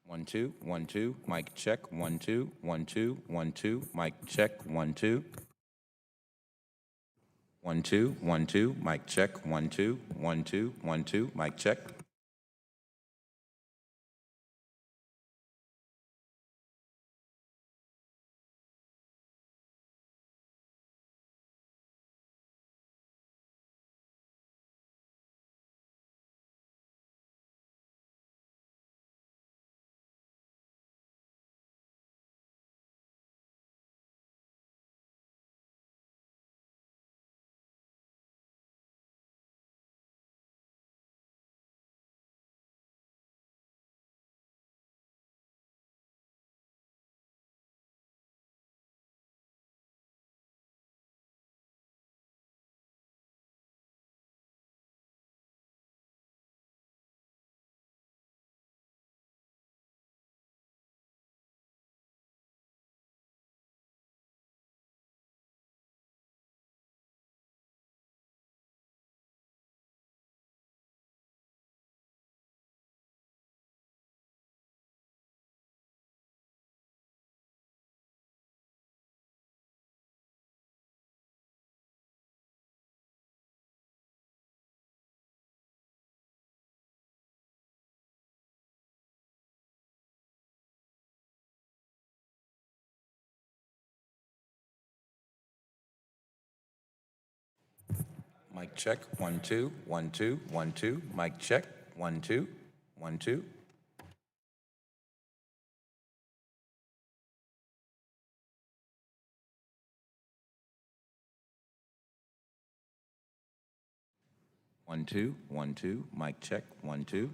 1 2, mic check, 1 2, 1 2, 1 2, mic check, 1 2. 1 2, 1 2, mic check, 1 2, 1 2, 1 2, mic check. Mic check, 1 2, 1 2, 1 2, mic check, 1 2, 1 2. 1 2, 1 2, mic check, 1 2.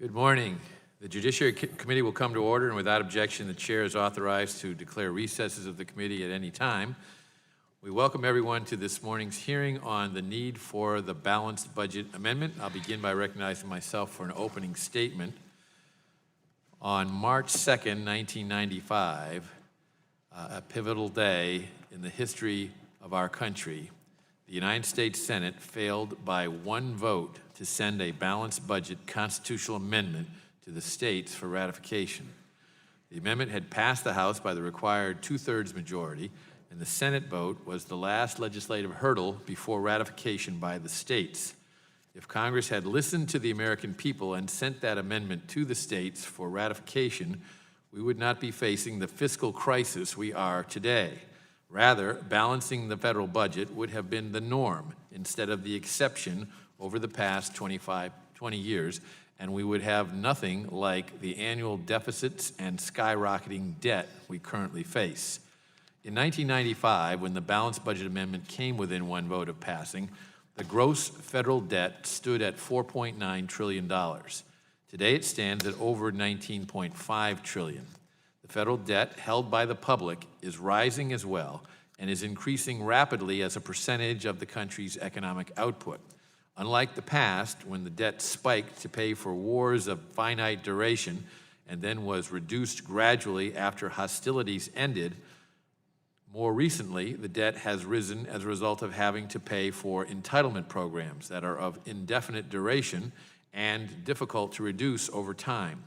Good morning. The Judiciary Committee will come to order, and without objection, the chair is authorized to declare recesses of the committee at any time. We welcome everyone to this morning's hearing on the need for the balanced budget amendment. I'll begin by recognizing myself for an opening statement. On March 2nd, 1995, a pivotal day in the history of our country, the United States Senate failed by one vote to send a balanced budget constitutional amendment to the states for ratification. The amendment had passed the House by the required 2/3 majority, and the Senate vote was the last legislative hurdle before ratification by the states. If Congress had listened to the American people and sent that amendment to the states for ratification, we would not be facing the fiscal crisis we are today. Rather, balancing the federal budget would have been the norm instead of the exception over the past 20 years, and we would have nothing like the annual deficits and skyrocketing debt we currently face. In 1995, when the balanced budget amendment came within one vote of passing, the gross federal debt stood at $4.9 trillion. Today it stands at over $19.5 trillion. The federal debt held by the public is rising as well and is increasing rapidly as a percentage of the country's economic output. Unlike the past, when the debt spiked to pay for wars of finite duration and then was reduced gradually after hostilities ended, more recently, the debt has risen as a result of having to pay for entitlement programs that are of indefinite duration and difficult to reduce over time.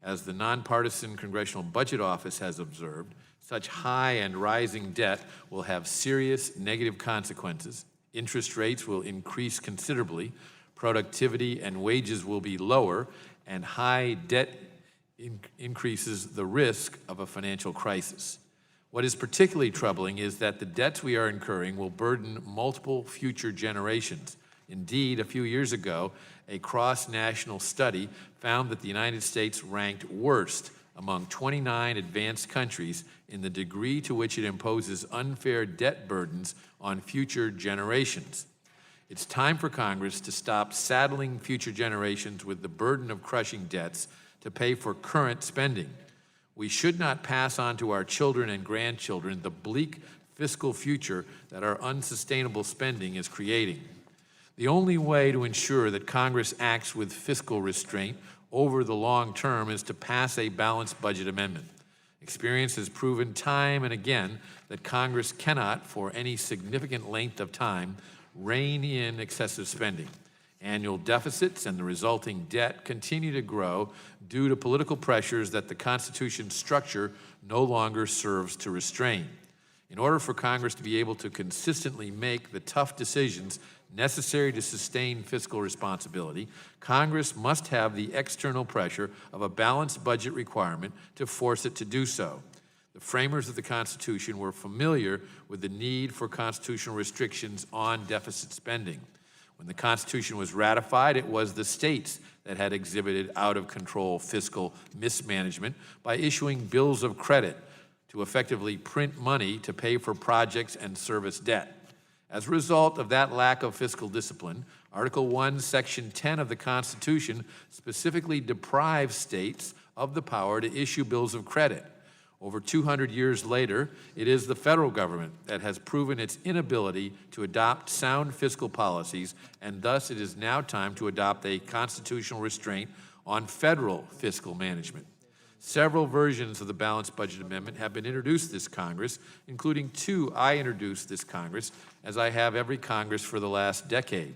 As the nonpartisan Congressional Budget Office has observed, such high and rising debt will have serious negative consequences. Interest rates will increase considerably, productivity and wages will be lower, and high debt increases the risk of a financial crisis. What is particularly troubling is that the debts we are incurring will burden multiple future generations. Indeed, a few years ago, a cross-national study found that the United States ranked worst among 29 advanced countries in the degree to which it imposes unfair debt burdens on future generations. It's time for Congress to stop saddling future generations with the burden of crushing debts to pay for current spending. We should not pass on to our children and grandchildren the bleak fiscal future that our unsustainable spending is creating. The only way to ensure that Congress acts with fiscal restraint over the long term is to pass a balanced budget amendment. Experience has proven time and again that Congress cannot, for any significant length of time, rein in excessive spending. Annual deficits and the resulting debt continue to grow due to political pressures that the Constitution's structure no longer serves to restrain. In order for Congress to be able to consistently make the tough decisions necessary to sustain fiscal responsibility, Congress must have the external pressure of a balanced budget requirement to force it to do so. The framers of the Constitution were familiar with the need for constitutional restrictions on deficit spending. When the Constitution was ratified, it was the states that had exhibited out-of-control fiscal mismanagement by issuing bills of credit to effectively print money to pay for projects and service debt. As a result of that lack of fiscal discipline, Article 1, Section 10 of the Constitution specifically deprives states of the power to issue bills of credit. Over 200 years later, it is the federal government that has proven its inability to adopt sound fiscal policies, and thus it is now time to adopt a constitutional restraint on federal fiscal management. Several versions of the balanced budget amendment have been introduced this Congress, including two I introduced this Congress, as I have every Congress for the last decade.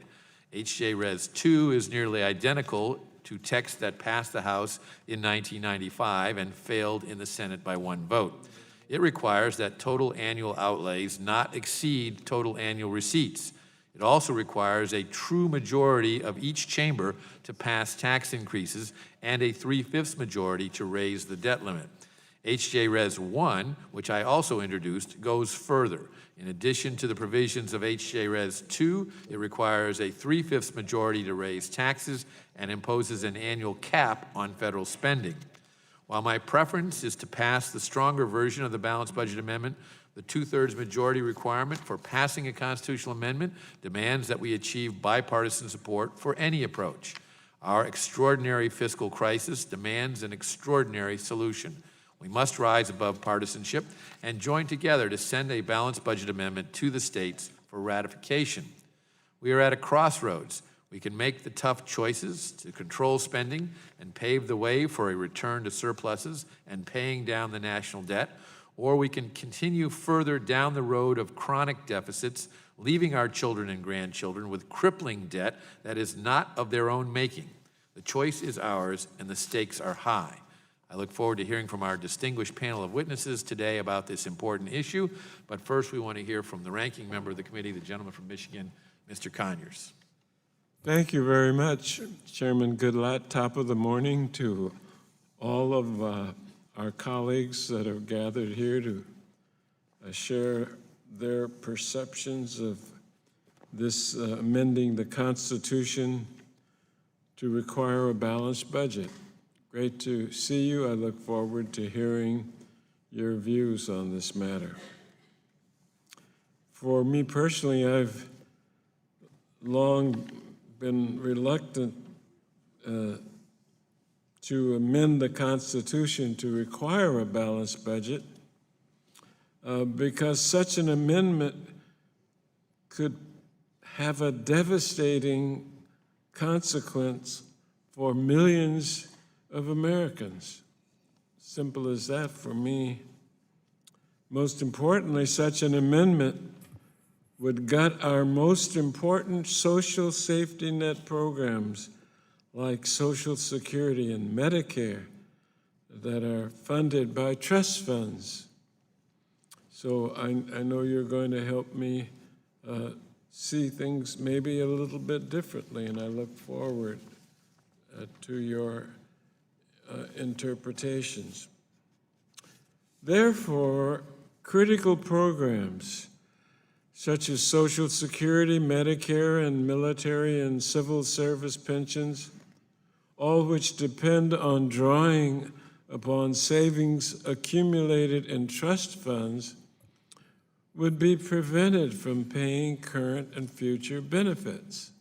H.J. Res. 2 is nearly identical to text that passed the House in 1995 and failed in the Senate by one vote. It requires that total annual outlays not exceed total annual receipts. It also requires a true majority of each chamber to pass tax increases and a 3/5 majority to raise the debt limit. H.J. Res. 1, which I also introduced, goes further. In addition to the provisions of H.J. Res. 2, it requires a 3/5 majority to raise taxes and imposes an annual cap on federal spending. While my preference is to pass the stronger version of the balanced budget amendment, the 2/3 majority requirement for passing a constitutional amendment demands that we achieve bipartisan support for any approach. Our extraordinary fiscal crisis demands an extraordinary solution. We must rise above partisanship and join together to send a balanced budget amendment to the states for ratification. We are at a crossroads. We can make the tough choices to control spending and pave the way for a return to surpluses and paying down the national debt, or we can continue further down the road of chronic deficits, leaving our children and grandchildren with crippling debt that is not of their own making. The choice is ours, and the stakes are high. I look forward to hearing from our distinguished panel of witnesses today about this important issue, but first we want to hear from the ranking member of the committee, the gentleman from Michigan, Mr. Conyers. Thank you very much, Chairman Goodlatte. Top of the morning to all of our colleagues that have gathered here to share their perceptions of this amending the Constitution to require a balanced budget. Great to see you. I look forward to hearing your views on this matter. For me personally, I've long been reluctant to amend the Constitution to require a balanced budget because such an amendment could have a devastating consequence for millions of Americans. Simple as that for me. Most importantly, such an amendment would gut our most important social safety net programs like Social Security and Medicare that are funded by trust funds. So I know you're going to help me see things maybe a little bit differently, and I look forward to your interpretations. Therefore, critical programs such as Social Security, Medicare, and military and civil service pensions, all which depend on drawing upon savings accumulated in trust funds, would be prevented from paying current and future benefits.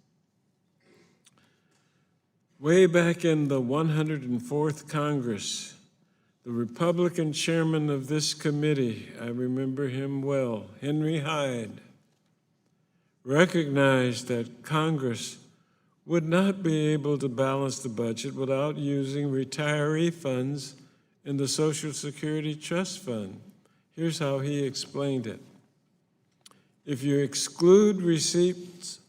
Way back in the 104th Congress, the Republican chairman of this committee, I remember him well, Henry Hyde, recognized that Congress would not be able to balance the budget without using retiree funds in the Social Security Trust Fund. Here's how he explained it. If you exclude receipts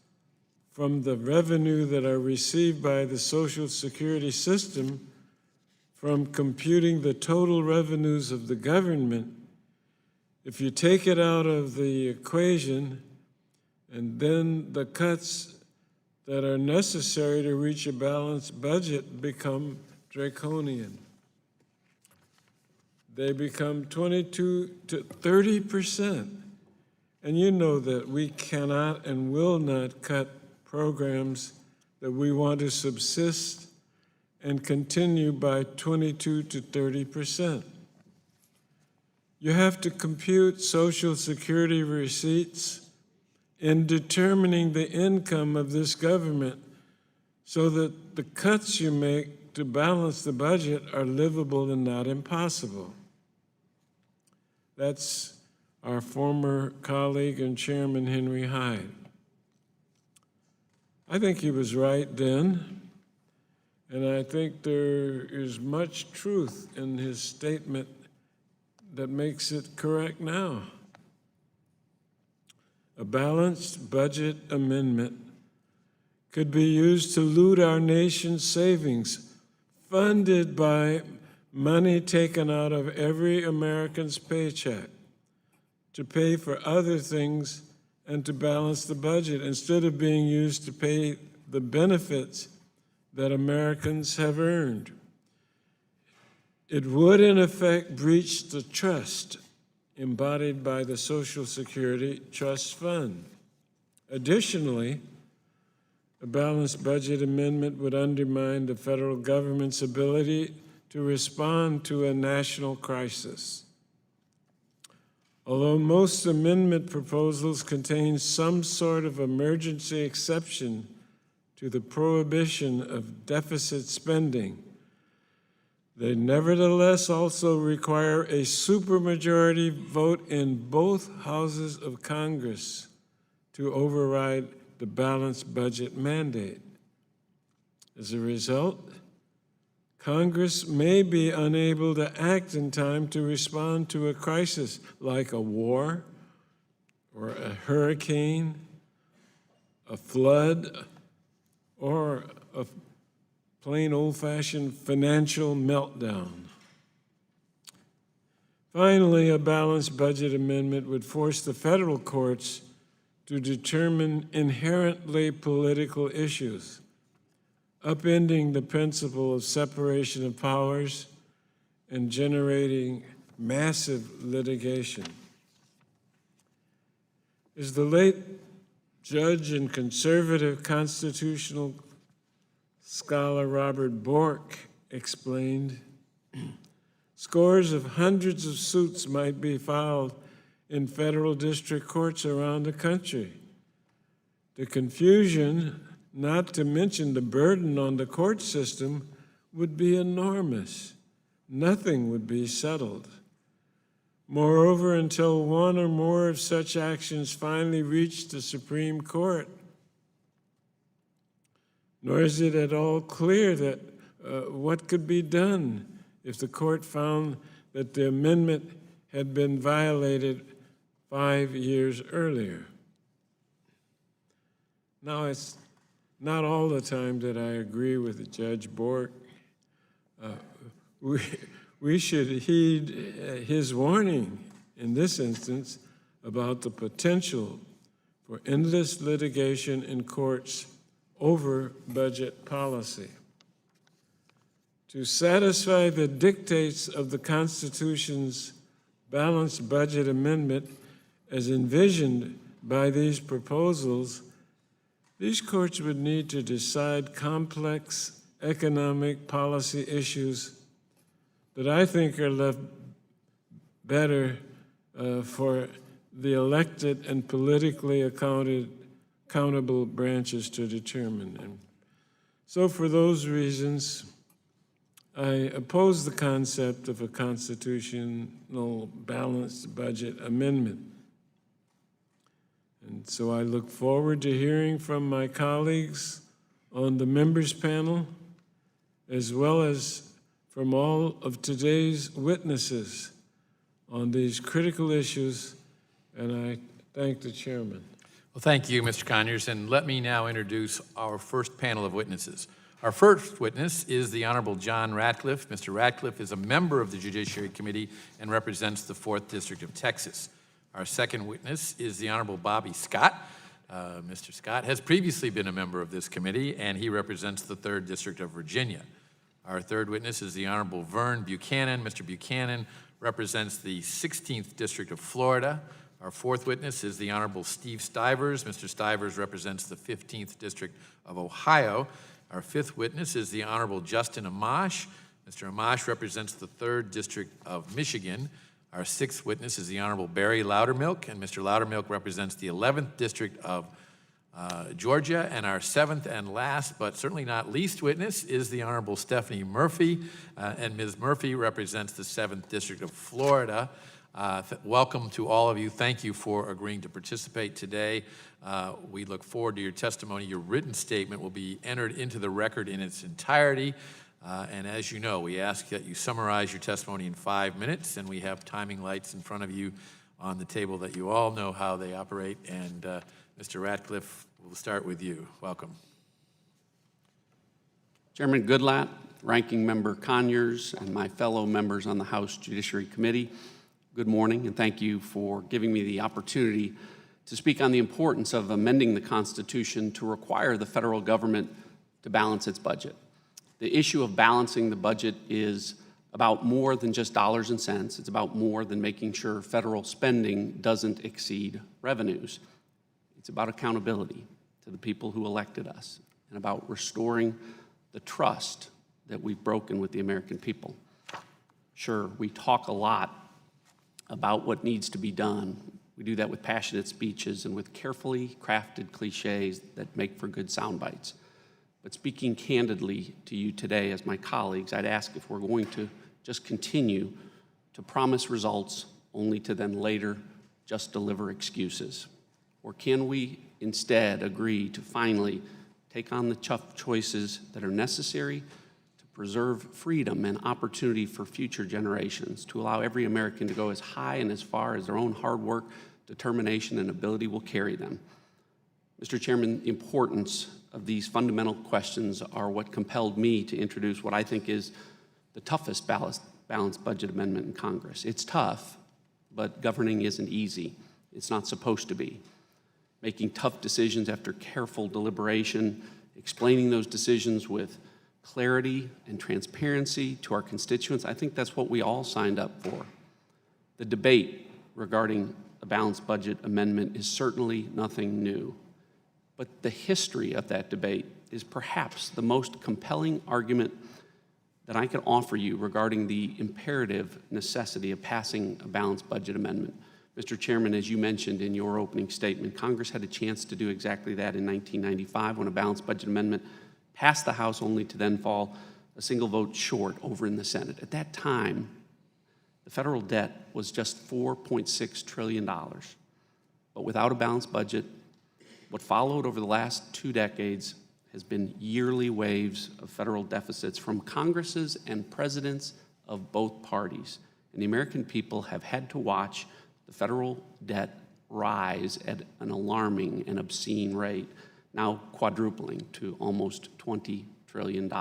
from the revenue that are received by the Social Security system from computing the total revenues of the government, if you take it out of the equation, and then the cuts that are necessary to reach a balanced budget become draconian. They become 22 to 30%. And you know that we cannot and will not cut programs that we want to subsist and continue by 22 to 30%. You have to compute Social Security receipts in determining the income of this government so that the cuts you make to balance the budget are livable and not impossible. That's our former colleague and chairman, Henry Hyde. I think he was right then, and I think there is much truth in his statement that makes it correct now. A balanced budget amendment could be used to loot our nation's savings, funded by money taken out of every American's paycheck, to pay for other things and to balance the budget instead of being used to pay the benefits that Americans have earned. It would, in effect, breach the trust embodied by the Social Security Trust Fund. Additionally, a balanced budget amendment would undermine the federal government's ability to respond to a national crisis. Although most amendment proposals contain some sort of emergency exception to the prohibition of deficit spending. They nevertheless also require a supermajority vote in both houses of Congress to override the balanced budget mandate. As a result, Congress may be unable to act in time to respond to a crisis like a war or a hurricane, a flood, or a plain old-fashioned financial meltdown. Finally, a balanced budget amendment would force the federal courts to determine inherently political issues, upending the principle of separation of powers and generating massive litigation. As the late judge and conservative constitutional scholar Robert Bork explained, scores of hundreds of suits might be filed in federal district courts around the country. The confusion, not to mention the burden on the court system, would be enormous. Nothing would be settled. Moreover, until one or more of such actions finally reach the Supreme Court, nor is it at all clear that what could be done if the court found that the amendment had been violated 5 years earlier. Now, it's not all the time that I agree with Judge Bork. We should heed his warning in this instance about the potential for endless litigation in courts over budget policy. To satisfy the dictates of the Constitution's balanced budget amendment as envisioned by these proposals, these courts would need to decide complex economic policy issues that I think are left better for the elected and politically accountable branches to determine. And so for those reasons, I oppose the concept of a constitutional balanced budget amendment. And so I look forward to hearing from my colleagues on the members panel, as well as from all of today's witnesses on these critical issues, and I thank the chairman. Well, thank you, Mr. Conyers, and let me now introduce our first panel of witnesses. Our first witness is the Honorable John Ratcliffe. Mr. Ratcliffe is a member of the Judiciary Committee and represents the 4th District of Texas. Our second witness is the Honorable Bobby Scott. Mr. Scott has previously been a member of this committee, and he represents the 3rd District of Virginia. Our third witness is the Honorable Vern Buchanan. Mr. Buchanan represents the 16th District of Florida. Our fourth witness is the Honorable Steve Stivers. Mr. Stivers represents the 15th District of Ohio. Our fifth witness is the Honorable Justin Amash. Mr. Amash represents the 3rd District of Michigan. Our sixth witness is the Honorable Barry Loudermilk, and Mr. Loudermilk represents the 11th District of Georgia. And our seventh and last, but certainly not least witness is the Honorable Stephanie Murphy, and Ms. Murphy represents the 7th District of Florida. Welcome to all of you. Thank you for agreeing to participate today. We look forward to your testimony. Your written statement will be entered into the record in its entirety. And as you know, we ask that you summarize your testimony in 5 minutes, and we have timing lights in front of you on the table that you all know how they operate. And Mr. Ratcliffe, we'll start with you. Welcome. Chairman Goodlatte, Ranking Member Conyers, and my fellow members on the House Judiciary Committee, good morning, and thank you for giving me the opportunity to speak on the importance of amending the Constitution to require the federal government to balance its budget. The issue of balancing the budget is about more than just dollars and cents. It's about more than making sure federal spending doesn't exceed revenues. It's about accountability to the people who elected us and about restoring the trust that we've broken with the American people. Sure, we talk a lot about what needs to be done. We do that with passionate speeches and with carefully crafted cliches that make for good sound bites. But speaking candidly to you today as my colleagues, I'd ask if we're going to just continue to promise results only to then later just deliver excuses. Or can we instead agree to finally take on the tough choices that are necessary to preserve freedom and opportunity for future generations, to allow every American to go as high and as far as their own hard work, determination, and ability will carry them? Mr. Chairman, the importance of these fundamental questions are what compelled me to introduce what I think is the toughest balanced budget amendment in Congress. It's tough, but governing isn't easy. It's not supposed to be. Making tough decisions after careful deliberation, explaining those decisions with clarity and transparency to our constituents, I think that's what we all signed up for. The debate regarding a balanced budget amendment is certainly nothing new. But the history of that debate is perhaps the most compelling argument that I can offer you regarding the imperative necessity of passing a balanced budget amendment. Mr. Chairman, as you mentioned in your opening statement, Congress had a chance to do exactly that in 1995 when a balanced budget amendment passed the House only to then fall a single vote short over in the Senate. At that time, the federal debt was just $4.6 trillion. But without a balanced budget, what followed over the last 2 decades has been yearly waves of federal deficits from Congresses and presidents of both parties. And the American people have had to watch the federal debt rise at an alarming and obscene rate, now quadrupling to almost $20 trillion.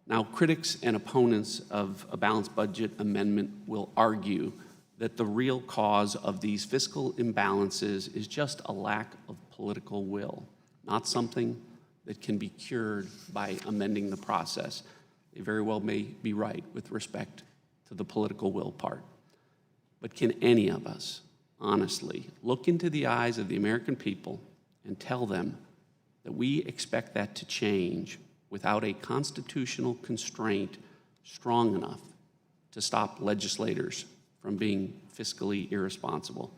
Now, critics and opponents of a balanced budget amendment will argue that the real cause of these fiscal imbalances is just a lack of political will, not something that can be cured by amending the process. They very well may be right with respect to the political will part. But can any of us honestly look into the eyes of the American people and tell them that we expect that to change without a constitutional constraint strong enough to stop legislators from being fiscally irresponsible?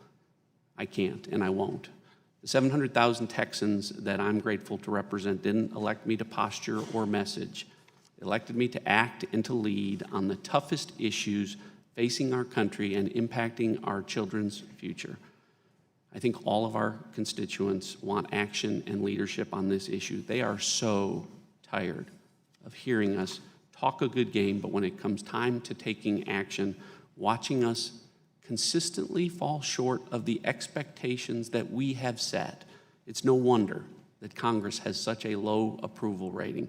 I can't, and I won't. The 700,000 Texans that I'm grateful to represent didn't elect me to posture or message. They elected me to act and to lead on the toughest issues facing our country and impacting our children's future. I think all of our constituents want action and leadership on this issue. They are so tired of hearing us talk a good game, but when it comes time to taking action, watching us consistently fall short of the expectations that we have set. It's no wonder that Congress has such a low approval rating.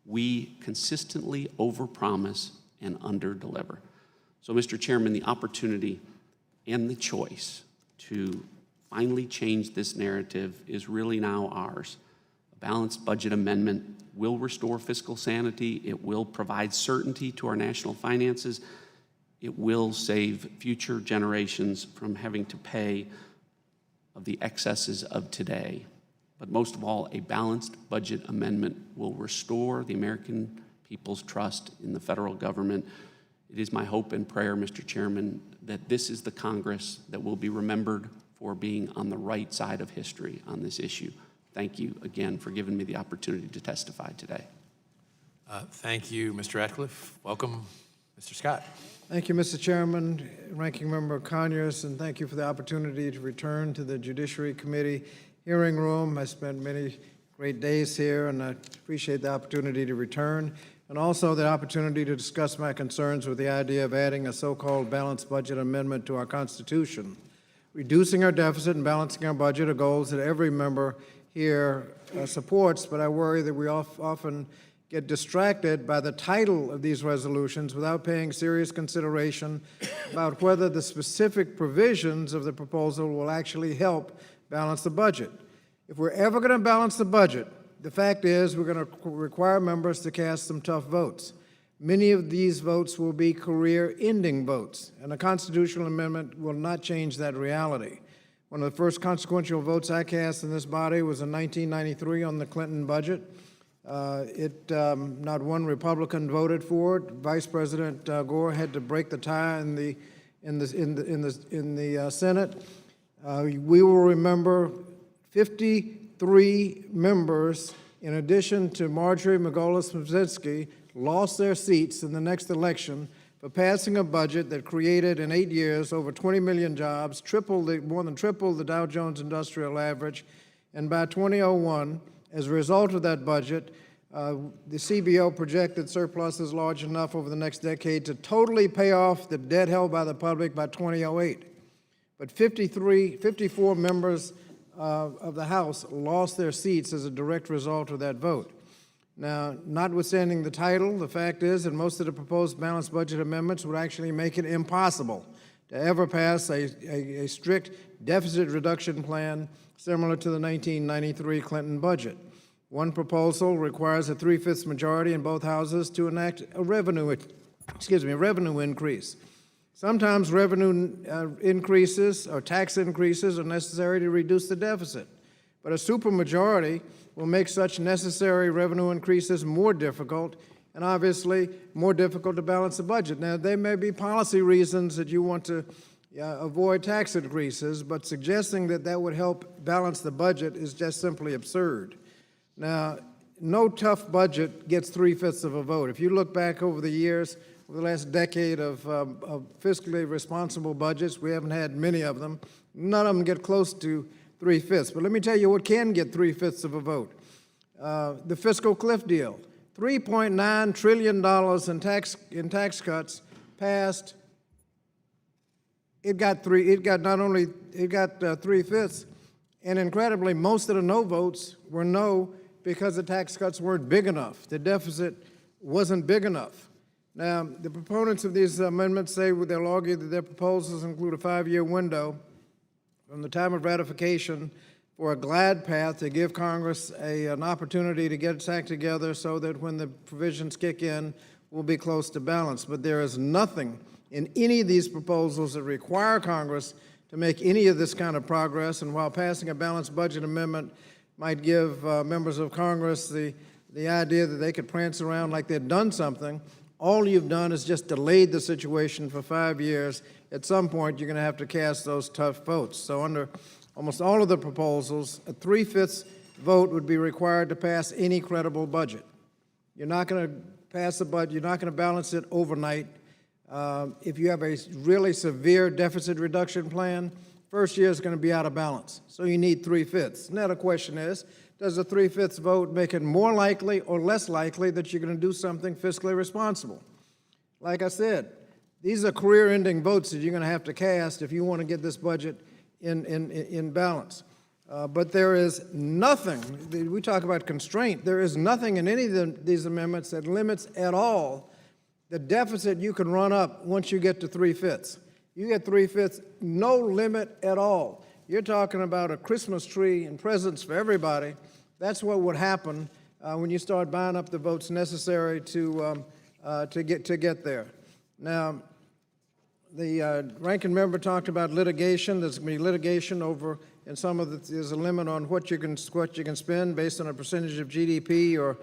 We consistently overpromise and underdeliver. So, Mr. Chairman, the opportunity and the choice to finally change this narrative is really now ours. A balanced budget amendment will restore fiscal sanity. It will provide certainty to our national finances. It will save future generations from having to pay of the excesses of today. But most of all, a balanced budget amendment will restore the American people's trust in the federal government. It is my hope and prayer, Mr. Chairman, that this is the Congress that will be remembered for being on the right side of history on this issue. Thank you again for giving me the opportunity to testify today. Thank you, Mr. Ratcliffe. Welcome, Mr. Scott. Thank you, Mr. Chairman, Ranking Member Conyers, and thank you for the opportunity to return to the Judiciary Committee hearing room. I spent many great days here, and I appreciate the opportunity to return, and also the opportunity to discuss my concerns with the idea of adding a so-called balanced budget amendment to our Constitution. Reducing our deficit and balancing our budget are goals that every member here supports, but I worry that we often get distracted by the title of these resolutions without paying serious consideration about whether the specific provisions of the proposal will actually help balance the budget. If we're ever going to balance the budget, the fact is we're going to require members to cast some tough votes. Many of these votes will be career-ending votes, and a constitutional amendment will not change that reality. One of the first consequential votes I cast in this body was in 1993 on the Clinton budget. Not one Republican voted for it. Vice President Gore had to break the tie in the Senate. We will remember 53 members in addition to Marjorie Margolis-Mrzinski, lost their seats in the next election for passing a budget that created in 8 years over 20 million jobs, more than triple the Dow Jones Industrial Average, and by 2001, as a result of that budget, the CBO projected surpluses large enough over the next decade to totally pay off the debt held by the public by 2008. But 54 members of the House lost their seats as a direct result of that vote. Now, notwithstanding the title, the fact is that most of the proposed balanced budget amendments would actually make it impossible to ever pass a strict deficit reduction plan similar to the 1993 Clinton budget. One proposal requires a 3/5 majority in both houses to enact a revenue increase. Sometimes revenue increases or tax increases are necessary to reduce the deficit, but a supermajority will make such necessary revenue increases more difficult and obviously more difficult to balance the budget. Now, there may be policy reasons that you want to avoid tax increases, but suggesting that that would help balance the budget is just simply absurd. Now, no tough budget gets 3/5 of a vote. If you look back over the years, over the last decade of fiscally responsible budgets, we haven't had many of them. None of them get close to 3/5. But let me tell you what can get 3/5 of a vote. The fiscal cliff deal, $3.9 trillion in tax cuts passed. It got 3/5, and incredibly, most of the no votes were no because the tax cuts weren't big enough. The deficit wasn't big enough. Now, the proponents of these amendments say they'll argue that their proposals include a 5-year window from the time of ratification for a glide path to give Congress an opportunity to get its act together so that when the provisions kick in, we'll be close to balance. But there is nothing in any of these proposals that require Congress to make any of this kind of progress. And while passing a balanced budget amendment might give members of Congress the idea that they could prance around like they'd done something, all you've done is just delayed the situation for 5 years. At some point, you're going to have to cast those tough votes. So under almost all of the proposals, a 3/5 vote would be required to pass any credible budget. You're not going to pass a budget, you're not going to balance it overnight. If you have a really severe deficit reduction plan, first year is going to be out of balance. So you need 3/5. Now the question is, does a 3/5 vote make it more likely or less likely that you're going to do something fiscally responsible? Like I said, these are career-ending votes that you're going to have to cast if you want to get this budget in balance. But there is nothing, we talk about constraint, there is nothing in any of these amendments that limits at all the deficit you can run up once you get to 3/5. You get 3/5, no limit at all. You're talking about a Christmas tree and presents for everybody. That's what would happen when you start buying up the votes necessary to get there. Now, the ranking member talked about litigation. There's going to be litigation over, and there's a limit on what you can spend based on a percentage of GDP or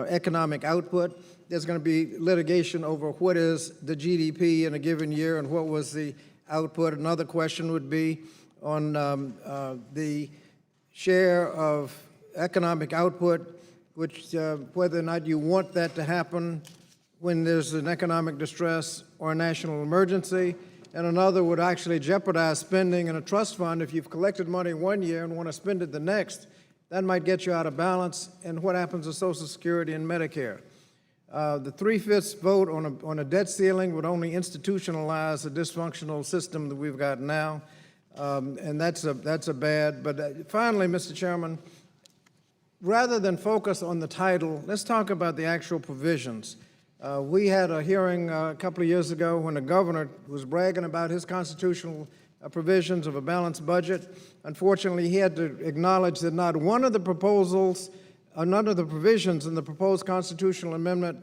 economic output. There's going to be litigation over what is the GDP in a given year and what was the output. Another question would be on the share of economic output, which whether or not you want that to happen when there's an economic distress or a national emergency. And another would actually jeopardize spending in a trust fund. If you've collected money one year and want to spend it the next, that might get you out of balance. And what happens to Social Security and Medicare? The 3/5 vote on a debt ceiling would only institutionalize a dysfunctional system that we've got now, and that's a bad. But finally, Mr. Chairman, rather than focus on the title, let's talk about the actual provisions. We had a hearing a couple of years ago when the governor was bragging about his constitutional provisions of a balanced budget. Unfortunately, he had to acknowledge that not one of the proposals, none of the provisions in the proposed constitutional amendment,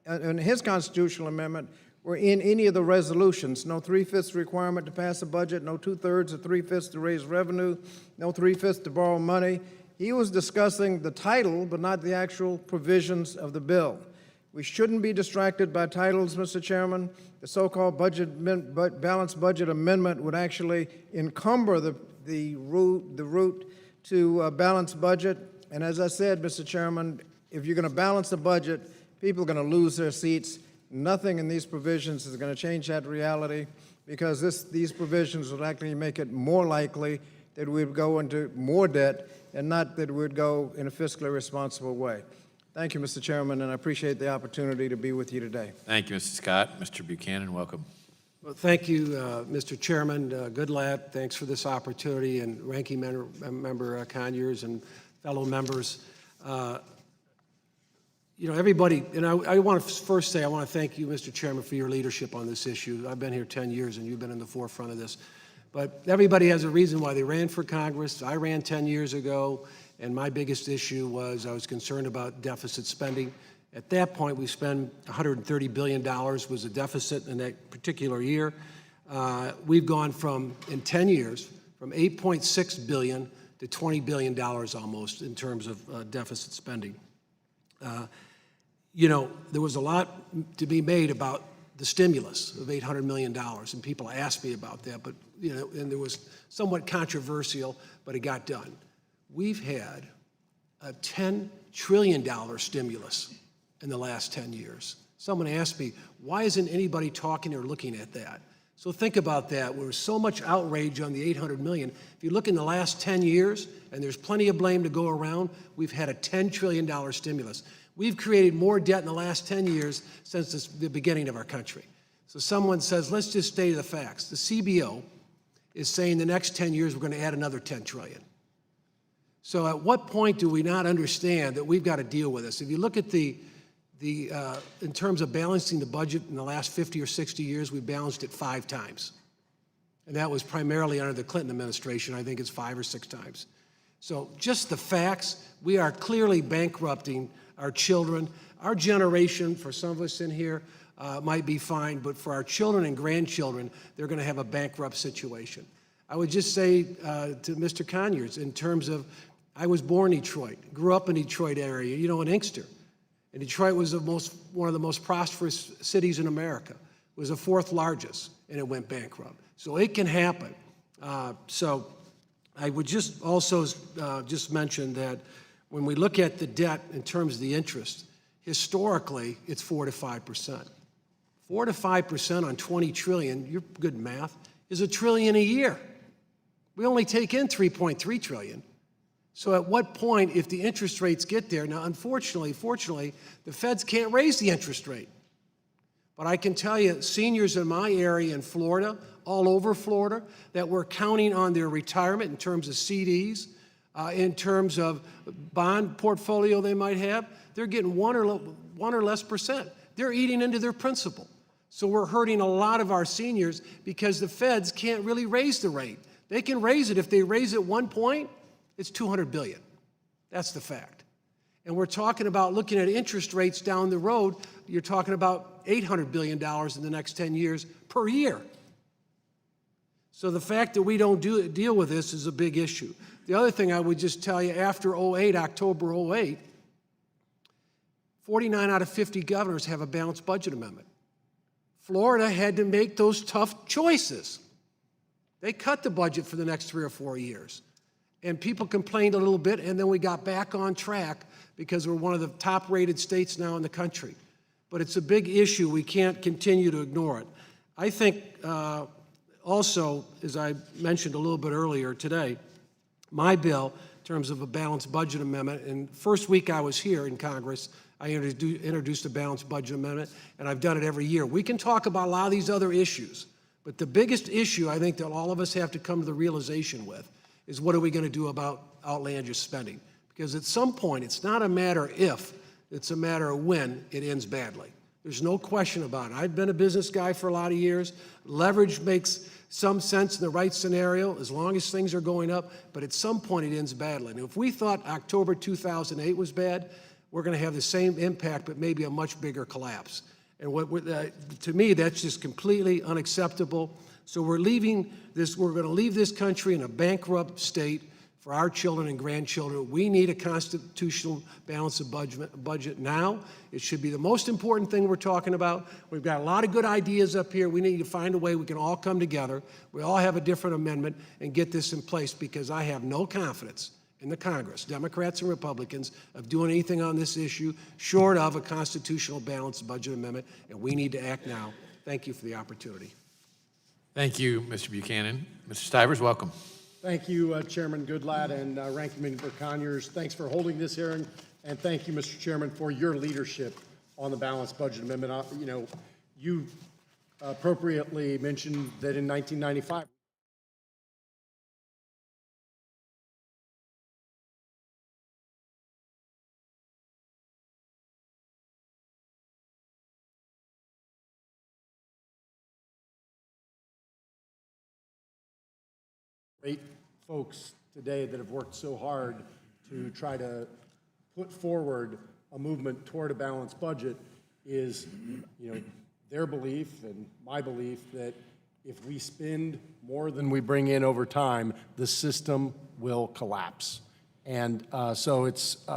in his constitutional amendment, were in any of the resolutions. No 3/5 requirement to pass a budget, no 2/3 or 3/5 to raise revenue, no 3/5 to borrow money. He was discussing the title, but not the actual provisions of the bill. We shouldn't be distracted by titles, Mr. Chairman. The so-called balanced budget amendment would actually encumber the route to a balanced budget. And as I said, Mr. Chairman, if you're going to balance the budget, people are going to lose their seats. Nothing in these provisions is going to change that reality, because these provisions would actually make it more likely that we'd go into more debt and not that we'd go in a fiscally responsible way. Thank you, Mr. Chairman, and I appreciate the opportunity to be with you today. Thank you, Mr. Scott. Mr. Buchanan, welcome. Well, thank you, Mr. Chairman. Goodlatte, thanks for this opportunity, and Ranking Member Conyers and fellow members. You know, everybody, and I want to first say I want to thank you, Mr. Chairman, for your leadership on this issue. I've been here 10 years, and you've been in the forefront of this. But everybody has a reason why they ran for Congress. I ran 10 years ago, and my biggest issue was I was concerned about deficit spending. At that point, we spent $130 billion was the deficit in that particular year. We've gone from, in 10 years, from $8.6 billion to $20 billion almost in terms of deficit spending. You know, there was a lot to be made about the stimulus of $800 million, and people asked me about that, but, you know, and there was somewhat controversial, but it got done. We've had a $10 trillion stimulus in the last 10 years. Someone asked me, why isn't anybody talking or looking at that? So think about that. There was so much outrage on the $800 million. If you look in the last 10 years, and there's plenty of blame to go around, we've had a $10 trillion stimulus. We've created more debt in the last 10 years since the beginning of our country. So someone says, let's just state the facts. The CBO is saying the next 10 years we're going to add another 10 trillion. So at what point do we not understand that we've got to deal with this? If you look at in terms of balancing the budget in the last 50 or 60 years, we balanced it 5 times. And that was primarily under the Clinton administration. I think it's 5 or 6 times. So just the facts, we are clearly bankrupting our children. Our generation, for some of us in here, might be fine, but for our children and grandchildren, they're going to have a bankrupt situation. I would just say to Mr. Conyers, in terms of, I was born in Detroit, grew up in Detroit area, you know, in Inkster. And Detroit was one of the most prosperous cities in America. It was the 4th largest, and it went bankrupt. So it can happen. So I would just also just mention that when we look at the debt in terms of the interest, historically, it's 4 to 5%. 4 to 5% on 20 trillion, you're good in math, is $1 trillion a year. We only take in 3.3 trillion. So at what point, if the interest rates get there, now fortunately, the feds can't raise the interest rate. But I can tell you, seniors in my area in Florida, all over Florida, that we're counting on their retirement in terms of CDs, in terms of bond portfolio they might have, they're getting 1 or less percent. They're eating into their principal. So we're hurting a lot of our seniors because the feds can't really raise the rate. They can raise it. If they raise it 1 point, it's $200 billion. That's the fact. And we're talking about looking at interest rates down the road. You're talking about $800 billion in the next 10 years per year. So the fact that we don't deal with this is a big issue. The other thing I would just tell you, after October 08, 49 out of 50 governors have a balanced budget amendment. Florida had to make those tough choices. They cut the budget for the next 3 or 4 years. And people complained a little bit, and then we got back on track because we're one of the top-rated states now in the country. But it's a big issue. We can't continue to ignore it. I think also, as I mentioned a little bit earlier today, my bill, in terms of a balanced budget amendment, and first week I was here in Congress, I introduced a balanced budget amendment, and I've done it every year. We can talk about a lot of these other issues, but the biggest issue I think that all of us have to come to the realization with is what are we going to do about outlandish spending? Because at some point, it's not a matter if, it's a matter of when it ends badly. There's no question about it. I've been a business guy for a lot of years. Leverage makes some sense in the right scenario as long as things are going up, but at some point it ends badly. And if we thought October 2008 was bad, we're going to have the same impact, but maybe a much bigger collapse. And to me, that's just completely unacceptable. So we're going to leave this country in a bankrupt state for our children and grandchildren. We need a constitutional balance of budget now. It should be the most important thing we're talking about. We've got a lot of good ideas up here. We need to find a way we can all come together. We all have a different amendment and get this in place, because I have no confidence in the Congress, Democrats and Republicans, of doing anything on this issue short of a constitutional balanced budget amendment, and we need to act now. Thank you for the opportunity. Thank you, Mr. Buchanan. Mr. Stivers, welcome. Thank you, Chairman Goodlatte and Ranking Member Conyers. Thanks for holding this hearing, and thank you, Mr. Chairman, for your leadership on the balanced budget amendment. You appropriately mentioned that in 1995, great folks today that have worked so hard to try to put forward a movement toward a balanced budget is, their belief and my belief that if we spend more than we bring in over time, the system will collapse. And so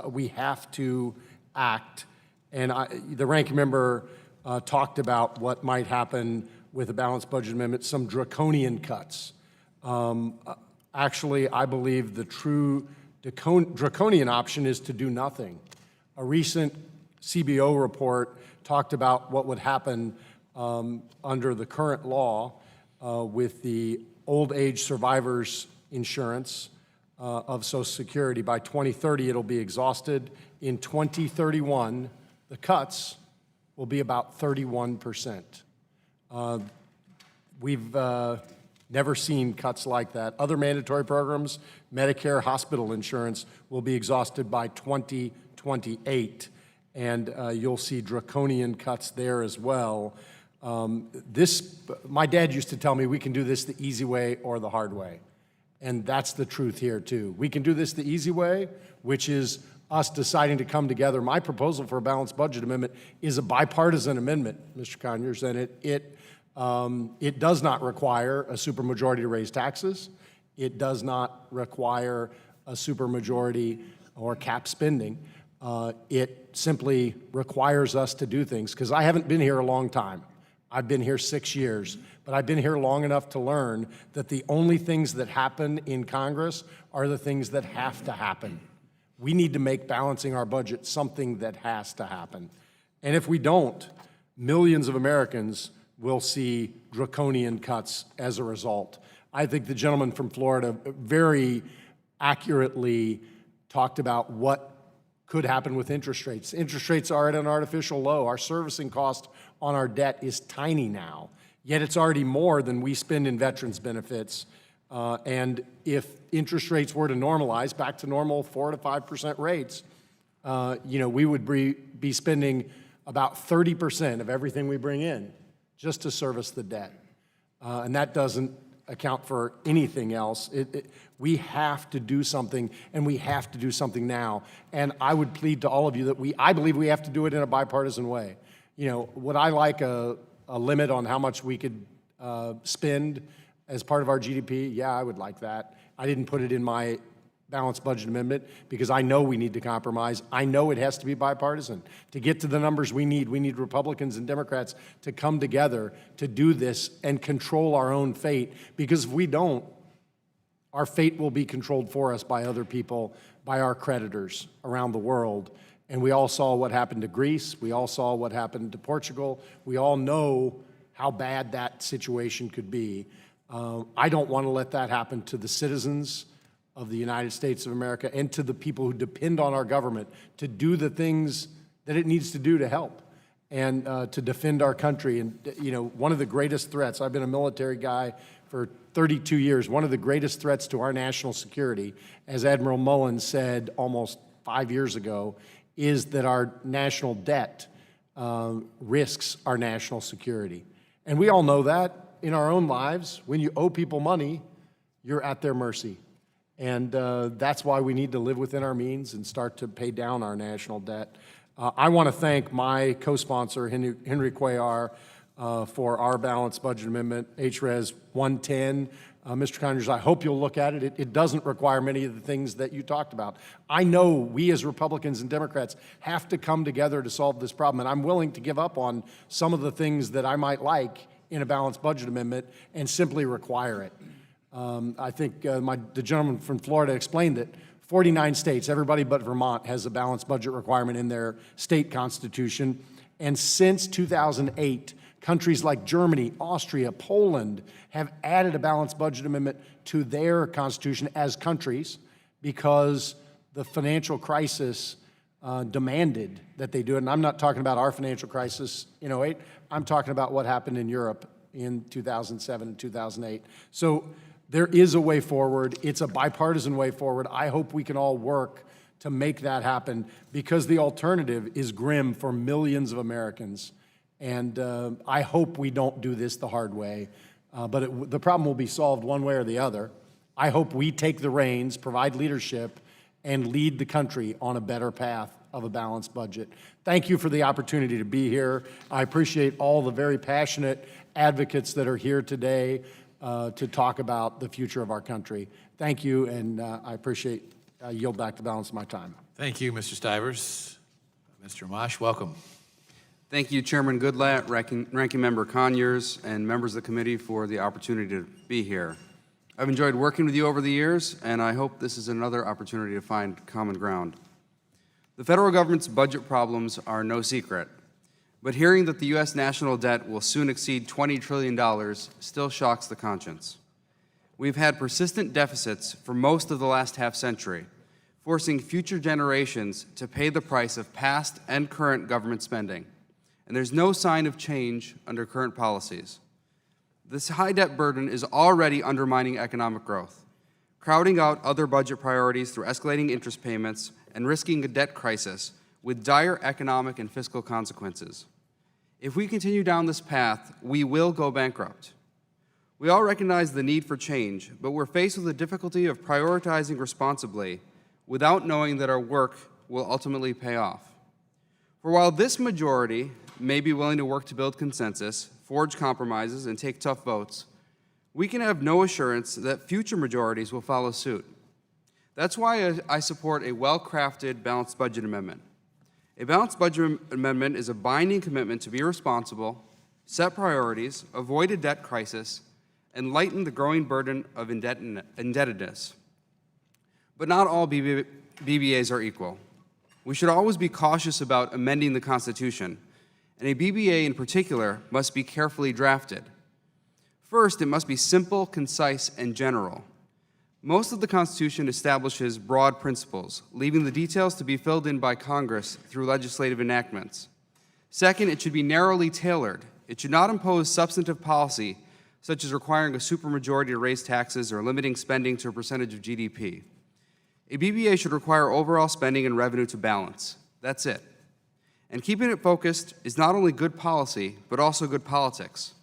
we have to act. And the ranking member talked about what might happen with a balanced budget amendment, some draconian cuts. Actually, I believe the true draconian option is to do nothing. A recent CBO report talked about what would happen under the current law with the old age survivors insurance of Social Security. By 2030, it'll be exhausted. In 2031, the cuts will be about 31%. We've never seen cuts like that. Other mandatory programs, Medicare, hospital insurance, will be exhausted by 2028, and you'll see draconian cuts there as well. My dad used to tell me we can do this the easy way or the hard way, and that's the truth here too. We can do this the easy way, which is us deciding to come together. My proposal for a balanced budget amendment is a bipartisan amendment, Mr. Conyers, and it does not require a supermajority to raise taxes. It does not require a supermajority or cap spending. It simply requires us to do things, because I haven't been here a long time. I've been here 6 years, but I've been here long enough to learn that the only things that happen in Congress are the things that have to happen. We need to make balancing our budget something that has to happen. And if we don't, millions of Americans will see draconian cuts as a result. I think the gentleman from Florida very accurately talked about what could happen with interest rates. Interest rates are at an artificial low. Our servicing cost on our debt is tiny now, yet it's already more than we spend in veterans benefits. And if interest rates were to normalize back to normal 4 to 5% rates, we would be spending about 30% of everything we bring in just to service the debt. And that doesn't account for anything else. We have to do something, and we have to do something now. And I would plead to all of you that I believe we have to do it in a bipartisan way. Would I like a limit on how much we could spend as part of our GDP? Yeah, I would like that. I didn't put it in my balanced budget amendment because I know we need to compromise. I know it has to be bipartisan. To get to the numbers we need Republicans and Democrats to come together to do this and control our own fate, because if we don't, our fate will be controlled for us by other people, by our creditors around the world. And we all saw what happened to Greece. We all saw what happened to Portugal. We all know how bad that situation could be. I don't want to let that happen to the citizens of the United States of America and to the people who depend on our government to do the things that it needs to do to help and to defend our country. And, one of the greatest threats, I've been a military guy for 32 years, one of the greatest threats to our national security, as Admiral Mullen said almost 5 years ago, is that our national debt risks our national security. And we all know that in our own lives. When you owe people money, you're at their mercy. And that's why we need to live within our means and start to pay down our national debt. I want to thank my co-sponsor, Henry Cuellar, for our balanced budget amendment, HRES 110. Mr. Conyers, I hope you'll look at it. It doesn't require many of the things that you talked about. I know we as Republicans and Democrats have to come together to solve this problem, and I'm willing to give up on some of the things that I might like in a balanced budget amendment and simply require it. I think the gentleman from Florida explained it. 49 states, everybody but Vermont has a balanced budget requirement in their state constitution. And since 2008, countries like Germany, Austria, Poland have added a balanced budget amendment to their constitution as countries because the financial crisis demanded that they do it. And I'm not talking about our financial crisis in '08. I'm talking about what happened in Europe in 2007 and 2008. So there is a way forward. It's a bipartisan way forward. I hope we can all work to make that happen because the alternative is grim for millions of Americans. And I hope we don't do this the hard way, but the problem will be solved one way or the other. I hope we take the reins, provide leadership, and lead the country on a better path of a balanced budget. Thank you for the opportunity to be here. I appreciate all the very passionate advocates that are here today to talk about the future of our country. Thank you, and I appreciate, yield back the balance of my time. Thank you, Mr. Stivers. Mr. Amash, welcome. Thank you, Chairman Goodlatte, Ranking Member Conyers, and members of the committee for the opportunity to be here. I've enjoyed working with you over the years, and I hope this is another opportunity to find common ground. The federal government's budget problems are no secret, but hearing that the U.S. national debt will soon exceed $20 trillion still shocks the conscience. We've had persistent deficits for most of the last half-century, forcing future generations to pay the price of past and current government spending. And there's no sign of change under current policies. This high debt burden is already undermining economic growth, crowding out other budget priorities through escalating interest payments and risking a debt crisis with dire economic and fiscal consequences. If we continue down this path, we will go bankrupt. We all recognize the need for change, but we're faced with the difficulty of prioritizing responsibly without knowing that our work will ultimately pay off. For while this majority may be willing to work to build consensus, forge compromises, and take tough votes, we can have no assurance that future majorities will follow suit. That's why I support a well-crafted balanced budget amendment. A balanced budget amendment is a binding commitment to be responsible, set priorities, avoid a debt crisis, and lighten the growing burden of indebtedness. But not all BBAs are equal. We should always be cautious about amending the Constitution, and a BBA in particular must be carefully drafted. First, it must be simple, concise, and general. Most of the Constitution establishes broad principles, leaving the details to be filled in by Congress through legislative enactments. Second, it should be narrowly tailored. It should not impose substantive policy, such as requiring a supermajority to raise taxes or limiting spending to a percentage of GDP. A BBA should require overall spending and revenue to balance. That's it. And keeping it focused is not only good policy, but also good politics.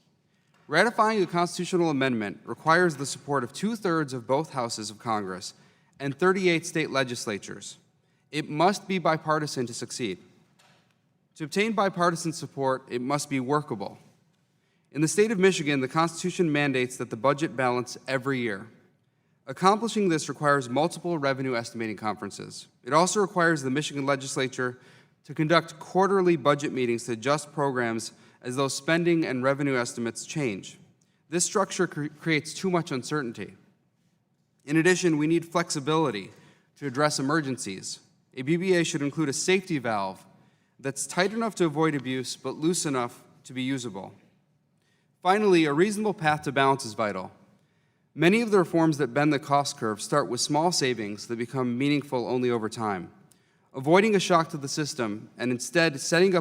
Ratifying a constitutional amendment requires the support of 2/3 of both houses of Congress and 38 state legislatures. It must be bipartisan to succeed. To obtain bipartisan support, it must be workable. In the state of Michigan, the Constitution mandates that the budget balance every year. Accomplishing this requires multiple revenue estimating conferences. It also requires the Michigan legislature to conduct quarterly budget meetings to adjust programs as those spending and revenue estimates change. This structure creates too much uncertainty. In addition, we need flexibility to address emergencies. A BBA should include a safety valve that's tight enough to avoid abuse, but loose enough to be usable. Finally, a reasonable path to balance is vital. Many of the reforms that bend the cost curve start with small savings that become meaningful only over time. Avoiding a shock to the system and instead setting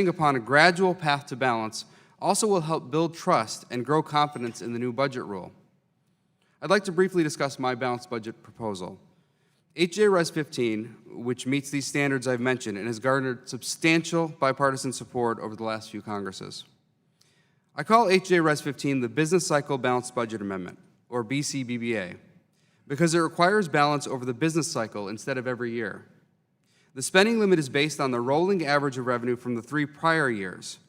upon a gradual path to balance also will help build trust and grow confidence in the new budget rule. I'd like to briefly discuss my balanced budget proposal. H.J. Res 15, which meets these standards I've mentioned and has garnered substantial bipartisan support over the last few Congresses. I call H.J. Res 15 the Business Cycle Balanced Budget Amendment, or BCBBA, because it requires balance over the business cycle instead of every year. The spending limit is based on the rolling average of revenue from the 3 prior years.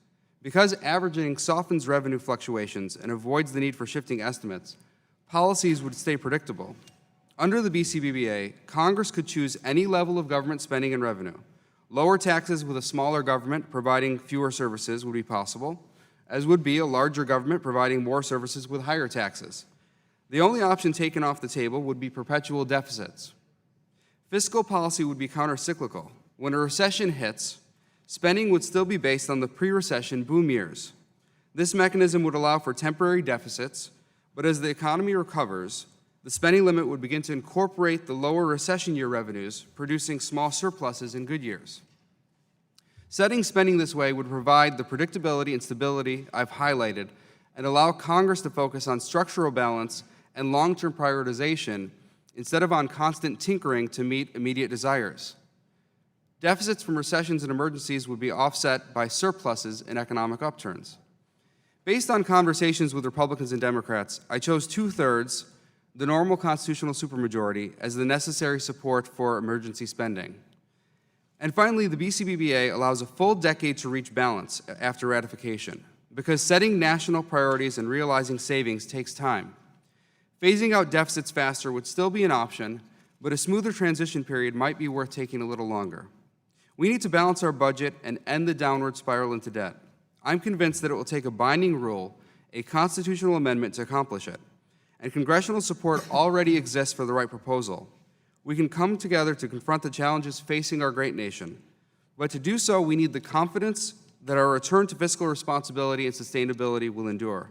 Because averaging softens revenue fluctuations and avoids the need for shifting estimates, policies would stay predictable. Under the BCBBA, Congress could choose any level of government spending and revenue. Lower taxes with a smaller government providing fewer services would be possible, as would be a larger government providing more services with higher taxes. The only option taken off the table would be perpetual deficits. Fiscal policy would be countercyclical. When a recession hits, spending would still be based on the pre-recession boom years. This mechanism would allow for temporary deficits, but as the economy recovers, the spending limit would begin to incorporate the lower recession year revenues, producing small surpluses in good years. Setting spending this way would provide the predictability and stability I've highlighted and allow Congress to focus on structural balance and long-term prioritization instead of on constant tinkering to meet immediate desires. Deficits from recessions and emergencies would be offset by surpluses in economic upturns. Based on conversations with Republicans and Democrats, I chose 2/3, the normal constitutional supermajority, as the necessary support for emergency spending. And finally, the BCBBA allows a full decade to reach balance after ratification, because setting national priorities and realizing savings takes time. Phasing out deficits faster would still be an option, but a smoother transition period might be worth taking a little longer. We need to balance our budget and end the downward spiral into debt. I'm convinced that it will take a binding rule, a constitutional amendment to accomplish it, and congressional support already exists for the right proposal. We can come together to confront the challenges facing our great nation, but to do so, we need the confidence that our return to fiscal responsibility and sustainability will endure.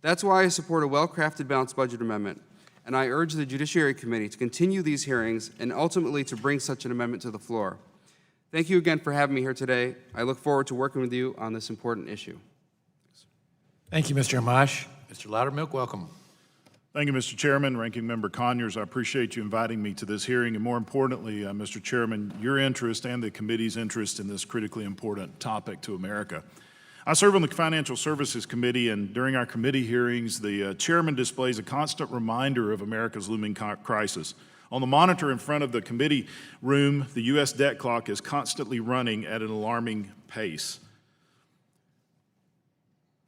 That's why I support a well-crafted balanced budget amendment, and I urge the Judiciary Committee to continue these hearings and ultimately to bring such an amendment to the floor. Thank you again for having me here today. I look forward to working with you on this important issue. Thank you, Mr. Amash. Mr. Loudermilk, welcome. Thank you, Mr. Chairman. Ranking Member Conyers, I appreciate you inviting me to this hearing, and more importantly, Mr. Chairman, your interest and the committee's interest in this critically important topic to America. I serve on the Financial Services Committee, and during our committee hearings, the chairman displays a constant reminder of America's looming crisis. On the monitor in front of the committee room, the U.S. debt clock is constantly running at an alarming pace.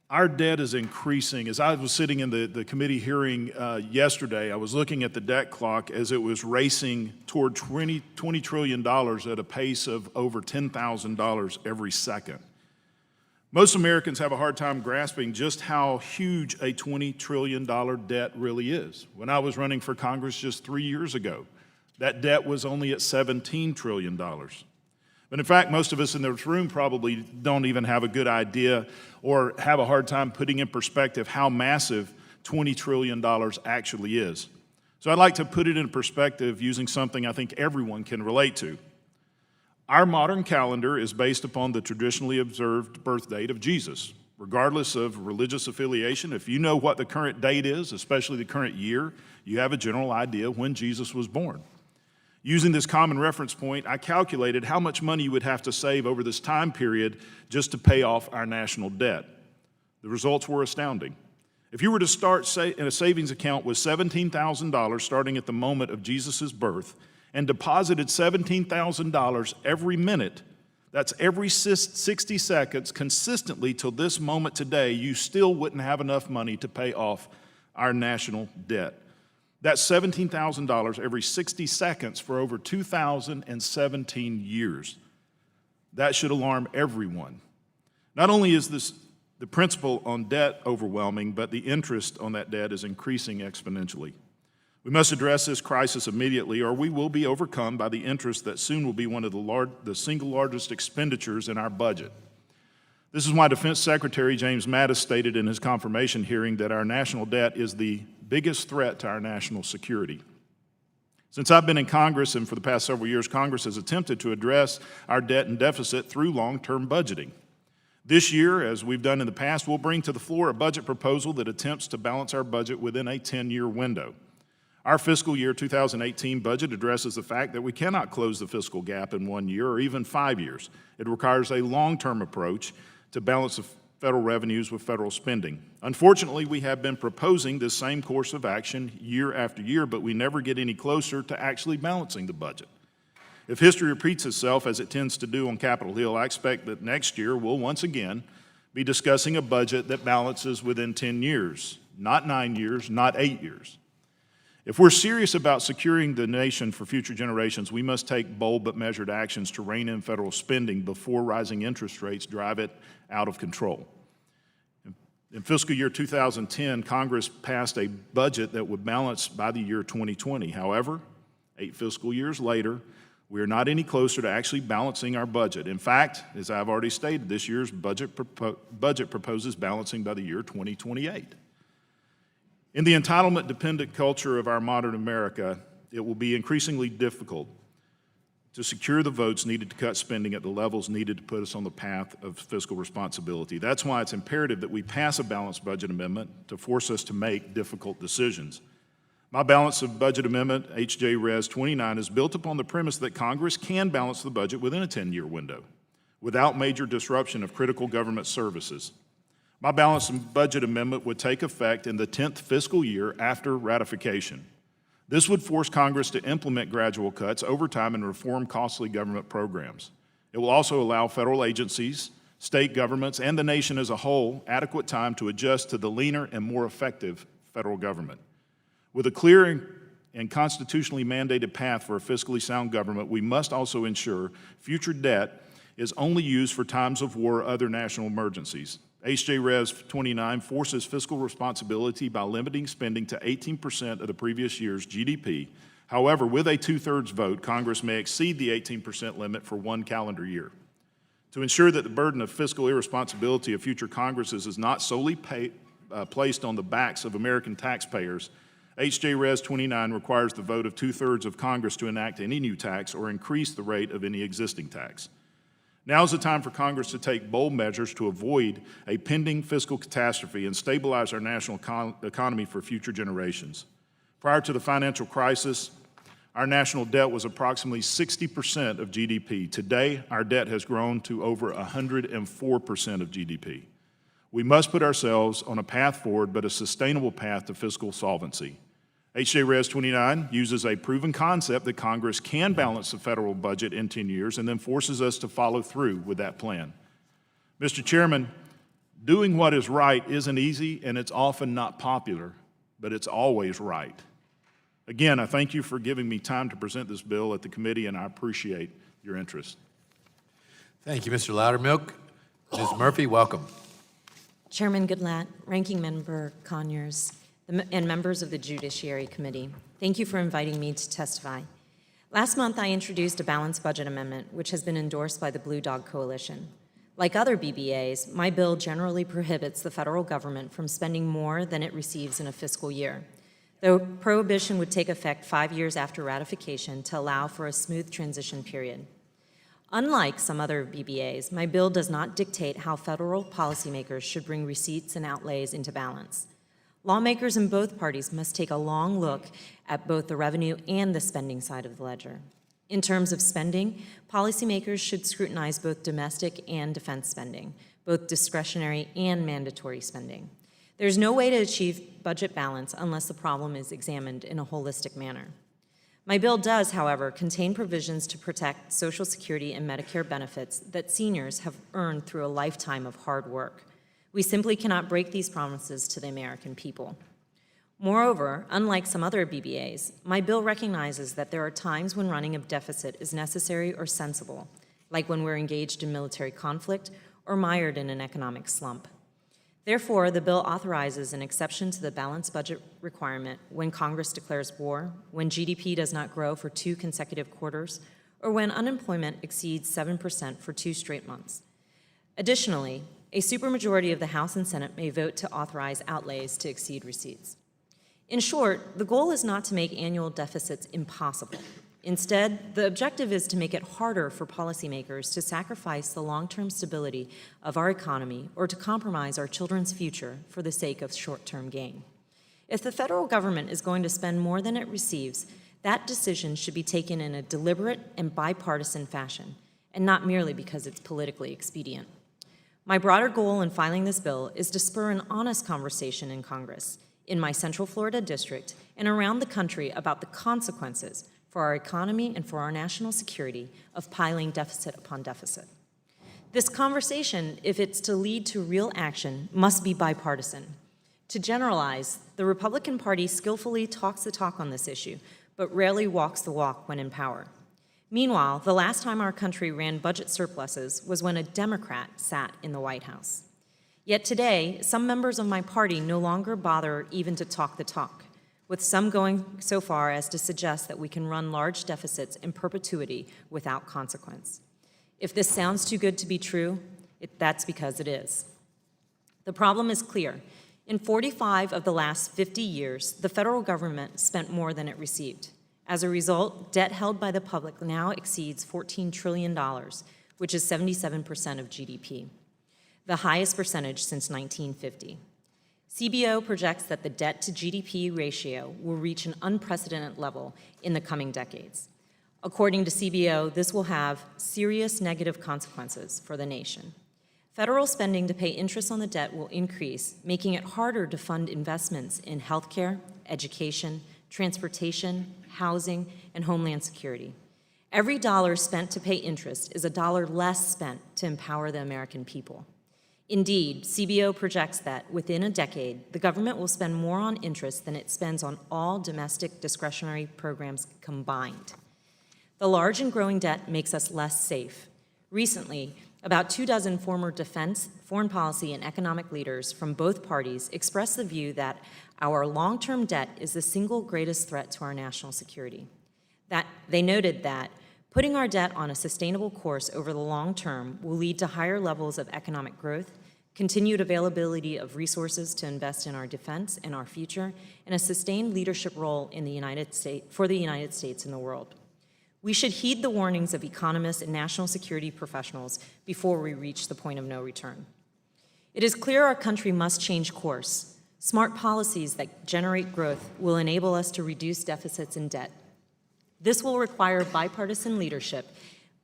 Our debt is increasing. As I was sitting in the committee hearing yesterday, I was looking at the debt clock as it was racing toward $20 trillion at a pace of over $10,000 every second. Most Americans have a hard time grasping just how huge a $20 trillion debt really is. When I was running for Congress just 3 years ago, that debt was only at $17 trillion. But in fact, most of us in this room probably don't even have a good idea or have a hard time putting in perspective how massive $20 trillion actually is. So I'd like to put it in perspective using something I think everyone can relate to. Our modern calendar is based upon the traditionally observed birth date of Jesus. Regardless of religious affiliation, if you know what the current date is, especially the current year, you have a general idea when Jesus was born. Using this common reference point, I calculated how much money you would have to save over this time period just to pay off our national debt. The results were astounding. If you were to start in a savings account with $17,000 starting at the moment of Jesus' birth and deposited $17,000 every minute, that's every 60 seconds consistently till this moment today, you still wouldn't have enough money to pay off our national debt. That's $17,000 every 60 seconds for over 2,017 years. That should alarm everyone. Not only is the principal on debt overwhelming, but the interest on that debt is increasing exponentially. We must address this crisis immediately, or we will be overcome by the interest that soon will be one of the single largest expenditures in our budget. This is why Defense Secretary James Mattis stated in his confirmation hearing that our national debt is the biggest threat to our national security. Since I've been in Congress, and for the past several years, Congress has attempted to address our debt and deficit through long-term budgeting. This year, as we've done in the past, we'll bring to the floor a budget proposal that attempts to balance our budget within a 10-year window. Our fiscal year 2018 budget addresses the fact that we cannot close the fiscal gap in 1 year or even 5 years. It requires a long-term approach to balance the federal revenues with federal spending. Unfortunately, we have been proposing this same course of action year after year, but we never get any closer to actually balancing the budget. If history repeats itself, as it tends to do on Capitol Hill, I expect that next year we'll once again be discussing a budget that balances within 10 years, not 9 years, not 8 years. If we're serious about securing the nation for future generations, we must take bold but measured actions to rein in federal spending before rising interest rates drive it out of control. In fiscal year 2010, Congress passed a budget that would balance by the year 2020. However, 8 fiscal years later, we are not any closer to actually balancing our budget. In fact, as I've already stated, this year's budget proposes balancing by the year 2028. In the entitlement-dependent culture of our modern America, it will be increasingly difficult to secure the votes needed to cut spending at the levels needed to put us on the path of fiscal responsibility. That's why it's imperative that we pass a balanced budget amendment to force us to make difficult decisions. My balance of budget amendment, H.J. Res. 29, is built upon the premise that Congress can balance the budget within a 10-year window without major disruption of critical government services. My balanced budget amendment would take effect in the 10th fiscal year after ratification. This would force Congress to implement gradual cuts over time and reform costly government programs. It will also allow federal agencies, state governments, and the nation as a whole adequate time to adjust to the leaner and more effective federal government. With a clear and constitutionally mandated path for a fiscally sound government, we must also ensure future debt is only used for times of war or other national emergencies. H.J. Res. 29 forces fiscal responsibility by limiting spending to 18% of the previous year's GDP. However, with a 2/3 vote, Congress may exceed the 18% limit for one calendar year. To ensure that the burden of fiscal irresponsibility of future Congresses is not solely placed on the backs of American taxpayers, H.J. Res. 29 requires the vote of 2/3 of Congress to enact any new tax or increase the rate of any existing tax. Now is the time for Congress to take bold measures to avoid a pending fiscal catastrophe and stabilize our national economy for future generations. Prior to the financial crisis, our national debt was approximately 60% of GDP. Today, our debt has grown to over 104% of GDP. We must put ourselves on a path forward, but a sustainable path to fiscal solvency. H.J. Res. 29 uses a proven concept that Congress can balance the federal budget in 10 years and then forces us to follow through with that plan. Mr. Chairman, doing what is right isn't easy and it's often not popular, but it's always right. Again, I thank you for giving me time to present this bill at the committee, and I appreciate your interest. Thank you, Mr. Loudermilk. Ms. Murphy, welcome. Chairman Goodlatte, Ranking Member Conyers, and members of the Judiciary Committee, thank you for inviting me to testify. Last month, I introduced a balanced budget amendment, which has been endorsed by the Blue Dog Coalition. Like other BBAs, my bill generally prohibits the federal government from spending more than it receives in a fiscal year. The prohibition would take effect 5 years after ratification to allow for a smooth transition period. Unlike some other BBAs, my bill does not dictate how federal policymakers should bring receipts and outlays into balance. Lawmakers in both parties must take a long look at both the revenue and the spending side of the ledger. In terms of spending, policymakers should scrutinize both domestic and defense spending, both discretionary and mandatory spending. There's no way to achieve budget balance unless the problem is examined in a holistic manner. My bill does, however, contain provisions to protect Social Security and Medicare benefits that seniors have earned through a lifetime of hard work. We simply cannot break these promises to the American people. Moreover, unlike some other BBAs, my bill recognizes that there are times when running a deficit is necessary or sensible, like when we're engaged in military conflict or mired in an economic slump. Therefore, the bill authorizes an exception to the balanced budget requirement when Congress declares war, when GDP does not grow for 2 consecutive quarters, or when unemployment exceeds 7% for 2 straight months. Additionally, a supermajority of the House and Senate may vote to authorize outlays to exceed receipts. In short, the goal is not to make annual deficits impossible. Instead, the objective is to make it harder for policymakers to sacrifice the long-term stability of our economy or to compromise our children's future for the sake of short-term gain. If the federal government is going to spend more than it receives, that decision should be taken in a deliberate and bipartisan fashion, and not merely because it's politically expedient. My broader goal in filing this bill is to spur an honest conversation in Congress, in my Central Florida district, and around the country about the consequences for our economy and for our national security of piling deficit upon deficit. This conversation, if it's to lead to real action, must be bipartisan. To generalize, the Republican Party skillfully talks the talk on this issue, but rarely walks the walk when in power. Meanwhile, the last time our country ran budget surpluses was when a Democrat sat in the White House. Yet today, some members of my party no longer bother even to talk the talk. with some going so far as to suggest that we can run large deficits in perpetuity without consequence. If this sounds too good to be true, that's because it is. The problem is clear. In 45 of the last 50 years, the federal government spent more than it received. As a result, debt held by the public now exceeds $14 trillion, which is 77% of GDP, the highest percentage since 1950. CBO projects that the debt to GDP ratio will reach an unprecedented level in the coming decades. According to CBO, this will have serious negative consequences for the nation. Federal spending to pay interest on the debt will increase, making it harder to fund investments in healthcare, education, transportation, housing, and homeland security. Every dollar spent to pay interest is a dollar less spent to empower the American people. Indeed, CBO projects that within a decade, the government will spend more on interest than it spends on all domestic discretionary programs combined. The large and growing debt makes us less safe. Recently, about 24 former defense, foreign policy, and economic leaders from both parties expressed the view that our long-term debt is the single greatest threat to our national security. That they noted that putting our debt on a sustainable course over the long term will lead to higher levels of economic growth, continued availability of resources to invest in our defense and our future, and a sustained leadership role in the United States in the world. We should heed the warnings of economists and national security professionals before we reach the point of no return. It is clear our country must change course. Smart policies that generate growth will enable us to reduce deficits and debt. This will require bipartisan leadership,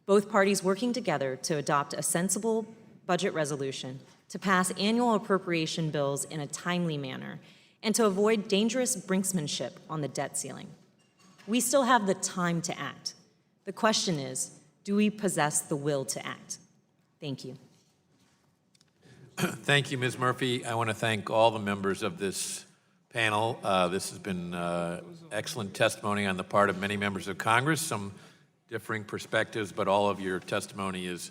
both parties working together to adopt a sensible budget resolution, to pass annual appropriation bills in a timely manner, and to avoid dangerous brinksmanship on the debt ceiling. We still have the time to act. The question is, do we possess the will to act? Thank you. Thank you, Ms. Murphy. I want to thank all the members of this panel. This has been excellent testimony on the part of many members of Congress, some differing perspectives, but all of your testimony is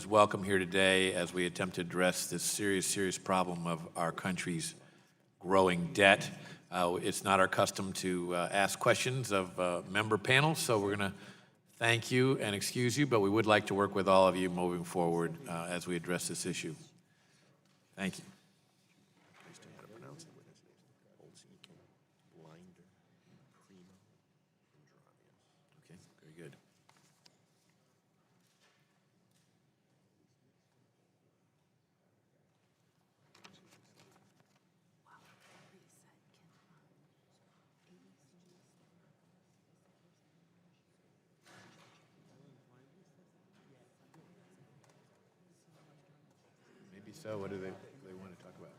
welcome here today as we attempt to address this serious problem of our country's growing debt. It's not our custom to ask questions of member panels, so we're going to thank you and excuse you, but we would like to work with all of you moving forward as we address this issue. Thank you. Okay, very good. Maybe so. What do they want to talk about?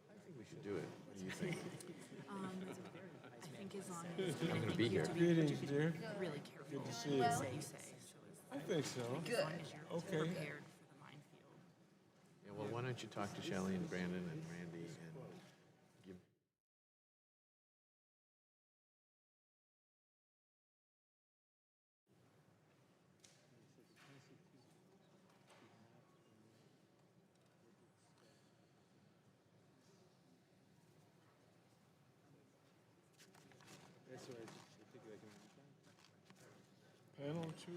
I think we should do it. What do you think? I think as long as I'm going to be here. Greetings, dear. really careful Good to see you. what you say. I think so. As long as you're Okay. prepared for the minefield. Yeah, well, why don't you talk to Shelley and Brandon and Randy and give. Panel 2.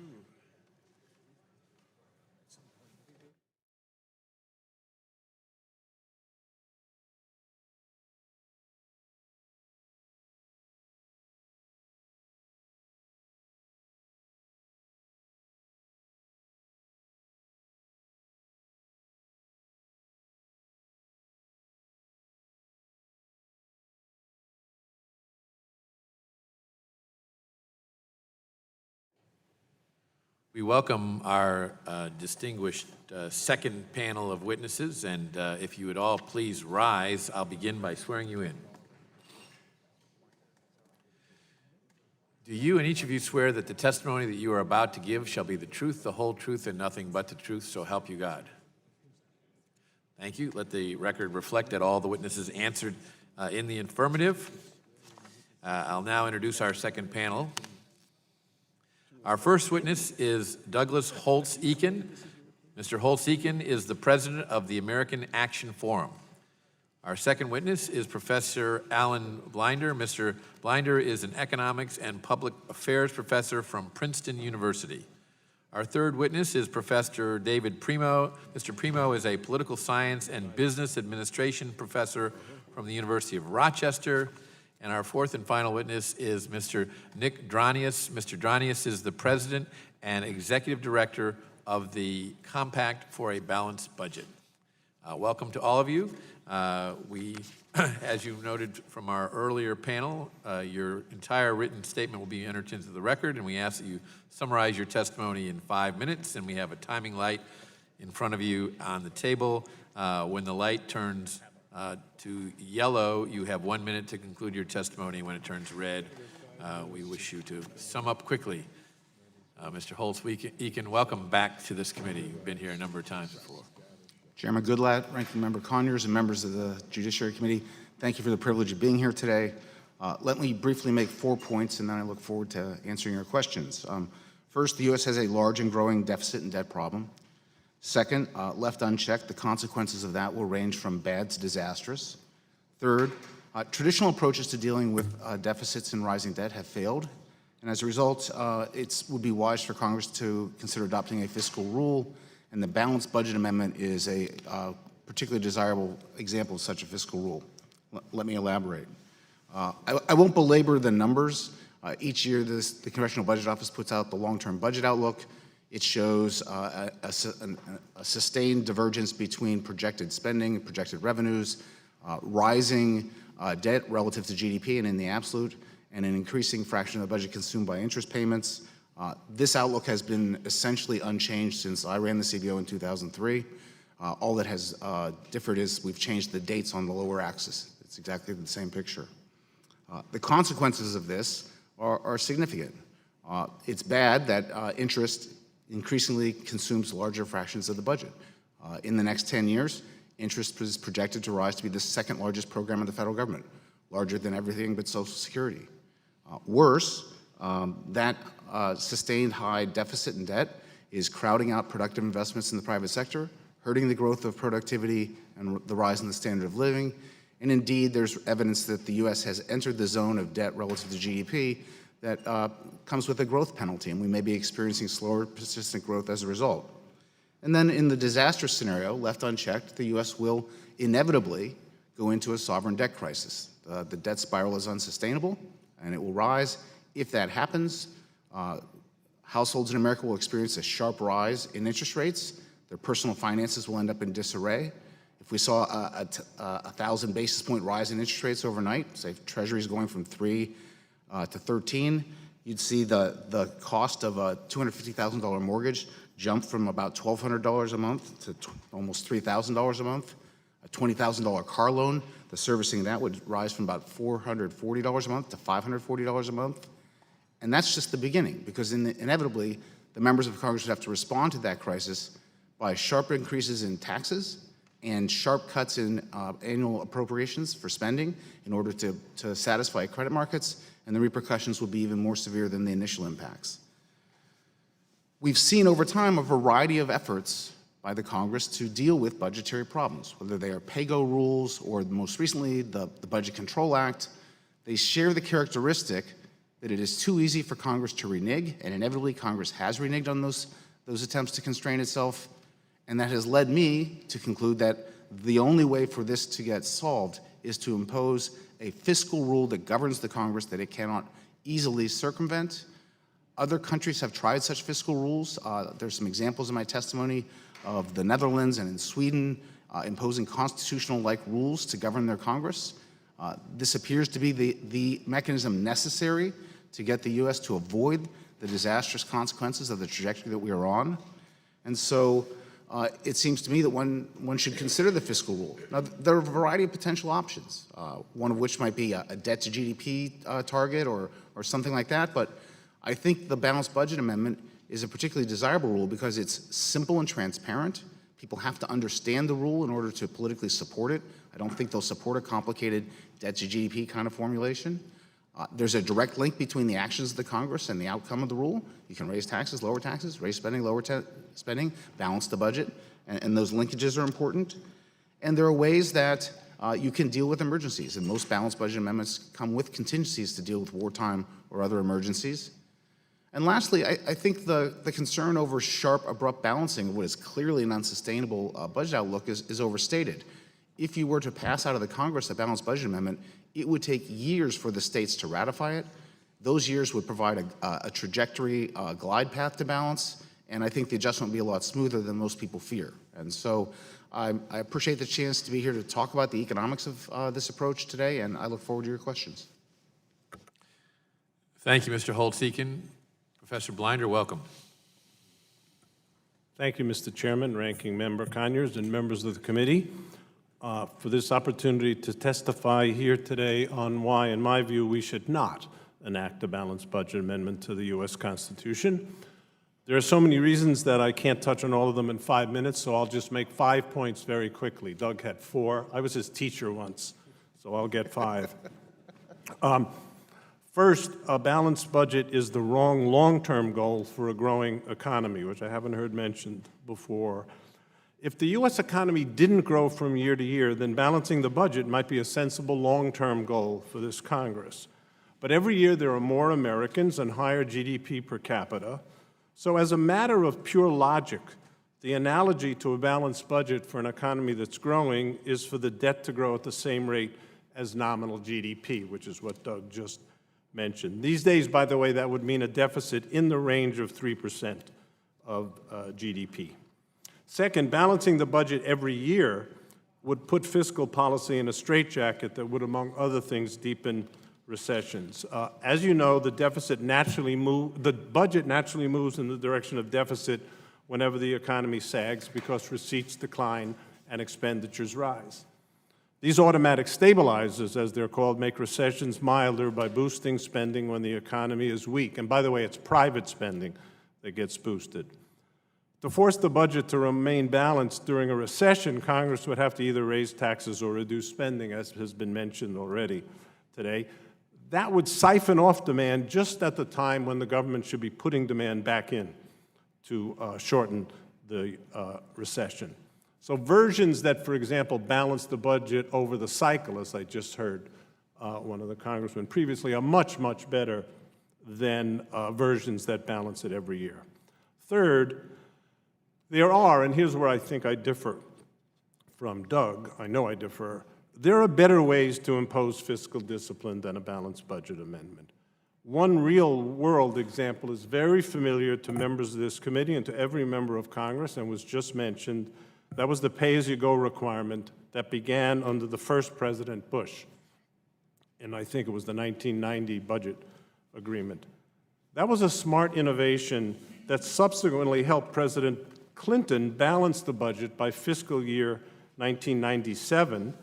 We welcome our distinguished second panel of witnesses, and if you would all please rise, I'll begin by swearing you in. Do you and each of you swear that the testimony that you are about to give shall be the truth, the whole truth, and nothing but the truth, so help you God? Thank you. Let the record reflect that all the witnesses answered in the affirmative. I'll now introduce our second panel. Our first witness is Douglas Holtz-Eakin. Mr. Holtz-Eakin is the president of the American Action Forum. Our second witness is Professor Alan Blinder. Mr. Blinder is an economics and public affairs professor from Princeton University. Our third witness is Professor David Primo. Mr. Primo is a political science and business administration professor from the University of Rochester. And our fourth and final witness is Mr. Nick Dranius. Mr. Dranius is the president and executive director of the Compact for a Balanced Budget. Welcome to all of you. We, as you noted from our earlier panel, your entire written statement will be entered into the record, and we ask that you summarize your testimony in 5 minutes, and we have a timing light in front of you on the table. When the light turns to yellow, you have 1 minute to conclude your testimony. When it turns red, we wish you to sum up quickly. Mr. Holtz-Eakin, welcome back to this committee. You've been here a number of times before. Chairman Goodlatte, Ranking Member Conyers, and members of the Judiciary Committee, thank you for the privilege of being here today. Let me briefly make 4 points, and then I look forward to answering your questions. First, the U.S. has a large and growing deficit and debt problem. Second, left unchecked, the consequences of that will range from bad to disastrous. Third, traditional approaches to dealing with deficits and rising debt have failed, and as a result, it would be wise for Congress to consider adopting a fiscal rule, and the balanced budget amendment is a particularly desirable example of such a fiscal rule. Let me elaborate. I won't belabor the numbers. Each year, the Congressional Budget Office puts out the long-term budget outlook. It shows a sustained divergence between projected spending and projected revenues, rising debt relative to GDP and in the absolute, and an increasing fraction of the budget consumed by interest payments. This outlook has been essentially unchanged since I ran the CBO in 2003. All that has differed is we've changed the dates on the lower axis. It's exactly the same picture. The consequences of this are significant. It's bad that interest increasingly consumes larger fractions of the budget. In the next 10 years, interest is projected to rise to be the second largest program of the federal government, larger than everything but Social Security. Worse, that sustained high deficit and debt is crowding out productive investments in the private sector, hurting the growth of productivity and the rise in the standard of living. And indeed, there's evidence that the U.S. has entered the zone of debt relative to GDP that comes with a growth penalty, and we may be experiencing slower, persistent growth as a result. And then in the disaster scenario, left unchecked, the U.S. will inevitably go into a sovereign debt crisis. The debt spiral is unsustainable, and it will rise. If that happens, households in America will experience a sharp rise in interest rates. Their personal finances will end up in disarray. If we saw a 1,000 basis point rise in interest rates overnight, say Treasuries going from 3 to 13, you'd see the cost of a $250,000 mortgage jump from about $1,200 a month to almost $3,000 a month. A $20,000 car loan, the servicing of that would rise from about $440 a month to $540 a month. And that's just the beginning, because inevitably, the members of Congress would have to respond to that crisis by sharp increases in taxes and sharp cuts in annual appropriations for spending in order to satisfy credit markets, and the repercussions will be even more severe than the initial impacts. We've seen over time a variety of efforts by the Congress to deal with budgetary problems, whether they are pay-go rules or most recently the Budget Control Act. They share the characteristic that it is too easy for Congress to renege, and inevitably Congress has reneged on those attempts to constrain itself, and that has led me to conclude that the only way for this to get solved is to impose a fiscal rule that governs the Congress that it cannot easily circumvent. Other countries have tried such fiscal rules. There's some examples in my testimony of the Netherlands and in Sweden imposing constitutional-like rules to govern their Congress. This appears to be the mechanism necessary to get the U.S. to avoid the disastrous consequences of the trajectory that we are on. And so it seems to me that one should consider the fiscal rule. Now, there are a variety of potential options, one of which might be a debt to GDP target or something like that, but I think the balanced budget amendment is a particularly desirable rule because it's simple and transparent. People have to understand the rule in order to politically support it. I don't think they'll support a complicated debt to GDP kind of formulation. There's a direct link between the actions of the Congress and the outcome of the rule. You can raise taxes, raise spending, lower spending, balance the budget, and those linkages are important. And there are ways that you can deal with emergencies, and most balanced budget amendments come with contingencies to deal with wartime or other emergencies. And lastly, I think the concern over sharp, abrupt balancing of what is clearly an unsustainable budget outlook is overstated. If you were to pass out of the Congress a balanced budget amendment, it would take years for the states to ratify it. Those years would provide a trajectory, a glide path to balance, and I think the adjustment would be a lot smoother than most people fear. And so I appreciate the chance to be here to talk about the economics of this approach today, and I look forward to your questions. Thank you, Mr. Holtz-Eakin. Professor Blinder, welcome. Thank you, Mr. Chairman, Ranking Member Conyers, and members of the committee for this opportunity to testify here today on why, in my view, we should not enact a balanced budget amendment to the U.S. Constitution. There are so many reasons that I can't touch on all of them in 5 minutes, so I'll just make 5 points very quickly. Doug had 4. I was his teacher once, so I'll get 5. First, a balanced budget is the wrong long-term goal for a growing economy, which I haven't heard mentioned before. If the U.S. economy didn't grow from year to year, then balancing the budget might be a sensible long-term goal for this Congress. But every year there are more Americans and higher GDP per capita. So as a matter of pure logic, the analogy to a balanced budget for an economy that's growing is for the debt to grow at the same rate as nominal GDP, which is what Doug just mentioned. These days, by the way, that would mean a deficit in the range of 3% of GDP. Second, balancing the budget every year would put fiscal policy in a straitjacket that would, among other things, deepen recessions. As you know, the budget naturally moves in the direction of deficit whenever the economy sags because receipts decline and expenditures rise. These automatic stabilizers, as they're called, make recessions milder by boosting spending when the economy is weak. And by the way, it's private spending that gets boosted. To force the budget to remain balanced during a recession, Congress would have to either raise taxes or reduce spending, as has been mentioned already today. That would siphon off demand just at the time when the government should be putting demand back in to shorten the recession. So versions that, for example, balance the budget over the cycle, as I just heard one of the congressmen previously, are much, much better than versions that balance it every year. Third, there are, and here's where I think I differ from Doug, I know I differ, there are better ways to impose fiscal discipline than a balanced budget amendment. One real-world example is very familiar to members of this committee and to every member of Congress and was just mentioned. That was the pay-as-you-go requirement that began under the first President Bush, and I think it was the 1990 budget agreement. That was a smart innovation that subsequently helped President Clinton balance the budget by fiscal year 1997,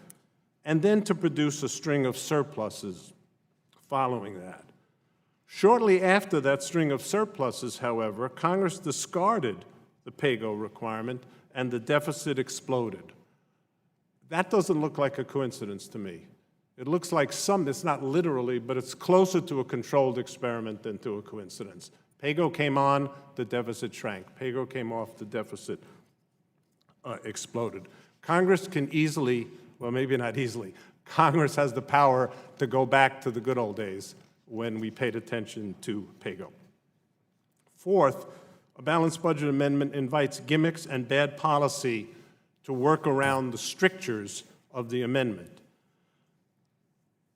and then to produce a string of surpluses following that. Shortly after that string of surpluses, however, Congress discarded the pay-go requirement and the deficit exploded. That doesn't look like a coincidence to me. It looks like it's not literally, but it's closer to a controlled experiment than to a coincidence. Pay-go came on, the deficit shrank. Pay-go came off, the deficit exploded. Congress can easily, well, maybe not easily, Congress has the power to go back to the good old days when we paid attention to pay-go. Fourth, a balanced budget amendment invites gimmicks and bad policy to work around the strictures of the amendment.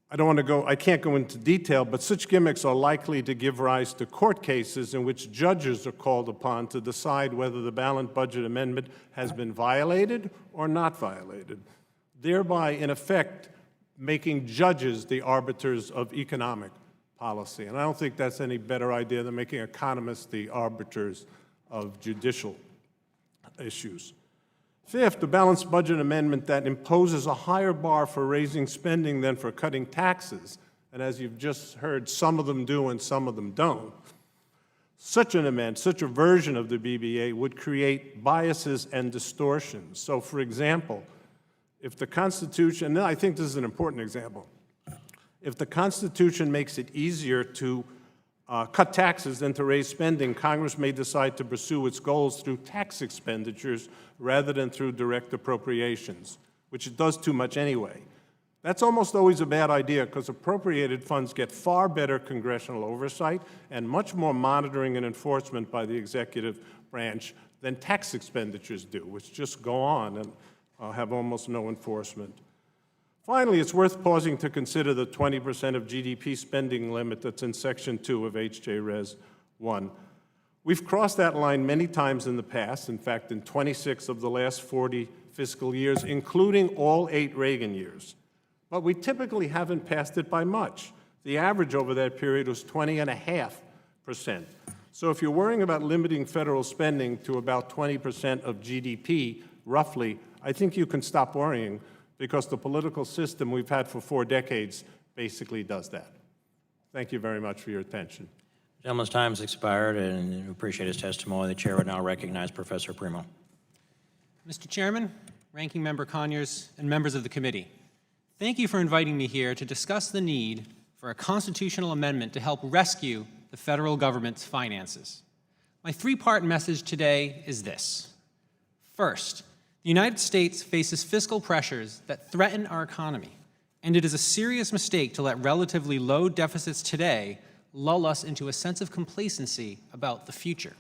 I can't go into detail, but such gimmicks are likely to give rise to court cases in which judges are called upon to decide whether the balanced budget amendment has been violated or not violated, thereby, in effect, making judges the arbiters of economic policy. And I don't think that's any better idea than making economists the arbiters of judicial issues. Fifth, a balanced budget amendment that imposes a higher bar for raising spending than for cutting taxes, and as you've just heard, some of them do and some of them don't. Such an amendment, such a version of the BBA would create biases and distortions. So, for example, if the Constitution, and I think this is an important example, If the Constitution makes it easier to cut taxes than to raise spending, Congress may decide to pursue its goals through tax expenditures rather than through direct appropriations, which it does too much anyway. That's almost always a bad idea because appropriated funds get far better congressional oversight and much more monitoring and enforcement by the executive branch than tax expenditures do, which just go on and have almost no enforcement. Finally, it's worth pausing to consider the 20% of GDP spending limit that's in Section 2 of H.J. Res. 1. We've crossed that line many times in the past, in fact, in 26 of the last 40 fiscal years, including all 8 Reagan years. But we typically haven't passed it by much. The average over that period was 20.5%. So if you're worrying about limiting federal spending to about 20% of GDP, roughly, I think you can stop worrying, because the political system we've had for 4 decades basically does that. Thank you very much for your attention. The gentleman's time has expired, and we appreciate his testimony. The chair would now recognize Professor Primo. Mr. Chairman, Ranking Member Conyers, and members of the committee, thank you for inviting me here to discuss the need for a constitutional amendment to help rescue the federal government's finances. My 3-part message today is this. First, the United States faces fiscal pressures that threaten our economy, and it is a serious mistake to let relatively low deficits today lull us into a sense of complacency about the future.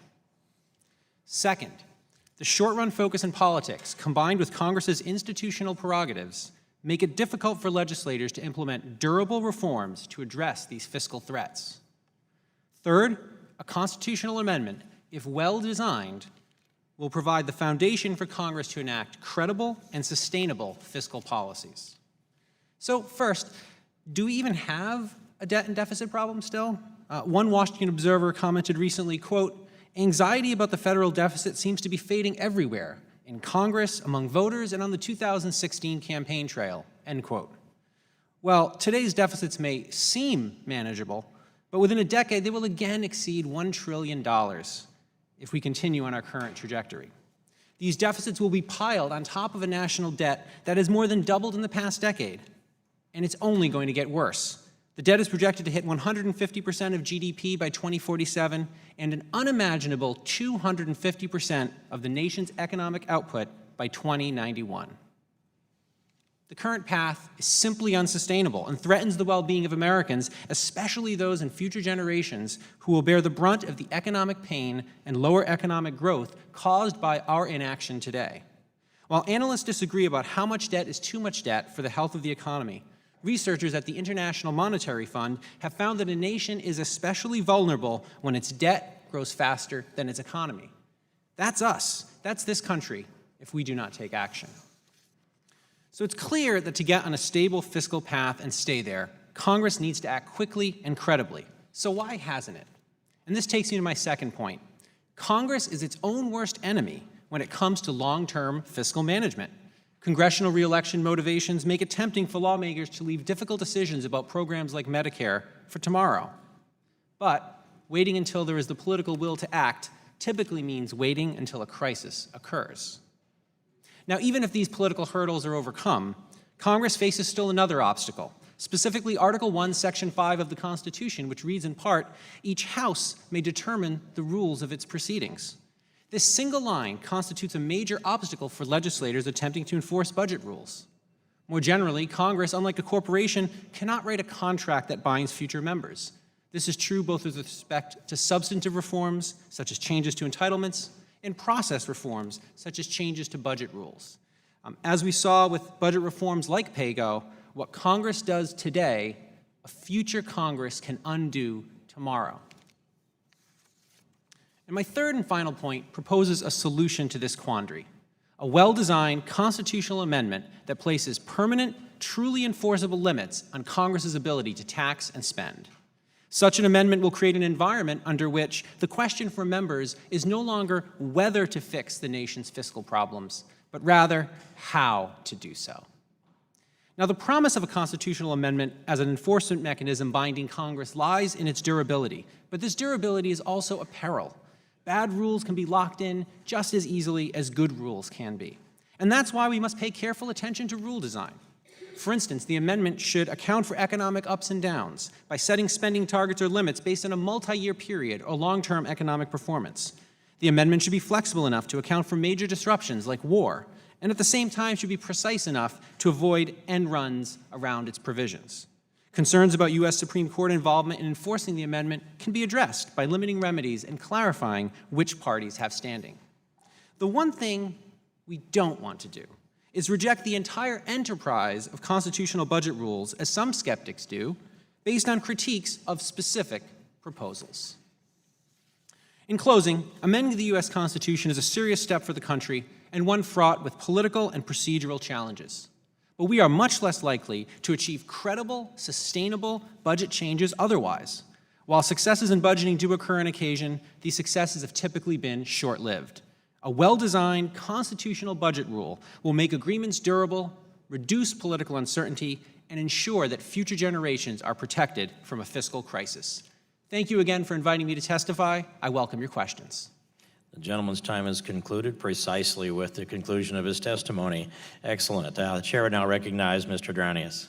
Second, the short-run focus in politics, combined with Congress's institutional prerogatives, make it difficult for legislators to implement durable reforms to address these fiscal threats. Third, a constitutional amendment, if well-designed, will provide the foundation for Congress to enact credible and sustainable fiscal policies. So first, do we even have a debt and deficit problem still? One Washington Observer commented recently, quote, "Anxiety about the federal deficit seems to be fading everywhere, in Congress, among voters, and on the 2016 campaign trail," end quote. Well, today's deficits may seem manageable, but within a decade they will again exceed $1 trillion if we continue on our current trajectory. These deficits will be piled on top of a national debt that has more than doubled in the past decade, and it's only going to get worse. The debt is projected to hit 150% of GDP by 2047 and an unimaginable 250% of the nation's economic output by 2091. The current path is simply unsustainable and threatens the well-being of Americans, especially those in future generations who will bear the brunt of the economic pain and lower economic growth caused by our inaction today. While analysts disagree about how much debt is too much debt for the health of the economy, researchers at the International Monetary Fund have found that a nation is especially vulnerable when its debt grows faster than its economy. That's us. That's this country if we do not take action. So it's clear that to get on a stable fiscal path and stay there, Congress needs to act quickly and credibly. So why hasn't it? And this takes me to my second point. Congress is its own worst enemy when it comes to long-term fiscal management. Congressional reelection motivations make it tempting for lawmakers to leave difficult decisions about programs like Medicare for tomorrow. But waiting until there is the political will to act typically means waiting until a crisis occurs. Now, even if these political hurdles are overcome, Congress faces still another obstacle, specifically Article 1, Section 5 of the Constitution, which reads in part, "Each House may determine the rules of its proceedings." This single line constitutes a major obstacle for legislators attempting to enforce budget rules. More generally, Congress, unlike a corporation, cannot write a contract that binds future members. This is true both with respect to substantive reforms, such as changes to entitlements, and process reforms, such as changes to budget rules. As we saw with budget reforms like PAYGO, what Congress does today, a future Congress can undo tomorrow. And my third and final point proposes a solution to this quandary, a well-designed constitutional amendment that places permanent, truly enforceable limits on Congress's ability to tax and spend. Such an amendment will create an environment under which the question for members is no longer whether to fix the nation's fiscal problems, but rather how to do so. Now, the promise of a constitutional amendment as an enforcement mechanism binding Congress lies in its durability, but this durability is also a peril. Bad rules can be locked in just as easily as good rules can be. And that's why we must pay careful attention to rule design. For instance, the amendment should account for economic ups and downs by setting spending targets or limits based on a multi-year period or long-term economic performance. The amendment should be flexible enough to account for major disruptions like war, and at the same time should be precise enough to avoid end runs around its provisions. Concerns about U.S. Supreme Court involvement in enforcing the amendment can be addressed by limiting remedies and clarifying which parties have standing. The one thing we don't want to do is reject the entire enterprise of constitutional budget rules, as some skeptics do, based on critiques of specific proposals. In closing, amending the U.S. Constitution is a serious step for the country and one fraught with political and procedural challenges. But we are much less likely to achieve credible, sustainable budget changes otherwise. While successes in budgeting do occur on occasion, these successes have typically been short-lived. A well-designed constitutional budget rule will make agreements durable, reduce political uncertainty, and ensure that future generations are protected from a fiscal crisis. Thank you again for inviting me to testify. I welcome your questions. The gentleman's time is concluded precisely with the conclusion of his testimony. Excellent. The chair would now recognize Mr. Dranius.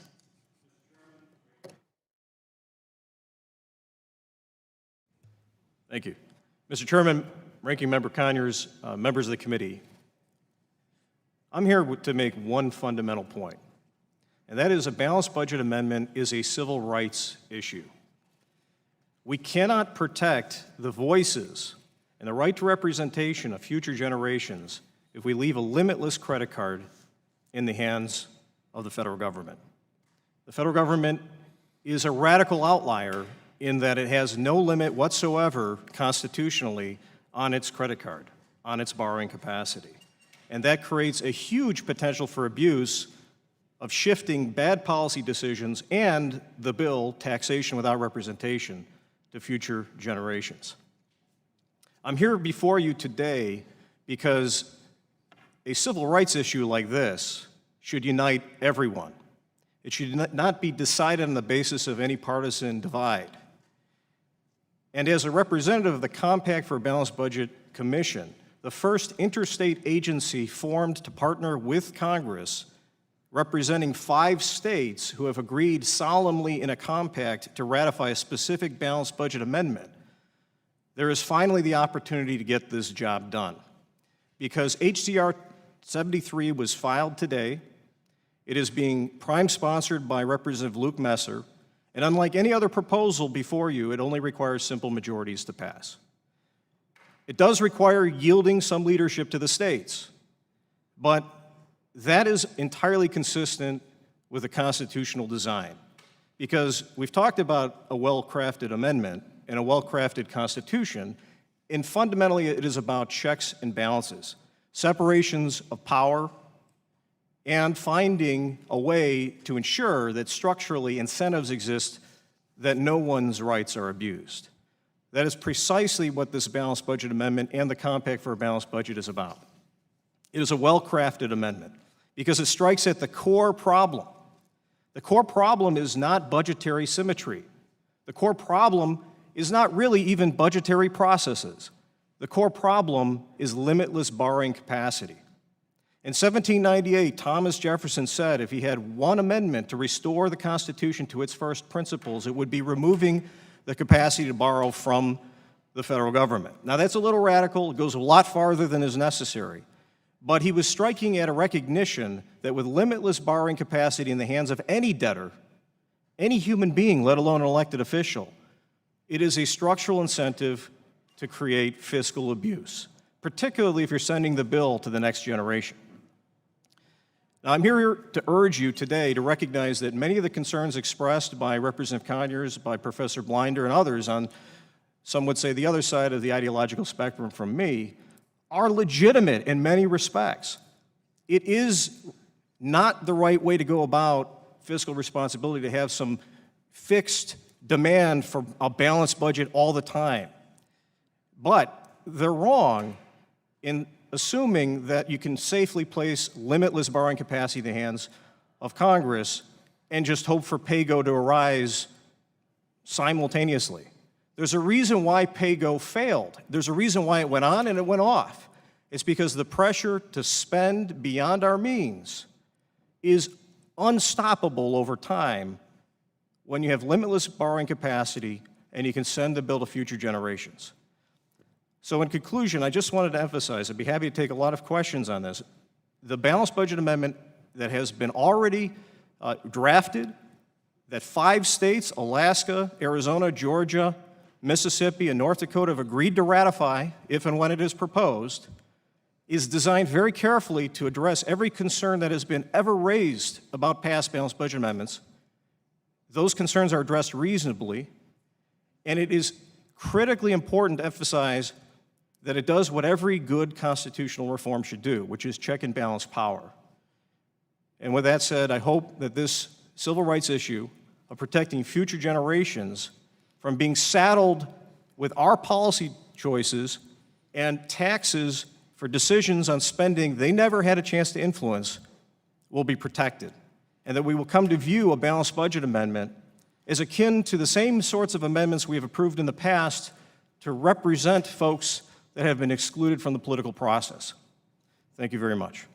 Thank you. Mr. Chairman, Ranking Member Conyers, members of the committee, I'm here to make one fundamental point, and that is a balanced budget amendment is a civil rights issue. We cannot protect the voices and the right to representation of future generations if we leave a limitless credit card in the hands of the federal government. The federal government is a radical outlier in that it has no limit whatsoever constitutionally on its credit card, on its borrowing capacity. And that creates a huge potential for abuse of shifting bad policy decisions and the bill, taxation without representation, to future generations. I'm here before you today because a civil rights issue like this should unite everyone. It should not be decided on the basis of any partisan divide. And as a representative of the Compact for a Balanced Budget Commission, the first interstate agency formed to partner with Congress, representing 5 states who have agreed solemnly in a compact to ratify a specific balanced budget amendment, there is finally the opportunity to get this job done. Because HCR 73 was filed today, it is being prime-sponsored by Representative Luke Messer, and unlike any other proposal before you, it only requires simple majorities to pass. It does require yielding some leadership to the states, but that is entirely consistent with the constitutional design, because we've talked about a well-crafted amendment and a well-crafted constitution, and fundamentally it is about checks and balances, separations of power, and finding a way to ensure that structurally incentives exist that no one's rights are abused. That is precisely what this balanced budget amendment and the Compact for a Balanced Budget is about. It is a well-crafted amendment because it strikes at the core problem. The core problem is not budgetary symmetry. The core problem is not really even budgetary processes. The core problem is limitless borrowing capacity. In 1798, Thomas Jefferson said if he had one amendment to restore the Constitution to its first principles, it would be removing the capacity to borrow from the federal government. Now, that's a little radical. It goes a lot farther than is necessary. But he was striking at a recognition that with limitless borrowing capacity in the hands of any debtor, any human being, let alone an elected official, it is a structural incentive to create fiscal abuse, particularly if you're sending the bill to the next generation. Now, I'm here to urge you today to recognize that many of the concerns expressed by Representative Conyers, by Professor Blinder, and others on, some would say, the other side of the ideological spectrum from me, are legitimate in many respects. It is not the right way to go about fiscal responsibility to have some fixed demand for a balanced budget all the time. But they're wrong in assuming that you can safely place limitless borrowing capacity in the hands of Congress and just hope for pay-go to arise simultaneously. There's a reason why pay-go failed. There's a reason why it went on and it went off. It's because the pressure to spend beyond our means is unstoppable over time when you have limitless borrowing capacity and you can send the bill to future generations. So in conclusion, I just wanted to emphasize, I'd be happy to take a lot of questions on this. The balanced budget amendment that has been already drafted, that 5 states, Alaska, Arizona, Georgia, Mississippi, and North Dakota have agreed to ratify if and when it is proposed, is designed very carefully to address every concern that has been ever raised about past balanced budget amendments. Those concerns are addressed reasonably, and it is critically important to emphasize that it does what every good constitutional reform should do, which is check and balance power. And with that said, I hope that this civil rights issue of protecting future generations from being saddled with our policy choices and taxes for decisions on spending they never had a chance to influence will be protected, and that we will come to view a balanced budget amendment as akin to the same sorts of amendments we have approved in the past to represent folks that have been excluded from the political process. Thank you very much.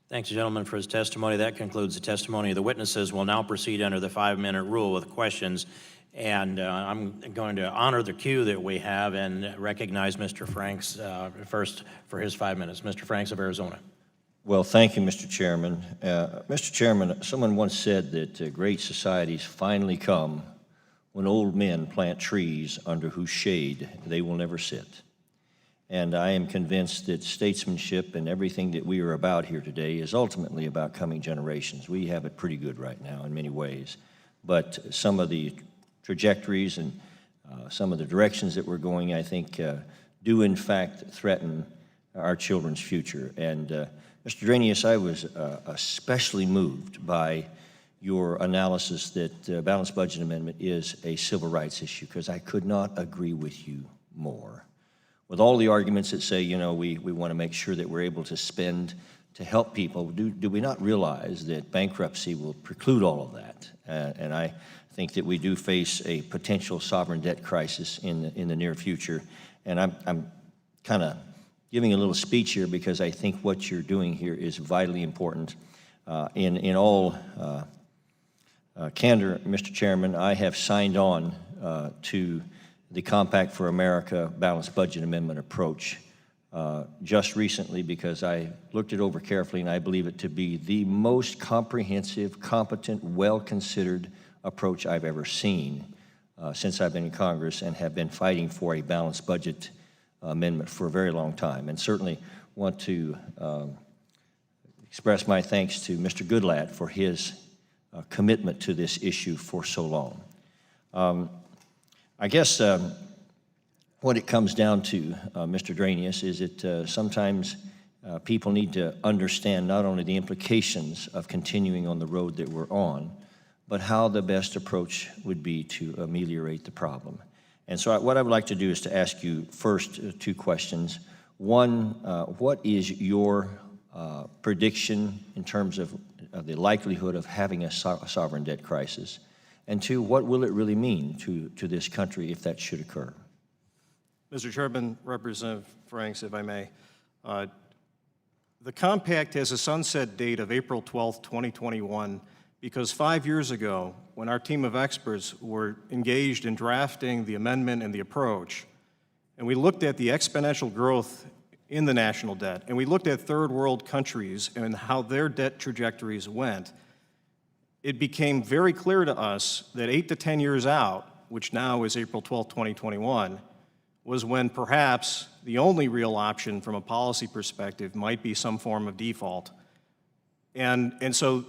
Thanks, gentleman, for his testimony. That concludes the testimony of the witnesses. We'll now proceed under the 5-minute rule with questions. And I'm going to honor the queue that we have and recognize Mr. Franks first for his 5 minutes. Mr. Franks of Arizona. Well, thank you, Mr. Chairman. Mr. Chairman, someone once said that great societies finally come when old men plant trees under whose shade they will never sit. And I am convinced that statesmanship and everything that we are about here today is ultimately about coming generations. We have it pretty good right now in many ways, but some of the trajectories and some of the directions that we're going, I think, do in fact threaten our children's future. And Mr. Dranius, I was especially moved by your analysis that the balanced budget amendment is a civil rights issue, because I could not agree with you more. With all the arguments that say, you know, we want to make sure that we're able to spend to help people, do we not realize that bankruptcy will preclude all of that? And I think that we do face a potential sovereign debt crisis in the near future. And I'm kind of giving a little speech here because I think what you're doing here is vitally important. In all candor, Mr. Chairman, I have signed on to the Compact for America Balanced Budget Amendment approach just recently because I looked it over carefully and I believe it to be the most comprehensive, competent, well-considered approach I've ever seen since I've been in Congress and have been fighting for a balanced budget amendment for a very long time. And certainly want to express my thanks to Mr. Goodlatte for his commitment to this issue for so long. I guess what it comes down to, Mr. Dranius, is that sometimes people need to understand not only the implications of continuing on the road that we're on, but how the best approach would be to ameliorate the problem. And so what I would like to do is to ask you first 2 questions. One, what is your prediction in terms of the likelihood of having a sovereign debt crisis? And 2, what will it really mean to this country if that should occur? Mr. Chairman, Representative Franks, if I may. The compact has a sunset date of April 12th, 2021, because 5 years ago, when our team of experts were engaged in drafting the amendment and the approach, and we looked at the exponential growth in the national debt, and we looked at third world countries and how their debt trajectories went, it became very clear to us that 8 to 10 years out, which now is April 12, 2021, was when perhaps the only real option from a policy perspective might be some form of default. And so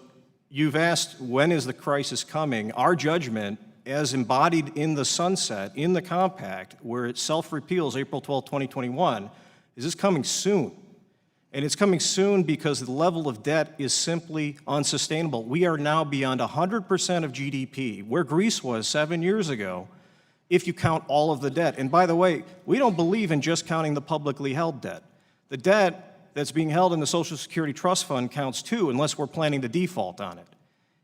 you've asked, when is the crisis coming? Our judgment, as embodied in the sunset, in the compact, where it self-repeals April 12, 2021, is this coming soon. And it's coming soon because the level of debt is simply unsustainable. We are now beyond 100% of GDP, where Greece was 7 years ago, if you count all of the debt. And by the way, we don't believe in just counting the publicly held debt. The debt that's being held in the Social Security Trust Fund counts too, unless we're planning to default on it.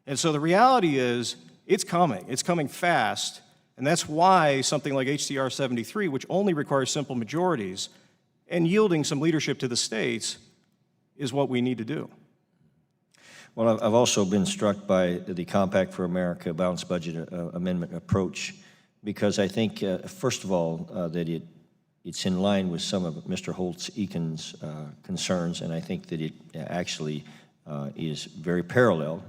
And so the reality is, it's coming fast, and that's why something like HCR 73, which only requires simple majorities, and yielding some leadership to the states is what we need to do. Well, I've also been struck by the Compact for America Balanced Budget Amendment approach, because I think, first of all, that it's in line with some of Mr. Holtz-Eakin's concerns, and I think that it actually is very parallel.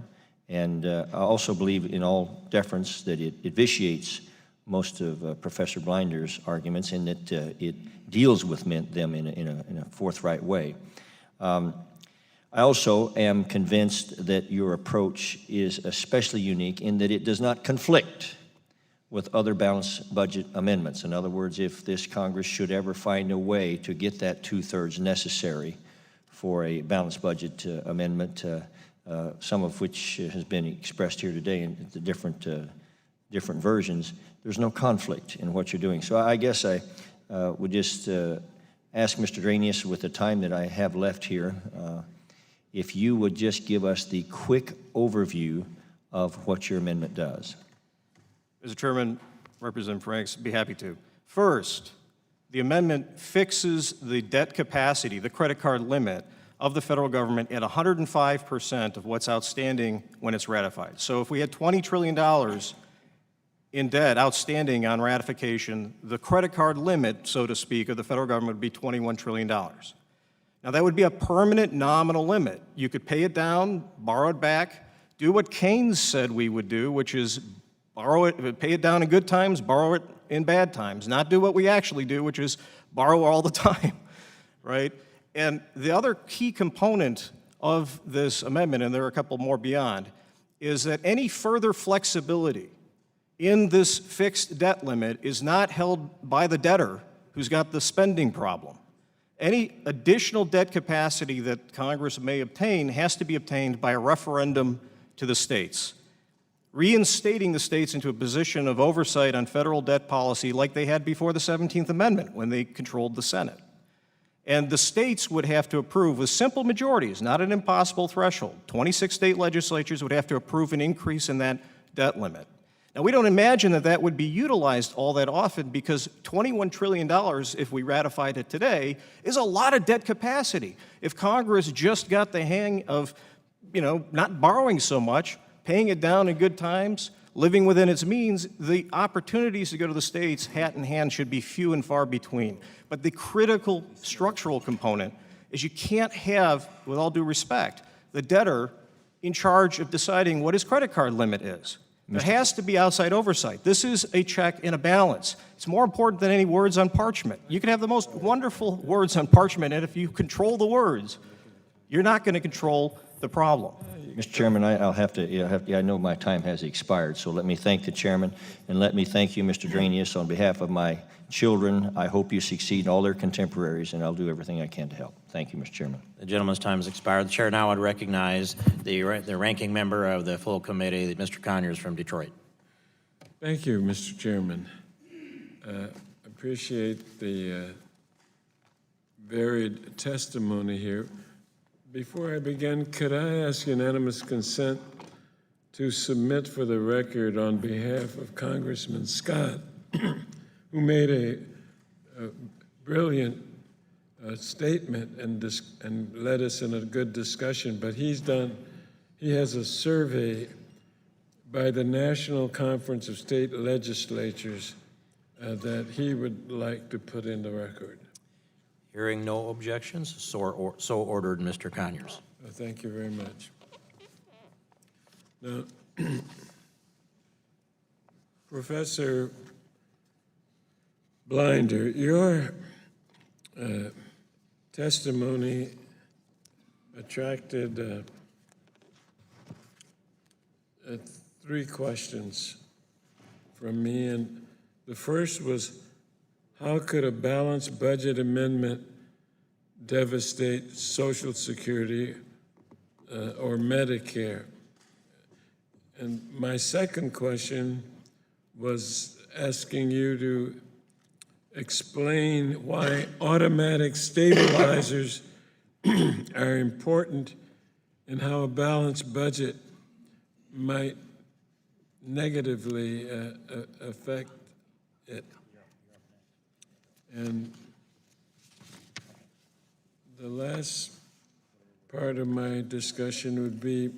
And I also believe, in all deference, that it vitiates most of Professor Blinder's arguments, in that it deals with them in a forthright way. I also am convinced that your approach is especially unique in that it does not conflict with other balanced budget amendments. In other words, if this Congress should ever find a way to get that 2/3 necessary for a balanced budget amendment, some of which has been expressed here today in the different versions, there's no conflict in what you're doing. So I guess I would just ask Mr. Dranius, with the time that I have left here, if you would just give us the quick overview of what your amendment does. Mr. Chairman, Representative Franks, be happy to. First, the amendment fixes the debt capacity, the credit card limit of the federal government at 105% of what's outstanding when it's ratified. So if we had $20 trillion in debt outstanding on ratification, the credit card limit, so to speak, of the federal government would be $21 trillion. Now, that would be a permanent nominal limit. You could pay it down, borrow it back, do what Keynes said we would do, which is borrow it, pay it down in good times, borrow it in bad times, not do what we actually do, which is borrow all the time, right? And the other key component of this amendment, and there are a couple more beyond, is that any further flexibility in this fixed debt limit is not held by the debtor who's got the spending problem. Any additional debt capacity that Congress may obtain has to be obtained by a referendum to the states, reinstating the states into a position of oversight on federal debt policy like they had before the 17th Amendment when they controlled the Senate. And the states would have to approve with simple majorities, not an impossible threshold. 26 state legislatures would have to approve an increase in that debt limit. Now, we don't imagine that that would be utilized all that often, because $21 trillion, if we ratified it today, is a lot of debt capacity. If Congress just got the hang of, not borrowing so much, paying it down in good times, living within its means, the opportunities to go to the states hat in hand should be few and far between. But the critical structural component is you can't have, with all due respect, the debtor in charge of deciding what his credit card limit is. There has to be outside oversight. This is a check and a balance. It's more important than any words on parchment. You can have the most wonderful words on parchment, and if you control the words, you're not going to control the problem. Mr. Chairman, I'll have to, I know my time has expired, so let me thank the chairman, and let me thank you, Mr. Dranius, on behalf of my children. I hope you succeed in all their contemporaries, and I'll do everything I can to help. Thank you, Mr. Chairman. The gentleman's time has expired. The chair now would recognize the ranking member of the full committee, Mr. Conyers from Detroit. Thank you, Mr. Chairman. Appreciate the varied testimony here. Before I begin, could I ask unanimous consent to submit for the record, on behalf of Congressman Scott, who made a brilliant statement and led us in a good discussion, but he has a survey by the National Conference of State Legislatures that he would like to put in the record. Hearing no objections, so ordered, Mr. Conyers. Thank you very much. Now, Professor Blinder, your testimony attracted three questions from me, and the first was, how could a balanced budget amendment devastate Social Security or Medicare? And my second question was asking you to explain why automatic stabilizers are important and how a balanced budget might negatively affect it. And the last part of my discussion would be,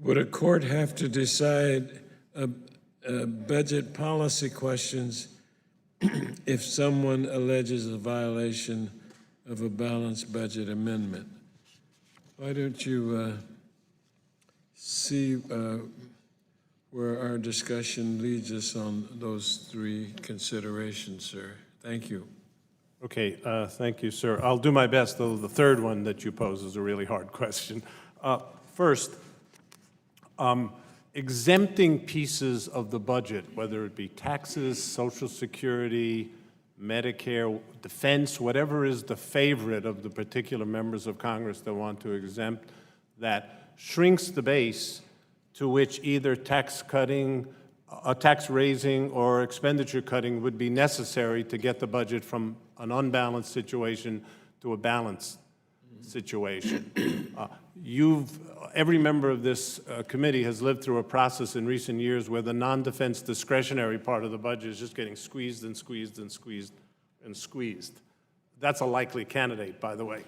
Would a court have to decide budget policy questions if someone alleges a violation of a balanced budget amendment? Why don't you see where our discussion leads us on those three considerations, sir? Thank you. Okay, thank you, sir. I'll do my best, though the third one that you pose is a really hard question. First, exempting pieces of the budget, whether it be taxes, Social Security, Medicare, defense, whatever is the favorite of the particular members of Congress that want to exempt, that shrinks the base to which either tax cutting, tax raising, or expenditure cutting would be necessary to get the budget from an unbalanced situation to a balanced situation. Every member of this committee has lived through a process in recent years where the non-defense discretionary part of the budget is just getting squeezed and squeezed and squeezed and squeezed. That's a likely candidate, by the way,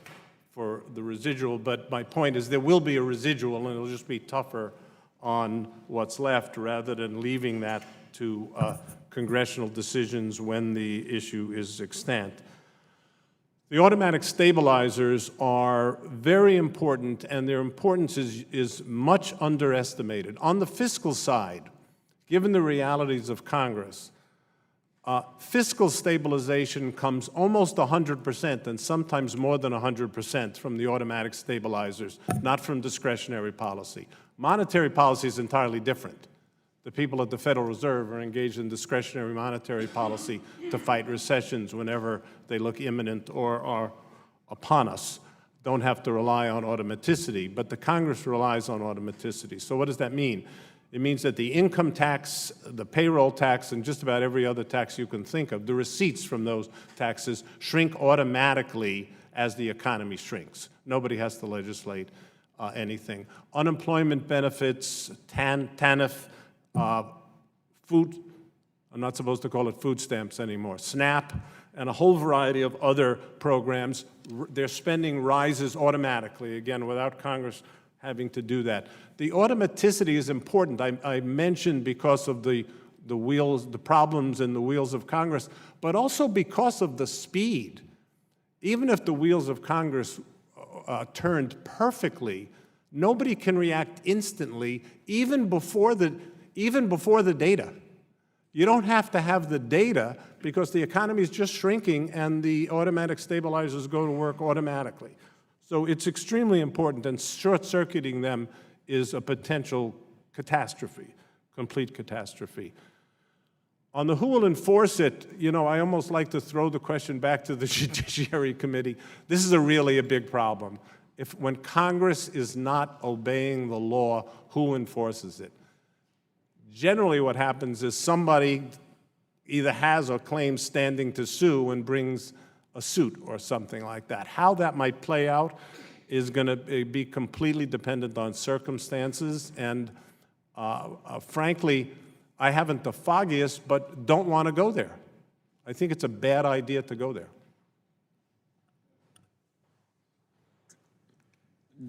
for the residual, but my point is there will be a residual and it'll just be tougher on what's left rather than leaving that to congressional decisions when the issue is extant. The automatic stabilizers are very important, and their importance is much underestimated. On the fiscal side, given the realities of Congress, fiscal stabilization comes almost 100% and sometimes more than 100% from the automatic stabilizers, not from discretionary policy. Monetary policy is entirely different. The people at the Federal Reserve are engaged in discretionary monetary policy to fight recessions whenever they look imminent or are upon us. Don't have to rely on automaticity, but the Congress relies on automaticity. So what does that mean? It means that the income tax, the payroll tax, and just about every other tax you can think of, the receipts from those taxes shrink automatically as the economy shrinks. Nobody has to legislate anything. Unemployment benefits, TANF, food, I'm not supposed to call it food stamps anymore, SNAP, and a whole variety of other programs, their spending rises automatically, again, without Congress having to do that. The automaticity is important. I mentioned because of the problems in the wheels of Congress, but also because of the speed. Even if the wheels of Congress turned perfectly, nobody can react instantly, even before the data. You don't have to have the data because the economy is just shrinking and the automatic stabilizers go to work automatically. So it's extremely important, and short-circuiting them is a potential catastrophe, complete catastrophe. On the who will enforce it, you know, I almost like to throw the question back to the Judiciary Committee. This is really a big problem. When Congress is not obeying the law, who enforces it? Generally what happens is somebody either has or claims standing to sue and brings a suit or something like that. How that might play out is going to be completely dependent on circumstances, and frankly, I haven't the foggiest, but don't want to go there. I think it's a bad idea to go there.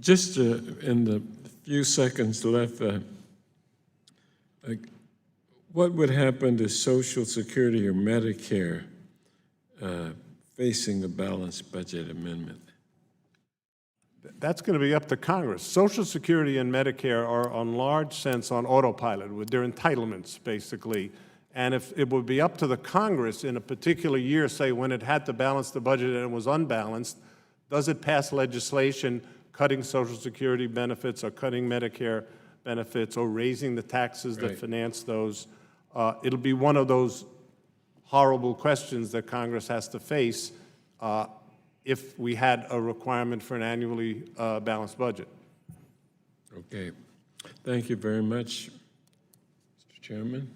Just in the few seconds left, what would happen to Social Security or Medicare facing a balanced budget amendment? That's going to be up to Congress. Social Security and Medicare are, in large sense, on autopilot with their entitlements, basically. And if it would be up to the Congress in a particular year, say when it had to balance the budget and it was unbalanced, does it pass legislation cutting Social Security benefits or cutting Medicare benefits or raising the taxes that finance those? It'll be one of those horrible questions that Congress has to face if we had a requirement for an annually balanced budget. Okay. Thank you very much, Mr. Chairman.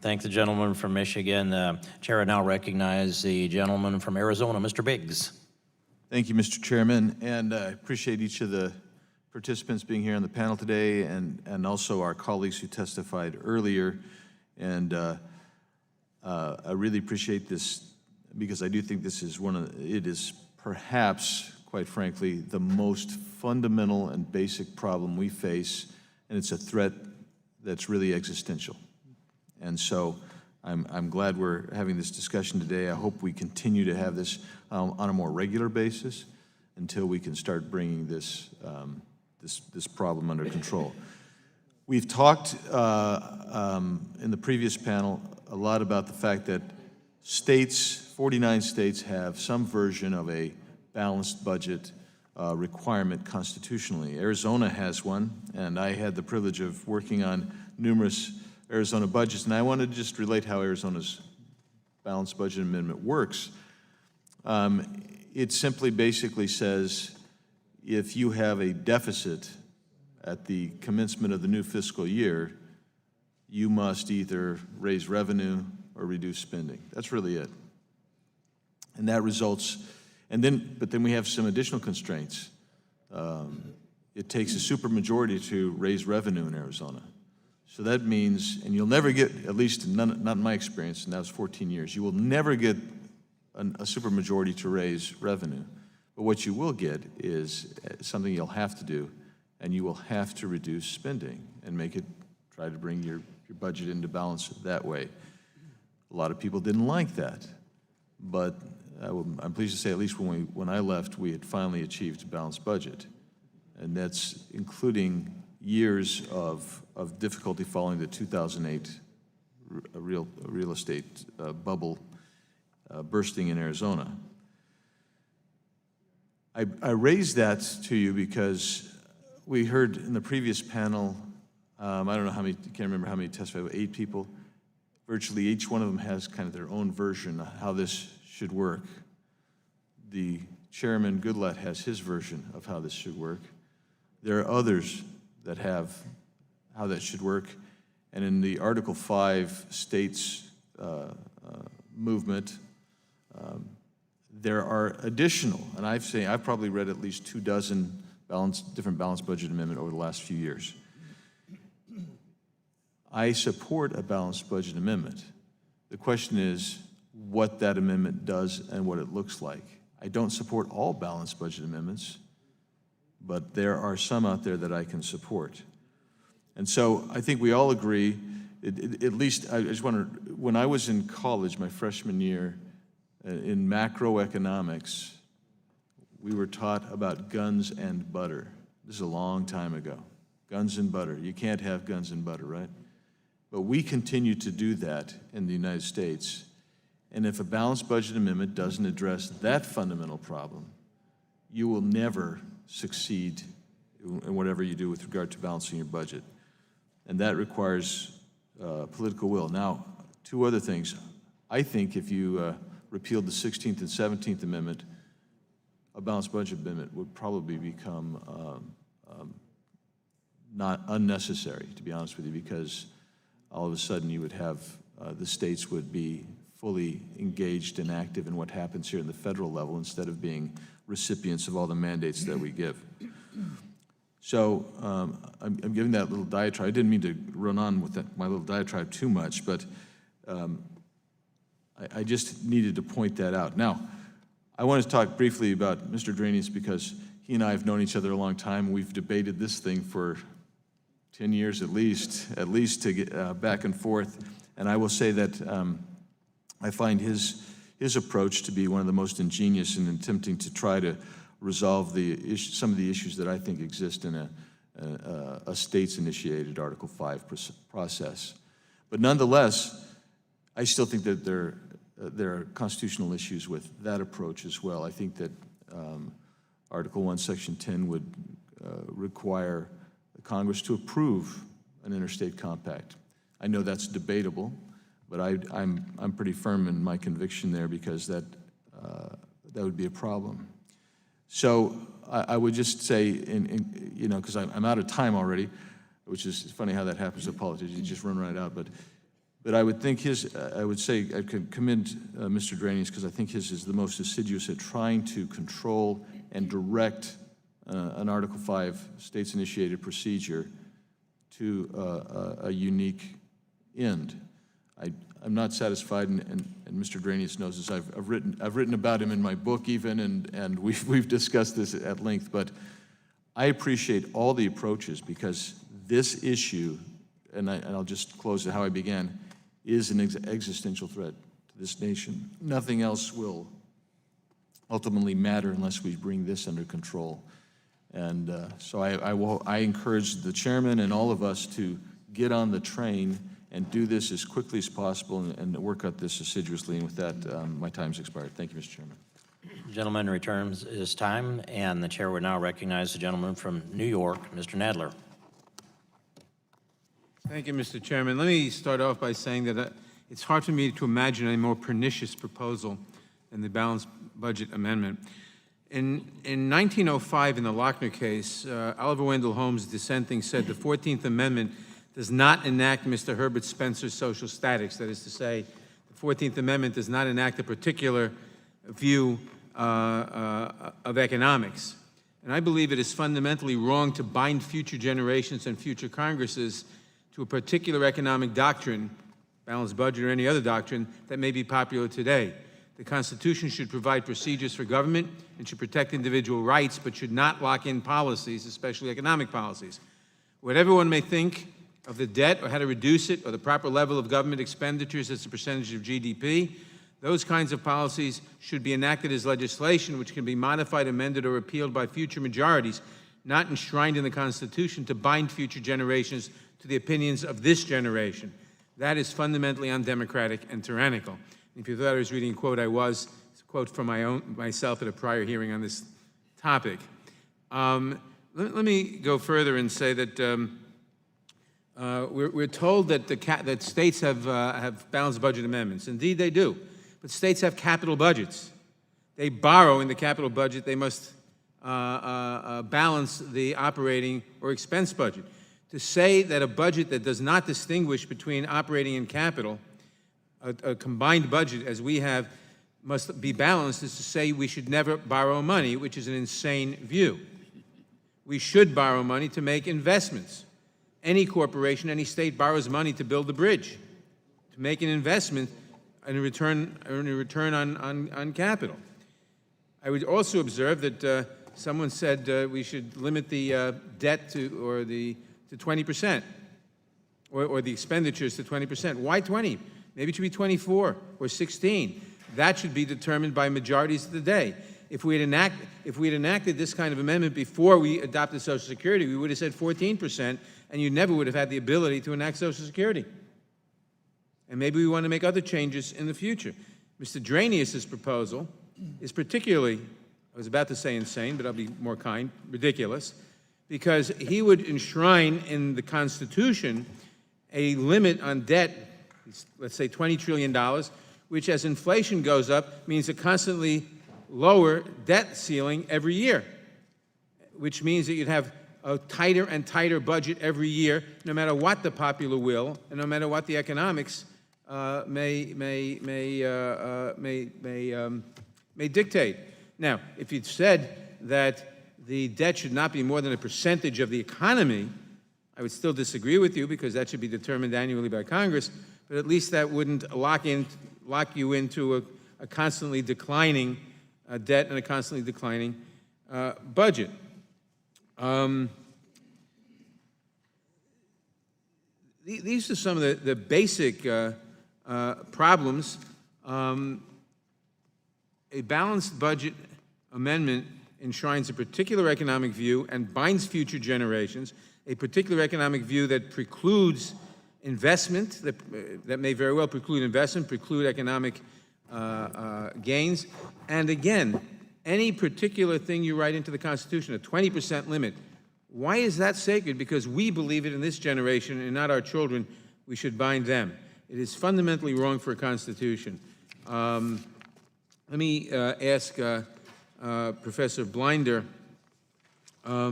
Thank the gentleman from Michigan. Chair, I now recognize the gentleman from Arizona, Mr. Biggs. Thank you, Mr. Chairman, and I appreciate each of the participants being here on the panel today, and also our colleagues who testified earlier. And I really appreciate this because I do think this is it is perhaps, quite frankly, the most fundamental and basic problem we face and it's a threat that's really existential. And so I'm glad we're having this discussion today. I hope we continue to have this on a more regular basis until we can start bringing this problem under control. We've talked in the previous panel a lot about the fact that states, 49 states, have some version of a balanced budget requirement constitutionally. Arizona has one, and I had the privilege of working on numerous Arizona budgets, and I wanted to just relate how Arizona's balanced budget amendment works. It simply basically says if you have a deficit at the commencement of the new fiscal year, you must either raise revenue or reduce spending. That's really it. And that results, but then we have some additional constraints. It takes a supermajority to raise revenue in Arizona. So that means, and you'll never get, at least not in my experience, and that was 14 years, you will never get a supermajority to raise revenue. But what you will get is something you'll have to do, and you will have to reduce spending and try to bring your budget into balance that way. A lot of people didn't like that, but I'm pleased to say at least when I left, we had finally achieved a balanced budget. And that's including years of difficulty following the 2008 real estate bubble bursting in Arizona. I raised that to you because we heard in the previous panel, I don't know how many, can't remember how many testified, 8 people. Virtually each one of them has kind of their own version of how this should work. The chairman, Goodlatte, has his version of how this should work. There are others that have how that should work. And in the Article 5 states movement, there are additional, and I've probably read at least 24 different balanced budget amendment over the last few years. I support a balanced budget amendment. The question is what that amendment does and what it looks like. I don't support all balanced budget amendments, but there are some out there that I can support. And so I think we all agree, at least I just want to, when I was in college my freshman year in macroeconomics, we were taught about guns and butter. This is a long time ago. Guns and butter. You can't have guns and butter, right? But we continue to do that in the United States. And if a balanced budget amendment doesn't address that fundamental problem, you will never succeed in whatever you do with regard to balancing your budget. And that requires political will. Now, 2 other things. I think if you repealed the 16th and 17th Amendment, a balanced budget amendment would probably become not unnecessary, to be honest with you, because all of a sudden you would have, the states would be fully engaged and active in what happens here in the federal level instead of being recipients of all the mandates that we give. So I'm giving that little diatribe. I didn't mean to run on with my little diatribe too much, but I just needed to point that out. Now, I want to talk briefly about Mr. Dranius because he and I have known each other a long time. We've debated this thing for 10 years at least to get back and forth. And I will say that I find his approach to be one of the most ingenious in attempting to try to resolve some of the issues that I think exist in a states-initiated Article 5 process. But nonetheless, I still think that there are constitutional issues with that approach as well. I think that Article 1, Section 10 would require Congress to approve an interstate compact. I know that's debatable, but I'm pretty firm in my conviction there because that would be a problem. So I would just say, because I'm out of time already, which is funny how that happens to politicians, you just run right out. But I would think I would say I could commend Mr. Dranius because I think his is the most assiduous at trying to control and direct an Article 5 states-initiated procedure to a unique end. I'm not satisfied, and Mr. Dranius knows this. I've written about him in my book even, and we've discussed this at length. But I appreciate all the approaches because this issue, and I'll just close it how I began, is an existential threat to this nation. Nothing else will ultimately matter unless we bring this under control. And so I encourage the chairman and all of us to get on the train and do this as quickly as possible and work at this assiduously. And with that, my time's expired. Thank you, Mr. Chairman. The gentleman returns his time, and the chair would now recognize the gentleman from New York, Mr. Nadler. Thank you, Mr. Chairman. Let me start off by saying that it's hard for me to imagine a more pernicious proposal than the balanced budget amendment. In 1905, in the Lochner case, Oliver Wendell Holmes, dissenting, said the 14th Amendment does not enact Mr. Herbert Spencer's social statics. That is to say, the 14th Amendment does not enact a particular view of economics. And I believe it is fundamentally wrong to bind future generations and future Congresses to a particular economic doctrine, balanced budget or any other doctrine, that may be popular today. The Constitution should provide procedures for government and should protect individual rights, but should not lock in policies, especially economic policies. Whatever one may think of the debt or how to reduce it or the proper level of government expenditures as a percentage of GDP, those kinds of policies should be enacted as legislation which can be modified, amended, or repealed by future majorities, not enshrined in the Constitution to bind future generations to the opinions of this generation. That is fundamentally undemocratic and tyrannical. If you thought I was reading a quote, it's a quote from myself at a prior hearing on this topic. Let me go further and say that we're told that that states have balanced budget amendments. Indeed, they do. But states have capital budgets. They borrow in the capital budget. They must balance the operating or expense budget. To say that a budget that does not distinguish between operating and capital, a combined budget as we have, must be balanced, is to say we should never borrow money, which is an insane view. We should borrow money to make investments. Any corporation, any state borrows money to build a bridge, to make an investment and earn a return on capital. I would also observe that someone said we should limit the debt to 20%, or the expenditures to 20%. Why 20? Maybe it should be 24 or 16. That should be determined by majorities of the day. If we had enacted this kind of amendment before we adopted Social Security, we would have said 14%, and you never would have had the ability to enact Social Security. And maybe we want to make other changes in the future. Mr. Drainius's proposal is particularly, I was about to say insane, but I'll be more kind, ridiculous, because he would enshrine in the Constitution a limit on debt, let's say $20 trillion, which as inflation goes up means a constantly lower debt ceiling every year, which means that you'd have a tighter and tighter budget every year, no matter what the popular will and no matter what the economics may dictate. Now, if you'd said that the debt should not be more than a percentage of the economy, I would still disagree with you, because that should be determined annually by Congress, but at least that wouldn't lock you into a constantly declining debt and a constantly declining budget. These are some of the basic problems. A balanced budget amendment enshrines a particular economic view and binds future generations, a particular economic view that precludes investment, that may very well preclude investment, preclude economic gains. And again, any particular thing you write into the Constitution, a 20% limit, why is that sacred? Because we believe it in this generation and not our children. We should bind them. It is fundamentally wrong for a Constitution. Let me ask Professor Blinder. Let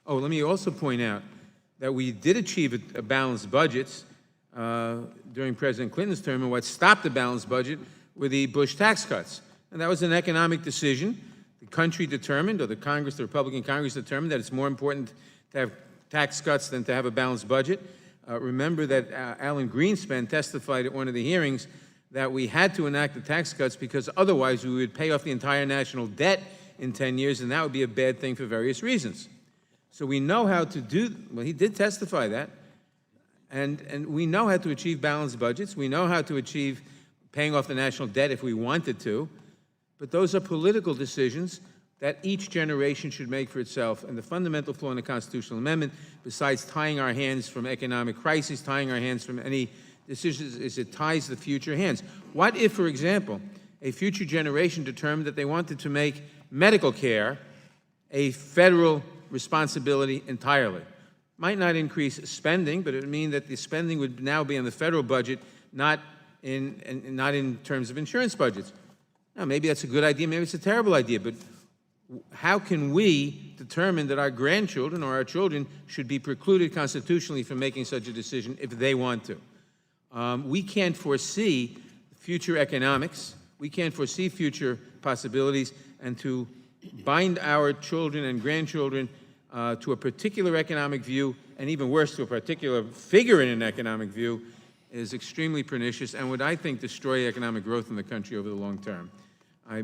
me also point out that we did achieve a balanced budget during President Clinton's term, and what stopped the balanced budget were the Bush tax cuts. And that was an economic decision. The country determined, or the Congress, the Republican Congress determined, that it's more important to have tax cuts than to have a balanced budget. Remember that Alan Greenspan testified at one of the hearings that we had to enact the tax cuts because otherwise we would pay off the entire national debt in 10 years, and that would be a bad thing for various reasons. So we know how to do, well, he did testify that, and we know how to achieve balanced budgets. We know how to achieve paying off the national debt if we wanted to, but those are political decisions that each generation should make for itself. And the fundamental flaw in the constitutional amendment, besides tying our hands from economic crisis, tying our hands from any decisions, is it ties the future hands. What if, for example, a future generation determined that they wanted to make medical care a federal responsibility entirely? Might not increase spending, but it would mean that the spending would now be on the federal budget, not in terms of insurance budgets. Now, maybe that's a good idea, maybe it's a terrible idea, but how can we determine that our grandchildren or our children should be precluded constitutionally from making such a decision if they want to? We can't foresee future economics. We can't foresee future possibilities, and to bind our children and grandchildren to a particular economic view, and even worse, to a particular figure in an economic view, is extremely pernicious and would, I think, destroy economic growth in the country over the long term.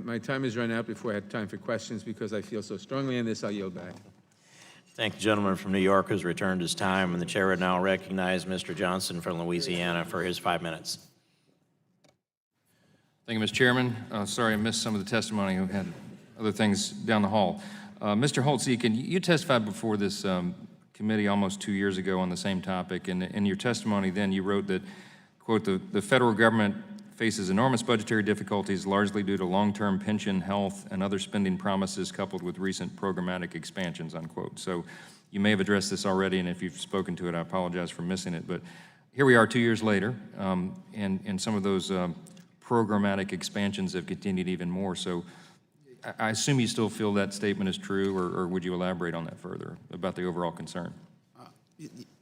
My time has run out before I had time for questions. Because I feel so strongly on this, I'll yield back. Thank the gentleman from New York who's returned his time, and the chair would now recognize Mr. Johnson from Louisiana for his 5 minutes. Thank you, Mr. Chairman. Sorry I missed some of the testimony. We had other things down the hall. Mr. Holtz-Eakin, you testified before this committee almost 2 years ago on the same topic, and in your testimony then you wrote that, quote, the federal government faces enormous budgetary difficulties largely due to long-term pension, health, and other spending promises coupled with recent programmatic expansions, unquote. So you may have addressed this already, and if you've spoken to it, I apologize for missing it. But here we are 2 years later, and some of those programmatic expansions have continued even more. So I assume you still feel that statement is true, or would you elaborate on that further about the overall concern?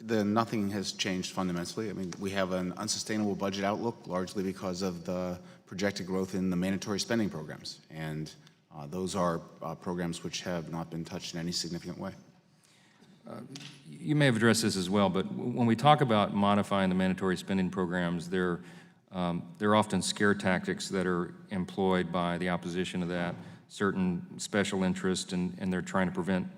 Nothing has changed fundamentally. I mean, we have an unsustainable budget outlook, largely because of the projected growth in the mandatory spending programs. And those are programs which have not been touched in any significant way. You may have addressed this as well, but when we talk about modifying the mandatory spending programs, there are often scare tactics that are employed by the opposition to that, certain special interests, and they're trying to prevent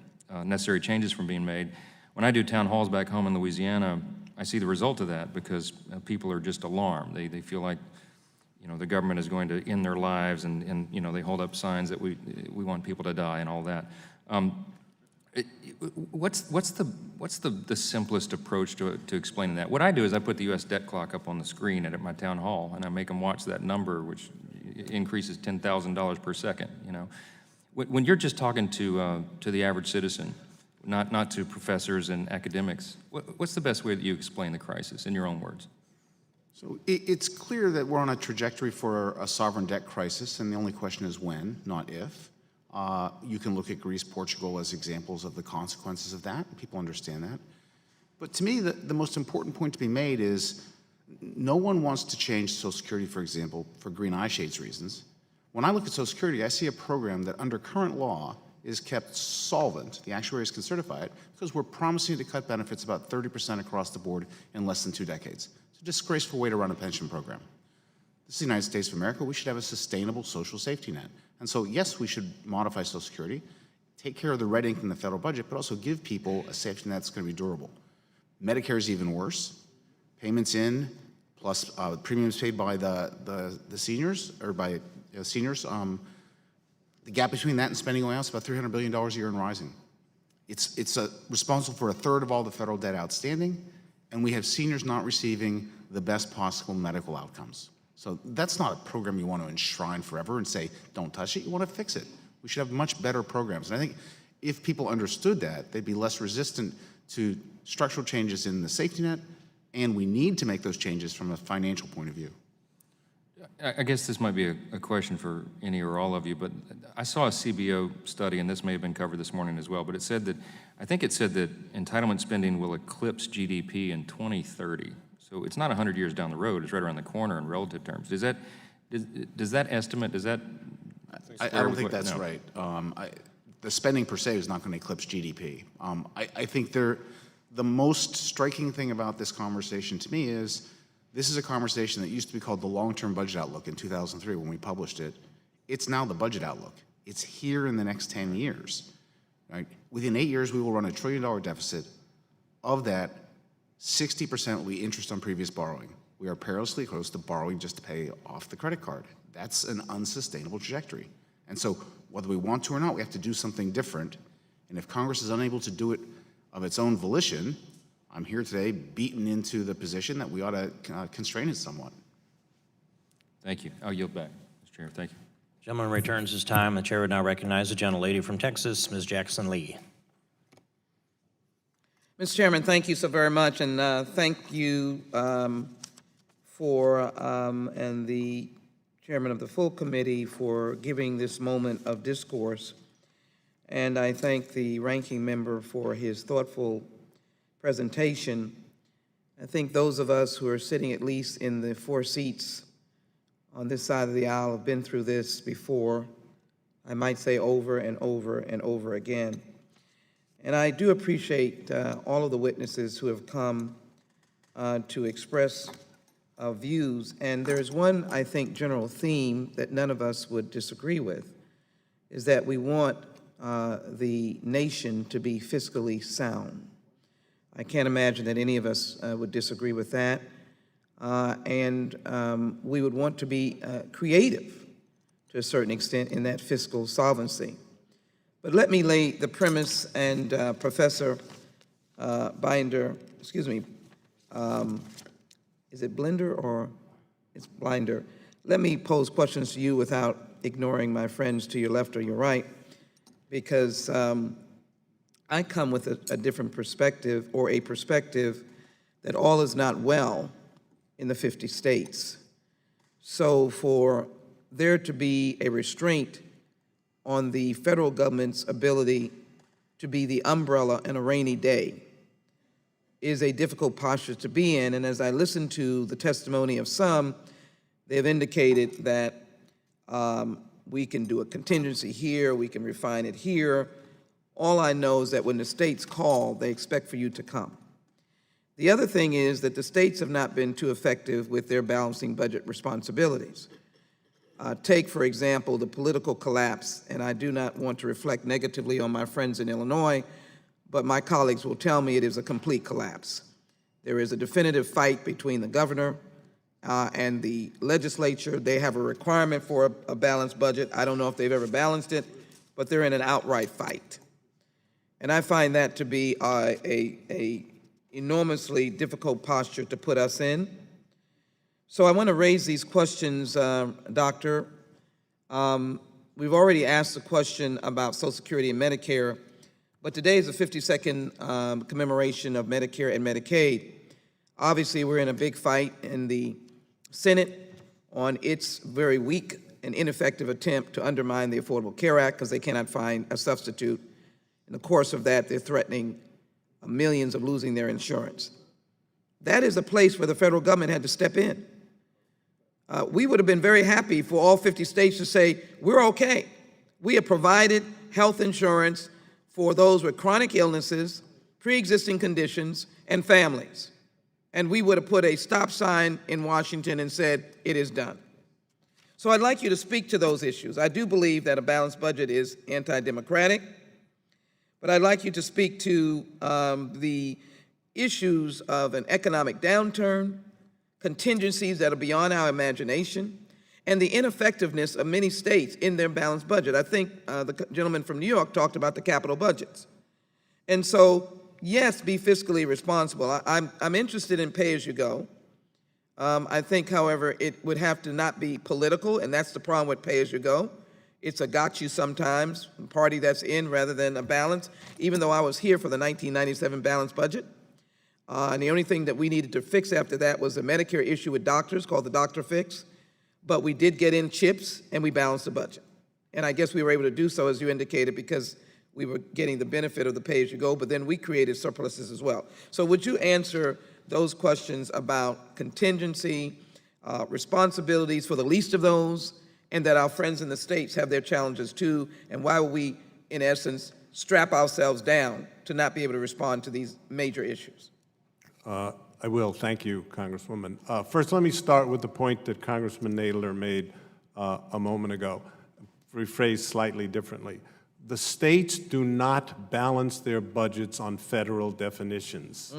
necessary changes from being made. When I do town halls back home in Louisiana, I see the result of that because people are just alarmed. They feel like, you know, the government is going to end their lives, and you know, they hold up signs that we want people to die and all that. What's the simplest approach to explaining that? What I do is I put the U.S. debt clock up on the screen at my town hall, and I make them watch that number, which increases $10,000 per second. You know, when you're just talking to the average citizen, not to professors and academics, what's the best way that you explain the crisis in your own words? So it's clear that we're on a trajectory for a sovereign debt crisis, and the only question is when, not if. You can look at Greece, Portugal as examples of the consequences of that. People understand that. But to me, the most important point to be made is no one wants to change Social Security, for example, for green eye shades reasons. When I look at Social Security, I see a program that under current law is kept solvent. The actuaries can certify it because we're promising to cut benefits about 30% across the board in less than 2 decades. It's a disgraceful way to run a pension program. This is the United States of America. We should have a sustainable social safety net. And so, yes, we should modify Social Security, take care of the red ink in the federal budget, but also give people a safety net that's going to be durable. Medicare is even worse. Payments in plus premiums paid by the seniors, or by seniors, the gap between that and spending going out is about $300 billion a year and rising. It's responsible for 1/3 of all the federal debt outstanding, and we have seniors not receiving the best possible medical outcomes. So that's not a program you want to enshrine forever and say, don't touch it. You want to fix it. We should have much better programs. And I think if people understood that, they'd be less resistant to structural changes in the safety net, and we need to make those changes from a financial point of view. I guess this might be a question for any or all of you, but I saw a CBO study, and this may have been covered this morning as well, but it said that, I think it said that entitlement spending will eclipse GDP in 2030. So it's not 100 years down the road, it's right around the corner in relative terms. Does that estimate, does that? I don't think that's right. The spending per se is not going to eclipse GDP. I think the most striking thing about this conversation to me is this is a conversation that used to be called the long-term budget outlook in 2003 when we published it. It's now the budget outlook. It's here in the next 10 years. right? Within 8 years, we will run a $1 trillion deficit. Of that, 60% will be interest on previous borrowing. We are perilously close to borrowing just to pay off the credit card. That's an unsustainable trajectory. And so whether we want to or not, we have to do something different. And if Congress is unable to do it of its own volition, I'm here today beaten into the position that we ought to constrain it somewhat. Thank you. I'll yield back, Mr. Chair. Thank you. Gentleman returns his time. The chair would now recognize the gentlelady from Texas, Ms. Jackson Lee. Mr. Chairman, thank you so very much, and thank you and the chairman of the full committee for giving this moment of discourse. And I thank the ranking member for his thoughtful presentation. I think those of us who are sitting at least in the 4 seats on this side of the aisle have been through this before, I might say over and over and over again. And I do appreciate all of the witnesses who have come to express views. And there's one, I think, general theme that none of us would disagree with, is that we want the nation to be fiscally sound. I can't imagine that any of us would disagree with that. And we would want to be creative to a certain extent in that fiscal solvency. But let me lay the premise, and Professor Binder, excuse me, is it Blinder or it's Blinder? Let me pose questions to you without ignoring my friends to your left or your right, because I come with a different perspective, or a perspective that all is not well in the 50 states. So for there to be a restraint on the federal government's ability to be the umbrella in a rainy day is a difficult posture to be in. And as I listen to the testimony of some, they have indicated that we can do a contingency here, we can refine it here. All I know is that when the states call, they expect for you to come. The other thing is that the states have not been too effective with their balancing budget responsibilities. Take, for example, the political collapse, and I do not want to reflect negatively on my friends in Illinois, but my colleagues will tell me it is a complete collapse. There is a definitive fight between the governor and the legislature. They have a requirement for a balanced budget. I don't know if they've ever balanced it, but they're in an outright fight. And I find that to be a enormously difficult posture to put us in. So I want to raise these questions, Doctor. We've already asked the question about Social Security and Medicare, but today is the 52nd commemoration of Medicare and Medicaid. Obviously, we're in a big fight in the Senate on its very weak and ineffective attempt to undermine the Affordable Care Act because they cannot find a substitute. In the course of that, they're threatening millions of losing their insurance. That is a place where the federal government had to step in. We would have been very happy for all 50 states to say, we're okay. We have provided health insurance for those with chronic illnesses, pre-existing conditions, and families. And we would have put a stop sign in Washington and said, it is done. So I'd like you to speak to those issues. I do believe that a balanced budget is anti-democratic, but I'd like you to speak to the issues of an economic downturn, contingencies that are beyond our imagination, and the ineffectiveness of many states in their balanced budget. I think the gentleman from New York talked about the capital budgets. And so, yes, be fiscally responsible. I'm interested in pay-as-you-go. I think, however, it would have to not be political, and that's the problem with pay-as-you-go. It's a got you sometimes, party that's in rather than a balance, even though I was here for the 1997 balanced budget. And the only thing that we needed to fix after that was the Medicare issue with doctors called the doctor fix. But we did get in chips and we balanced the budget. And I guess we were able to do so, as you indicated, because we were getting the benefit of the pay-as-you-go, but then we created surpluses as well. So would you answer those questions about contingency, responsibilities for the least of those, and that our friends in the states have their challenges too, and why would we, in essence, strap ourselves down to not be able to respond to these major issues? I will. Thank you, Congresswoman. First, let me start with the point that Congressman Nadler made a moment ago, rephrased slightly differently. The states do not balance their budgets on federal definitions.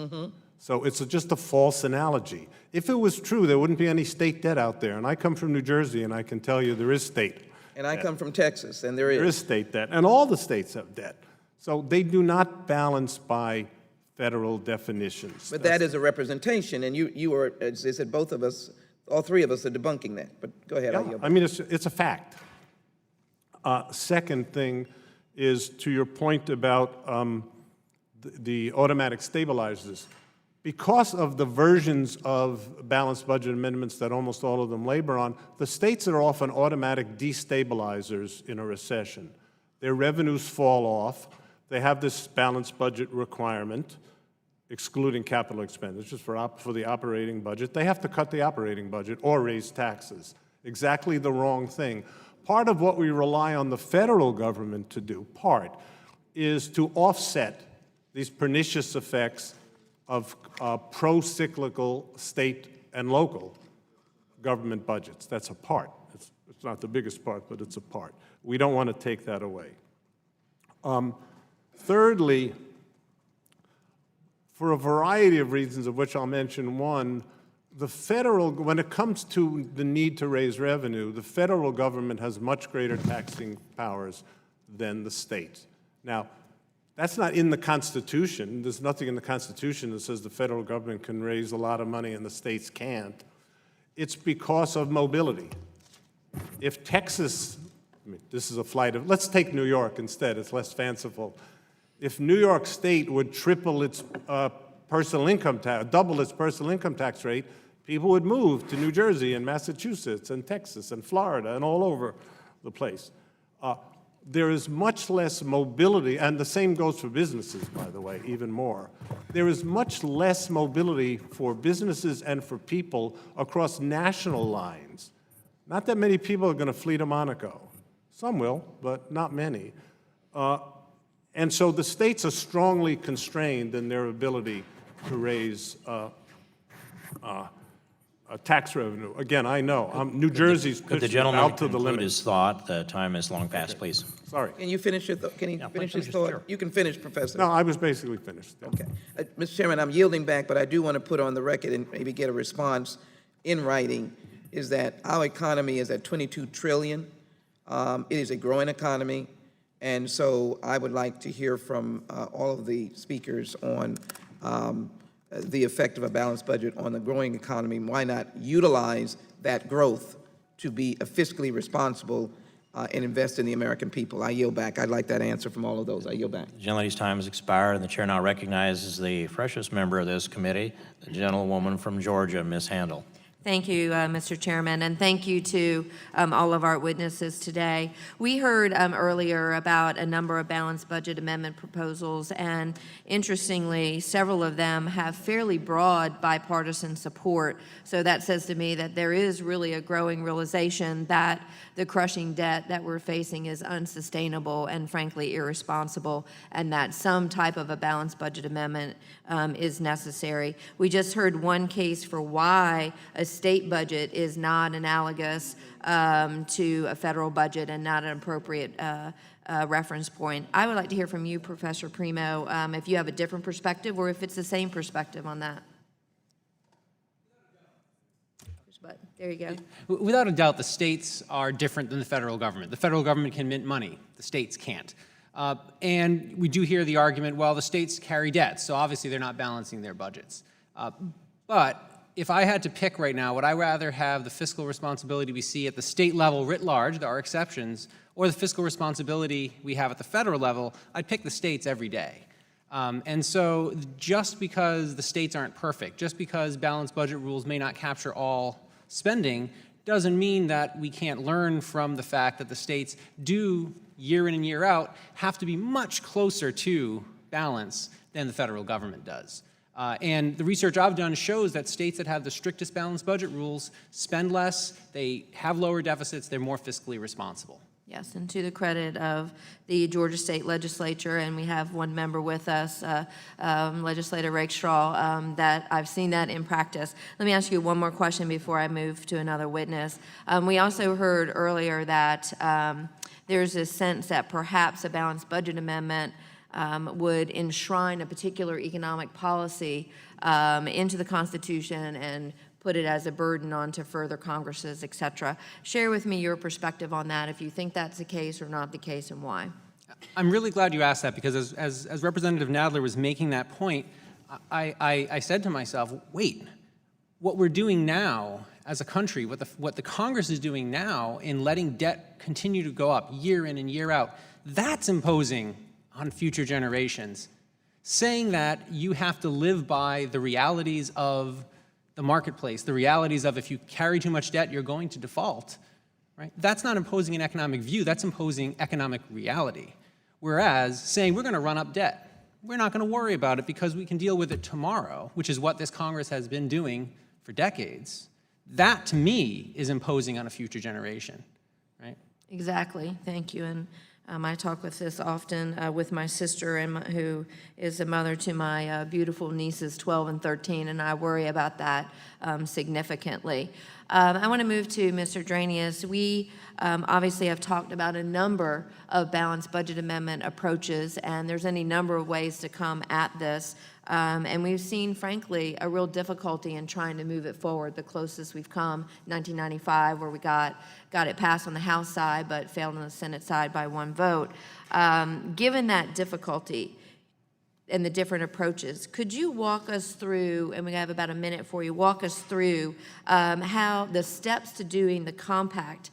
So it's just a false analogy. If it was true, there wouldn't be any state debt out there. And I come from New Jersey, and I can tell you there is state. And I come from Texas, and there is. There is state debt, and all the states have debt. So they do not balance by federal definitions. But that is a representation, and you are, as I said, both of us, all three of us are debunking that. But go ahead. Yeah, I mean, it's a fact. Second thing is to your point about the automatic stabilizers. Because of the versions of balanced budget amendments that almost all of them labor on, the states are often automatic destabilizers in a recession. Their revenues fall off. They have this balanced budget requirement, excluding capital expenditures for the operating budget. They have to cut the operating budget or raise taxes. Exactly the wrong thing. Part of what we rely on the federal government to do, is to offset these pernicious effects of pro-cyclical state and local government budgets. That's a part. It's not the biggest part, but it's a part. We don't want to take that away. Thirdly, for a variety of reasons, of which I'll mention one, when it comes to the need to raise revenue, the federal government has much greater taxing powers than the states. Now, that's not in the Constitution. There's nothing in the Constitution that says the federal government can raise a lot of money and the states can't. It's because of mobility. If Texas, this is a flight of, let's take New York instead, it's less fanciful. If New York State would triple its personal income tax, double its personal income tax rate, people would move to New Jersey and Massachusetts and Texas and Florida and all over the place. There is much less mobility, and the same goes for businesses, by the way, even more. There is much less mobility for businesses and for people across national lines. Not that many people are going to flee to Monaco. Some will, but not many. And so the states are strongly constrained in their ability to raise tax revenue. Again, I know, New Jersey's Could the pushing gentleman out to the conclude limit. his thought? The time is long past, please. Sorry. Can you finish your thought? Can he finish his thought? Sure. You can finish, Professor. No, I was basically finished. Okay. Mr. Chairman, I'm yielding back, but I do want to put on the record and maybe get a response in writing, is that our economy is at $22 trillion. It is a growing economy, and so I would like to hear from all of the speakers on the effect of a balanced budget on the growing economy. Why not utilize that growth to be fiscally responsible and invest in the American people? I yield back. I'd like that answer from all of those. I yield back. The gentlelady's time has expired, and the chair now recognizes the freshest member of this committee, the gentlewoman from Georgia, Ms. Handel. Thank you, Mr. Chairman, and thank you to all of our witnesses today. We heard earlier about a number of balanced budget amendment proposals, and interestingly, several of them have fairly broad bipartisan support. So that says to me that there is really a growing realization that the crushing debt that we're facing is unsustainable and frankly irresponsible, and that some type of a balanced budget amendment is necessary. We just heard one case for why a state budget is not analogous to a federal budget and not an appropriate reference point. I would like to hear from you, Professor Primo, if you have a different perspective or if it's the same perspective on that. But there you go. Without a doubt, the states are different than the federal government. The federal government can mint money. The states can't. And we do hear the argument, well, the states carry debt, so obviously they're not balancing their budgets. But if I had to pick right now, would I rather have the fiscal responsibility we see at the state level writ large, there are exceptions, or the fiscal responsibility we have at the federal level? I'd pick the states every day. And so just because the states aren't perfect, just because balanced budget rules may not capture all spending, doesn't mean that we can't learn from the fact that the states do, year in and year out, have to be much closer to balance than the federal government does. And the research I've done shows that states that have the strictest balanced budget rules spend less, they have lower deficits, they're more fiscally responsible. Yes, and to the credit of the Georgia State Legislature, and we have one member with us, Legislator Rakestraw, that I've seen that in practice. Let me ask you one more question before I move to another witness. We also heard earlier that there's a sense that perhaps a balanced budget amendment would enshrine a particular economic policy into the Constitution and put it as a burden onto further Congresses, et cetera. Share with me your perspective on that, if you think that's the case or not the case, and why. I'm really glad you asked that, because as Representative Nadler was making that point, I said to myself, wait, what we're doing now as a country, what the Congress is doing now in letting debt continue to go up year in and year out, that's imposing on future generations. Saying that you have to live by the realities of the marketplace, the realities of if you carry too much debt, you're going to default, right? That's not imposing an economic view, that's imposing economic reality. Whereas saying we're going to run up debt, we're not going to worry about it because we can deal with it tomorrow, which is what this Congress has been doing for decades. That, to me, is imposing on a future generation, right? Exactly, thank you. And I talk with this often with my sister, who is a mother to my beautiful nieces, 12 and 13, and I worry about that significantly. I want to move to Mr. Dranius. We obviously have talked about a number of balanced budget amendment approaches, and there's any number of ways to come at this. And we've seen, frankly, a real difficulty in trying to move it forward. The closest we've come, 1995, where we got it passed on the House side, but failed on the Senate side by one vote. Given that difficulty and the different approaches, could you walk us through, and we have about a minute for you, walk us through how the steps to doing the compact,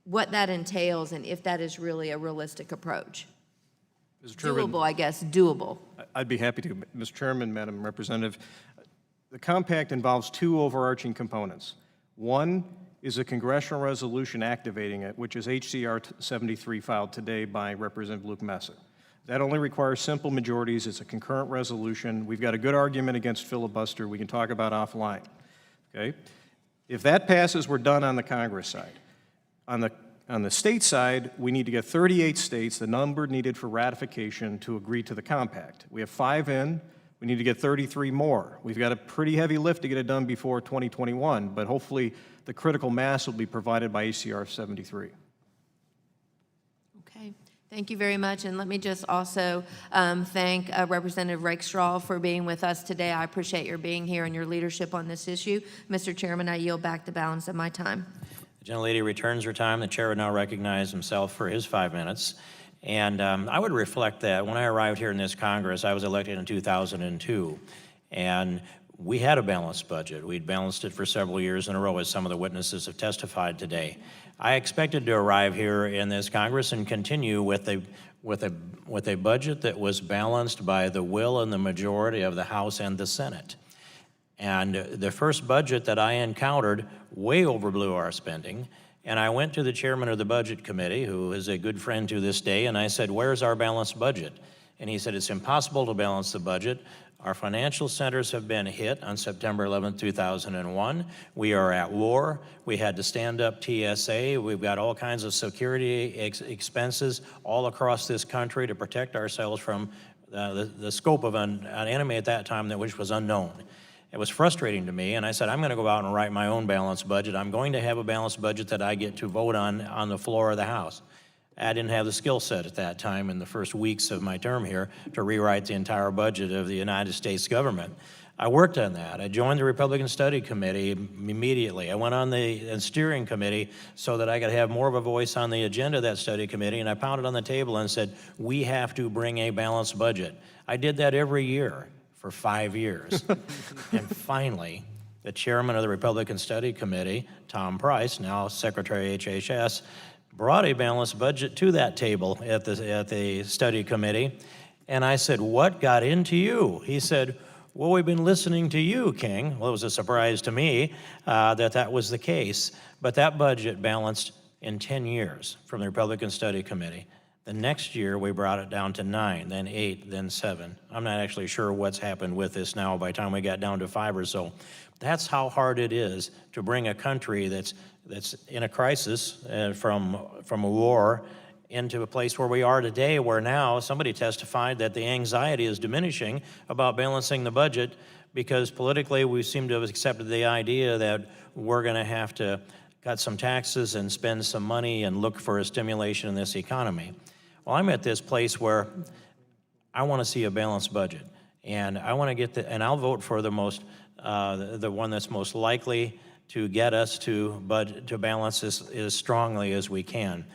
what that entails, and if that is really a realistic approach? Mr. Chairman, Doable, I guess, doable. I'd be happy to. Mr. Chairman, Madam Representative, the compact involves two overarching components. One is a congressional resolution activating it, which is HCR 73 filed today by Representative Luke Messer. That only requires simple majorities. It's a concurrent resolution. We've got a good argument against filibuster we can talk about offline. Okay? If that passes, we're done on the Congress side. On the state side, we need to get 38 states, the number needed for ratification, to agree to the compact. We have 5 in. We need to get 33 more. We've got a pretty heavy lift to get it done before 2021, but hopefully the critical mass will be provided by HCR 73. Okay, thank you very much. And let me just also thank Representative Rakestraw for being with us today. I appreciate your being here and your leadership on this issue. Mr. Chairman, I yield back the balance of my time. The gentlelady returns her time. The chair would now recognize himself for his 5 minutes. And I would reflect that when I arrived here in this Congress, I was elected in 2002, and we had a balanced budget. We'd balanced it for several years in a row, as some of the witnesses have testified today. I expected to arrive here in this Congress and continue with a budget that was balanced by the will and the majority of the House and the Senate. And the first budget that I encountered way overblew our spending. And I went to the chairman of the Budget Committee, who is a good friend to this day, and I said, where's our balanced budget? And he said, it's impossible to balance the budget. Our financial centers have been hit on September 11, 2001. We are at war. We had to stand up TSA. We've got all kinds of security expenses all across this country to protect ourselves from the scope of an enemy at that time which was unknown. It was frustrating to me, and I said, I'm going to go out and write my own balanced budget. I'm going to have a balanced budget that I get to vote on the floor of the House. I didn't have the skill set at that time in the first weeks of my term here to rewrite the entire budget of the United States government. I worked on that. I joined the Republican Study Committee immediately. I went on the steering committee so that I could have more of a voice on the agenda of that study committee, and I pounded on the table and said, we have to bring a balanced budget. I did that every year for 5 years. And finally, the chairman of the Republican Study Committee, Tom Price, now Secretary HHS, brought a balanced budget to that table at the study committee. And I said, what got into you? He said, well, we've been listening to you, King. Well, it was a surprise to me that was the case. But that budget balanced in 10 years from the Republican Study Committee. The next year, we brought it down to 9, then 8, then 7. I'm not actually sure what's happened with this now by the time we got down to 5 or so. That's how hard it is to bring a country that's in a crisis from a war into a place where we are today, where now somebody testified that the anxiety is diminishing about balancing the budget because politically we seem to have accepted the idea that we're going to have to cut some taxes and spend some money and look for a stimulation in this economy. Well, I'm at this place where I want to see a balanced budget, and I want to get and I'll vote for the one that's most likely to get us to balance this as strongly as we can.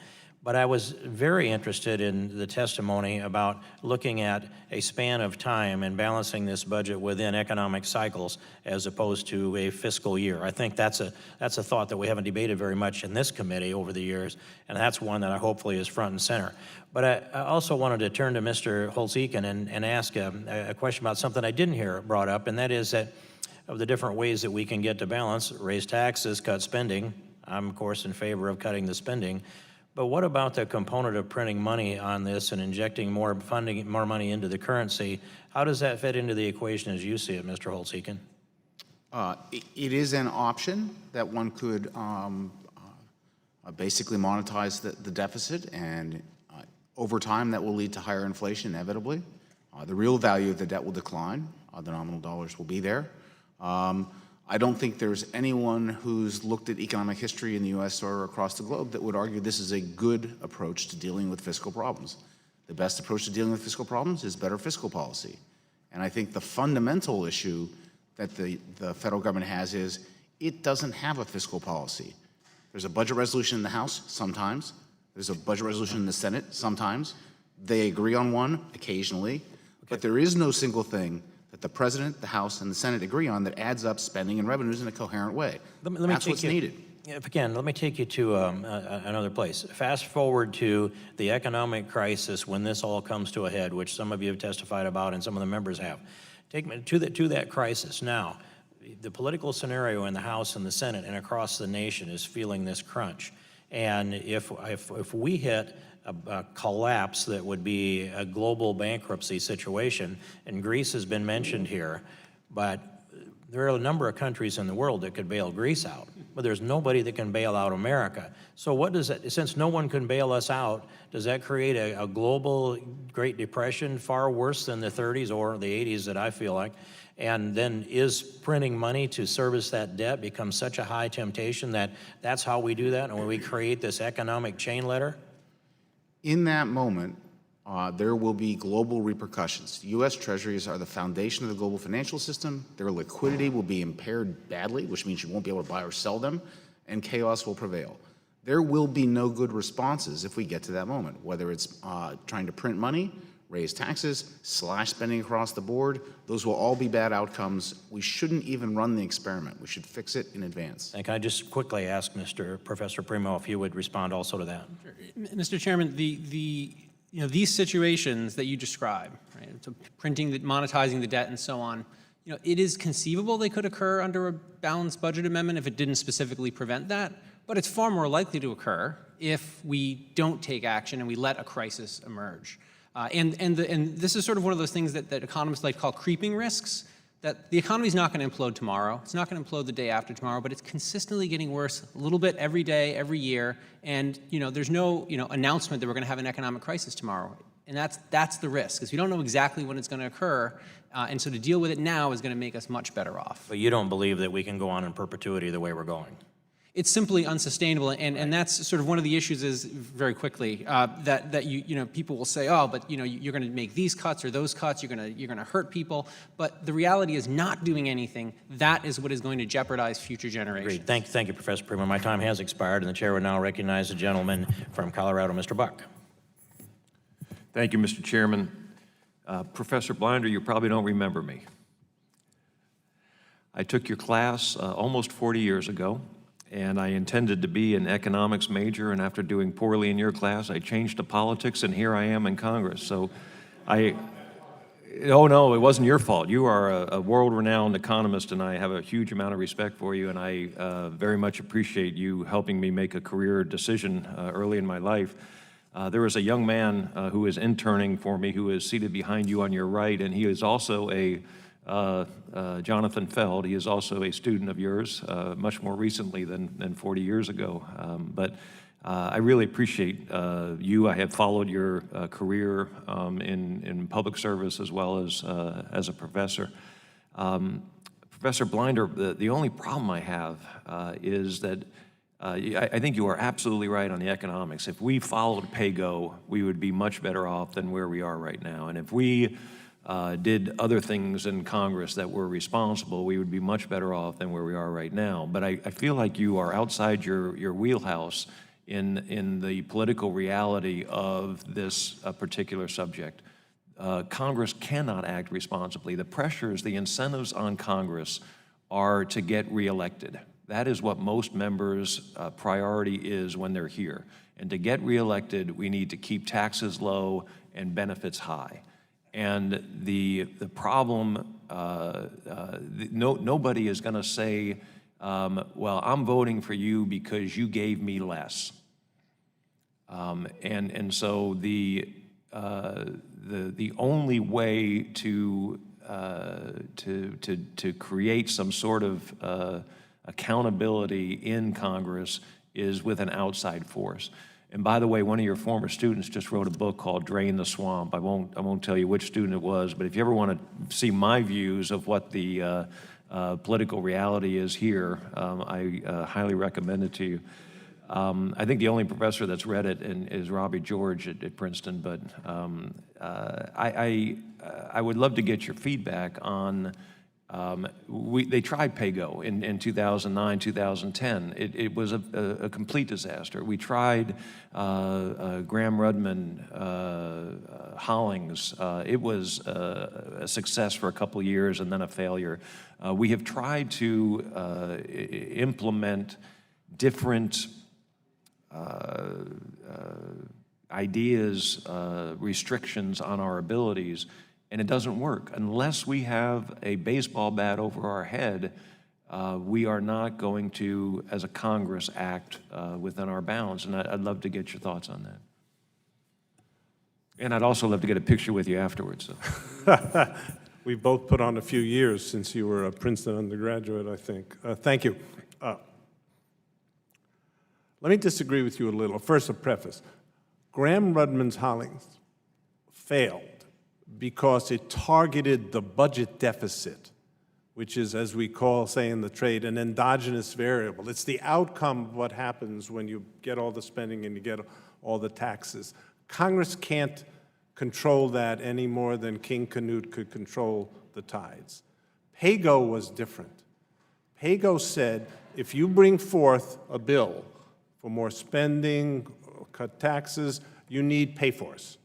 But I was very interested in the testimony about looking at a span of time and balancing this budget within economic cycles as opposed to a fiscal year. I think that's a thought that we haven't debated very much in this committee over the years, and that's one that hopefully is front and center. But I also wanted to turn to Mr. Holtz-Eakin and ask a question about something I didn't hear brought up, and that is that of the different ways that we can get to balance: raise taxes, cut spending. I'm, of course, in favor of cutting the spending. But what about the component of printing money on this and injecting more money into the currency? How does that fit into the equation as you see it, Mr. Holtz-Eakin? It is an option that one could basically monetize the deficit, and over time that will lead to higher inflation inevitably. The real value of the debt will decline. The nominal dollars will be there. I don't think there's anyone who's looked at economic history in the U.S. or across the globe that would argue this is a good approach to dealing with fiscal problems. The best approach to dealing with fiscal problems is better fiscal policy. And I think the fundamental issue that the federal government has is it doesn't have a fiscal policy. There's a budget resolution in the House sometimes. There's a budget resolution in the Senate sometimes. They agree on one occasionally. But there is no single thing that the President, the House, and the Senate agree on that adds up spending and revenues in a coherent way. That's what's needed. Again, let me take you to another place. Fast forward to the economic crisis when this all comes to a head, which some of you have testified about and some of the members have. Take me to that crisis. Now, the political scenario in the House and the Senate and across the nation is feeling this crunch. And if we hit a collapse that would be a global bankruptcy situation, and Greece has been mentioned here, but there are a number of countries in the world that could bail Greece out, but there's nobody that can bail out America. So what does that, since no one can bail us out, does that create a global Great Depression far worse than the 30s or the 80s that I feel like? And then is printing money to service that debt become such a high temptation that that's how we do that, and when we create this economic chain letter? In that moment, there will be global repercussions. U.S. Treasuries are the foundation of the global financial system. Their liquidity will be impaired badly, which means you won't be able to buy or sell them, and chaos will prevail. There will be no good responses if we get to that moment, whether it's trying to print money, raise taxes, slash spending across the board. Those will all be bad outcomes. We shouldn't even run the experiment. We should fix it in advance. And can I just quickly ask Professor Primo if you would respond also to that? Sure. Mr. Chairman, these situations that you describe, right, so printing, monetizing the debt, and so on, it is conceivable they could occur under a balanced budget amendment if it didn't specifically prevent that, but it's far more likely to occur if we don't take action and we let a crisis emerge. And this is sort of one of those things that economists like to call creeping risks, that the economy is not going to implode tomorrow. It's not going to implode the day after tomorrow, but it's consistently getting worse a little bit every day, every year. And there's no announcement that we're going to have an economic crisis tomorrow. And that's the risk, because we don't know exactly when it's going to occur. And so to deal with it now is going to make us much better off. But you don't believe that we can go on in perpetuity the way we're going? It's simply unsustainable, and that's sort of one of the issues is, very quickly, that people will say, oh, but you're going to make these cuts or those cuts, you're going to hurt people, but the reality is not doing anything. That is what is going to jeopardize future generations. Agreed. Thank you, Professor Primo. My time has expired, and the chair will now recognize the gentleman from Colorado, Mr. Buck. Thank you, Mr. Chairman. Professor Blinder, you probably don't remember me. I took your class almost 40 years ago, and I intended to be an economics major, and after doing poorly in your class, I changed to politics, and here I am in Congress. So oh no, it wasn't your fault. You are a world-renowned economist, and I have a huge amount of respect for you, and I very much appreciate you helping me make a career decision early in my life. There was a young man who is interning for me who is seated behind you on your right, and he is also Jonathan Feld. He is also a student of yours, much more recently than 40 years ago. But I really appreciate you. I have followed your career in public service as well as a professor. Professor Blinder, the only problem I have is that I think you are absolutely right on the economics. If we followed PAYGO, we would be much better off than where we are right now. And if we did other things in Congress that were responsible, we would be much better off than where we are right now. But I feel like you are outside your wheelhouse in the political reality of this particular subject. Congress cannot act responsibly. The pressures, the incentives on Congress are to get reelected. That is what most members' priority is when they're here. And to get reelected, we need to keep taxes low and benefits high. And the problem, nobody is going to say, well, I'm voting for you because you gave me less. And so the only way to create some sort of accountability in Congress is with an outside force. And by the way, one of your former students just wrote a book called Drain the Swamp. I won't tell you which student it was, but if you ever want to see my views of what the political reality is here, I highly recommend it to you. I think the only professor that's read it is Robbie George at Princeton, but I would love to get your feedback on, they tried PAYGO in 2009, 2010. It was a complete disaster. We tried Graham-Rudman, Hollings. It was a success for a couple of years and then a failure. We have tried to implement different ideas, restrictions on our abilities, and it doesn't work. Unless we have a baseball bat over our head, we are not going to, as a Congress, act within our bounds. And I'd love to get your thoughts on that. And I'd also love to get a picture with you afterwards. So. We've both put on a few years since you were a Princeton undergraduate, I think. Thank you. Let me disagree with you a little. First, a preface. Graham-Rudman's Hollings failed because it targeted the budget deficit, which is, as we say in the trade, an endogenous variable. It's the outcome of what happens when you get all the spending and you get all the taxes. Congress can't control that any more than King Canute could control the tides. PAYGO was different. PAYGO said, if you bring forth a bill for more spending, cut taxes, you need pay-fors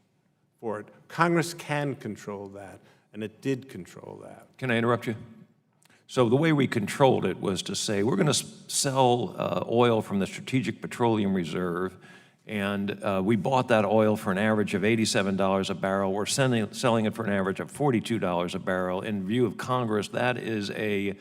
for it. Congress can control that, and it did control that. Can I interrupt you? So the way we controlled it was to say, we're going to sell oil from the Strategic Petroleum Reserve, and we bought that oil for an average of $87 a barrel. We're selling it for an average of $42 a barrel. In view of Congress, that is a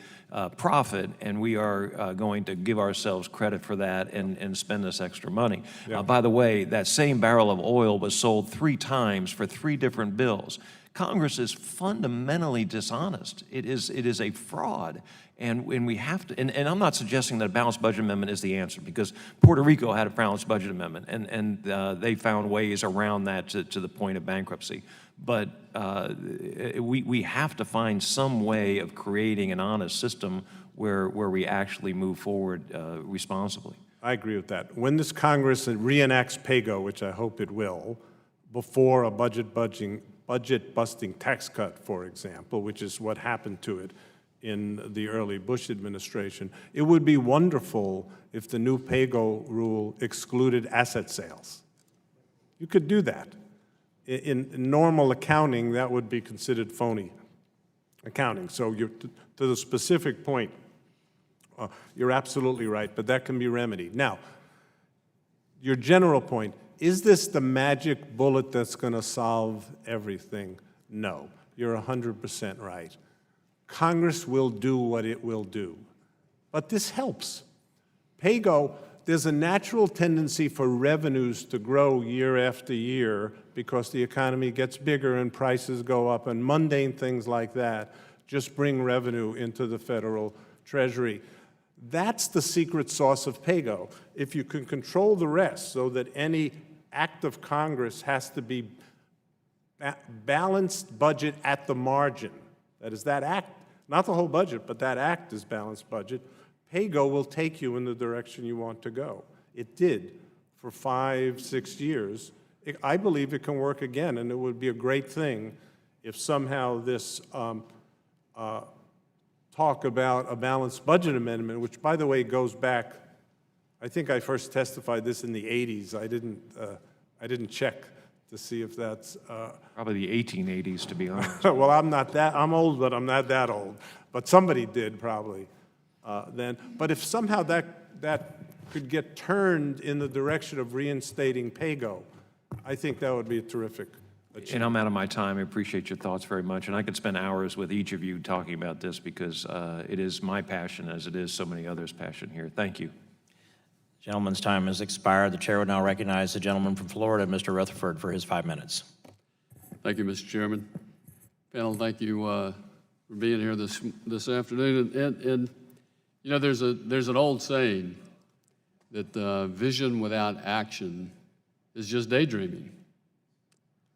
profit, and we are going to give ourselves credit for that and spend this extra money. Yeah. By the way, that same barrel of oil was sold 3 times for 3 different bills. Congress is fundamentally dishonest. It is a fraud. And we have to, and I'm not suggesting that a balanced budget amendment is the answer, because Puerto Rico had a balanced budget amendment, and they found ways around that to the point of bankruptcy. But we have to find some way of creating an honest system where we actually move forward responsibly. I agree with that. When this Congress reenacts PAYGO, which I hope it will, before a budget-busting tax cut, for example, which is what happened to it in the early Bush administration, it would be wonderful if the new PAYGO rule excluded asset sales. You could do that. In normal accounting, that would be considered phony accounting. So to the specific point, you're absolutely right, but that can be remedied. Now, your general point, is this the magic bullet that's going to solve everything? No, you're 100% right. Congress will do what it will do. But this helps. PAYGO, there's a natural tendency for revenues to grow year after year because the economy gets bigger and prices go up, and mundane things like that just bring revenue into the federal treasury. That's the secret sauce of PAYGO. If you can control the rest so that any act of Congress has to be balanced budget at the margin, that is, that act, not the whole budget, but that act is balanced budget, PAYGO will take you in the direction you want to go. It did for 5, 6 years. I believe it can work again, and it would be a great thing if somehow this talk about a balanced budget amendment, which, by the way, goes back, I think I first testified this in the 80s. I didn't check to see if that's... Probably the 1880s, to be honest. well, I'm old, but I'm not that old. But somebody did probably then. But if somehow that could get turned in the direction of reinstating PAYGO, I think that would be a terrific achievement. And I'm out of my time. I appreciate your thoughts very much. And I could spend hours with each of you talking about this because it is my passion as it is so many others' passion here. Thank you. Gentleman's time has expired. The chair would now recognize the gentleman from Florida, Mr. Rutherford, for his 5 minutes. Thank you, Mr. Chairman. Panel, thank you for being here this afternoon. And you know, there's an old saying that vision without action is just daydreaming.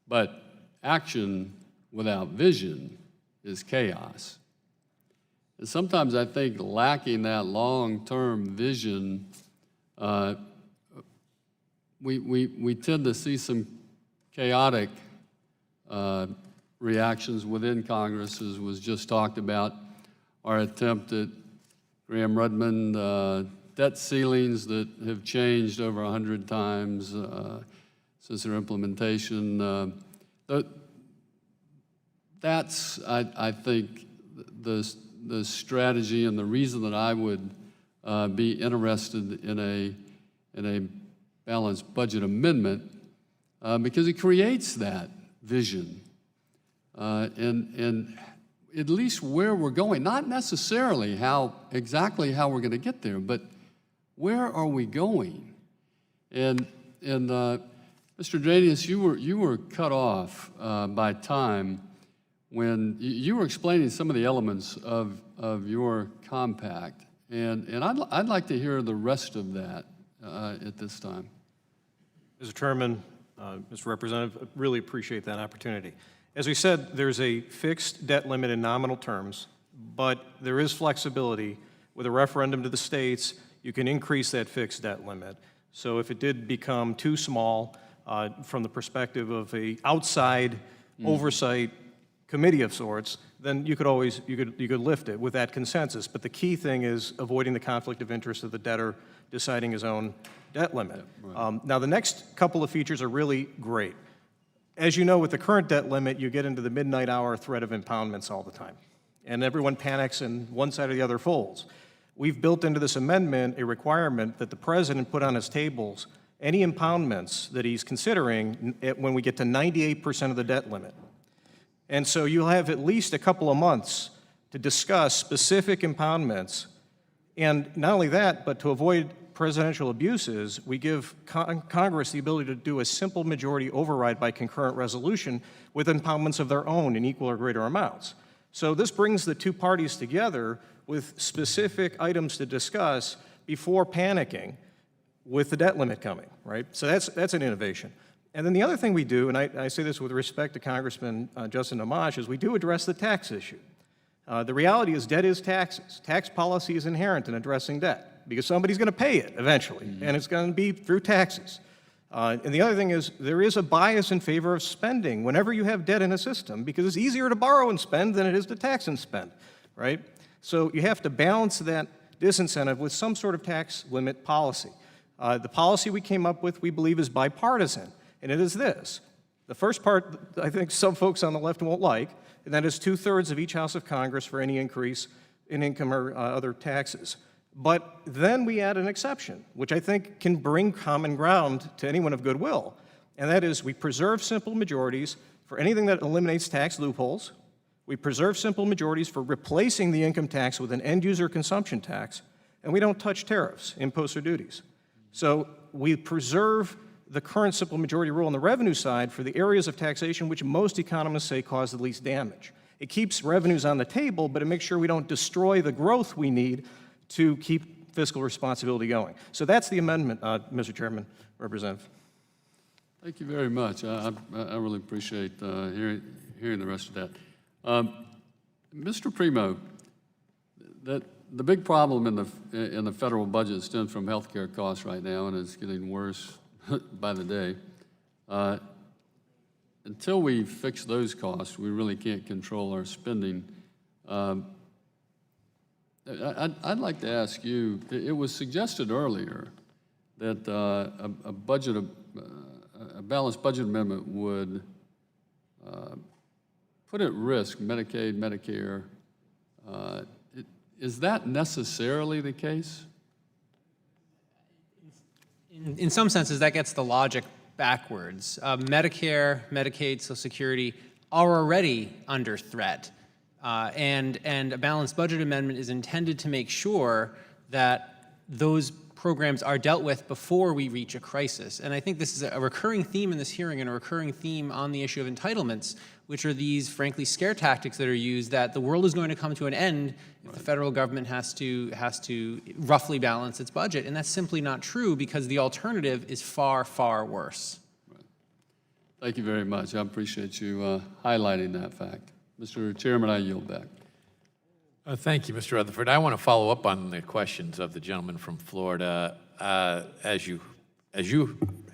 But action without vision is chaos. And sometimes I think lacking that long-term vision, we tend to see some chaotic reactions within Congress, as was just talked about. Our attempt at Graham-Rudman debt ceilings that have changed over 100 times since their implementation. That's, I think, the strategy and the reason that I would be interested in a balanced budget amendment, because it creates that vision and at least where we're going, not necessarily exactly how we're going to get there, but where are we going? And Mr. Danius, you were cut off by time when you were explaining some of the elements of your compact, and I'd like to hear the rest of that at this time. Mr. Chairman, Mr. Representative, I really appreciate that opportunity. As we said, there's a fixed debt limit in nominal terms, but there is flexibility. With a referendum to the states, you can increase that fixed debt limit. So if it did become too small from the perspective of a outside oversight committee of sorts, then you could always, you could lift it with that consensus. But the key thing is avoiding the conflict of interest of the debtor deciding his own debt limit. Now, the next couple of features are really great. As you know, with the current debt limit, you get into the midnight hour threat of impoundments all the time. And everyone panics and one side or the other folds. We've built into this amendment a requirement that the president put on his tables any impoundments that he's considering when we get to 98% of the debt limit. And so you'll have at least a couple of months to discuss specific impoundments. And not only that, but to avoid presidential abuses, we give Congress the ability to do a simple majority override by concurrent resolution with impoundments of their own in equal or greater amounts. So this brings the two parties together with specific items to discuss before panicking with the debt limit coming, right? So that's an innovation. And then the other thing we do, and I say this with respect to Congressman Justin Amash, is we do address the tax issue. The reality is debt is taxes. Tax policy is inherent in addressing debt because somebody's going to pay it eventually, and it's going to be through taxes. And the other thing is there is a bias in favor of spending whenever you have debt in a system because it's easier to borrow and spend than it is to tax and spend, right? So you have to balance that disincentive with some sort of tax limit policy. The policy we came up with, we believe, is bipartisan, and it is this. The first part, I think some folks on the left won't like, and that is 2/3 of each House of Congress for any increase in income or other taxes. But then we add an exception, which I think can bring common ground to anyone of goodwill, and that is we preserve simple majorities for anything that eliminates tax loopholes. We preserve simple majorities for replacing the income tax with an end-user consumption tax, and we don't touch tariffs, imposts, or duties. So we preserve the current simple majority rule on the revenue side for the areas of taxation which most economists say cause the least damage. It keeps revenues on the table, but it makes sure we don't destroy the growth we need to keep fiscal responsibility going. So that's the amendment, Mr. Chairman, Representative. Thank you very much. I really appreciate hearing the rest of that. Mr. Primo, the big problem in the federal budget stems from healthcare costs right now, and it's getting worse by the day. Until we fix those costs, we really can't control our spending. I'd like to ask you, it was suggested earlier that a balanced budget amendment would put at risk Medicaid, Medicare. Is that necessarily the case? In some senses, that gets the logic backwards. Medicare, Medicaid, Social Security are already under threat. And a balanced budget amendment is intended to make sure that those programs are dealt with before we reach a crisis. And I think this is a recurring theme in this hearing and a recurring theme on the issue of entitlements, which are these, frankly, scare tactics that are used that the world is going to come to an end if the federal government has to roughly balance its budget. And that's simply not true because the alternative is far, far worse. Right. Thank you very much. I appreciate you highlighting that fact. Mr. Chairman, I yield back. Thank you, Mr. Rutherford. I want to follow up on the questions of the gentleman from Florida. As you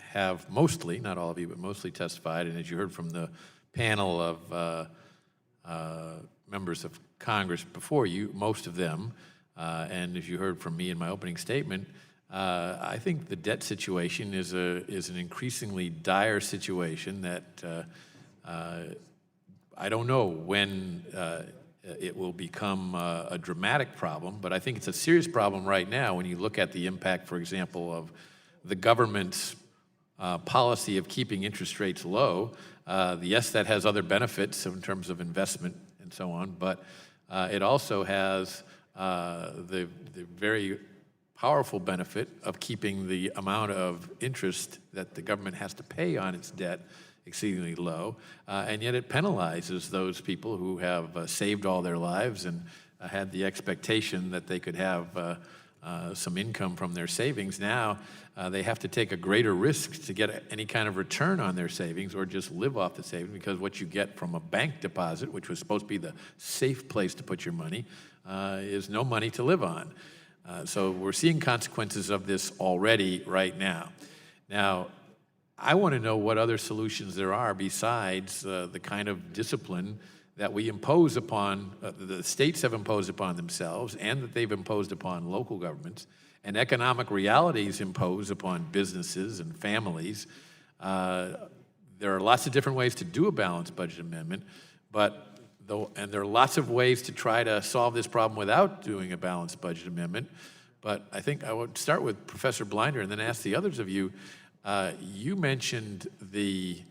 have mostly, not all of you, but mostly testified, and as you heard from the panel of members of Congress before you, most of them, and as you heard from me in my opening statement, I think the debt situation is an increasingly dire situation that I don't know when it will become a dramatic problem, but I think it's a serious problem right now when you look at the impact, for example, of the government's policy of keeping interest rates low. Yes, that has other benefits in terms of investment and so on, but it also has the very powerful benefit of keeping the amount of interest that the government has to pay on its debt exceedingly low, and yet it penalizes those people who have saved all their lives and had the expectation that they could have some income from their savings. Now they have to take a greater risk to get any kind of return on their savings or just live off the savings, because what you get from a bank deposit, which was supposed to be the safe place to put your money, is no money to live on. So we're seeing consequences of this already right now. Now, I want to know what other solutions there are besides the kind of discipline that we impose upon, the states have imposed upon themselves and that they've imposed upon local governments, and economic realities impose upon businesses and families. There are lots of different ways to do a balanced budget amendment, and there are lots of ways to try to solve this problem without doing a balanced budget amendment. But I think I would start with Professor Blinder and then ask the others of you. You mentioned the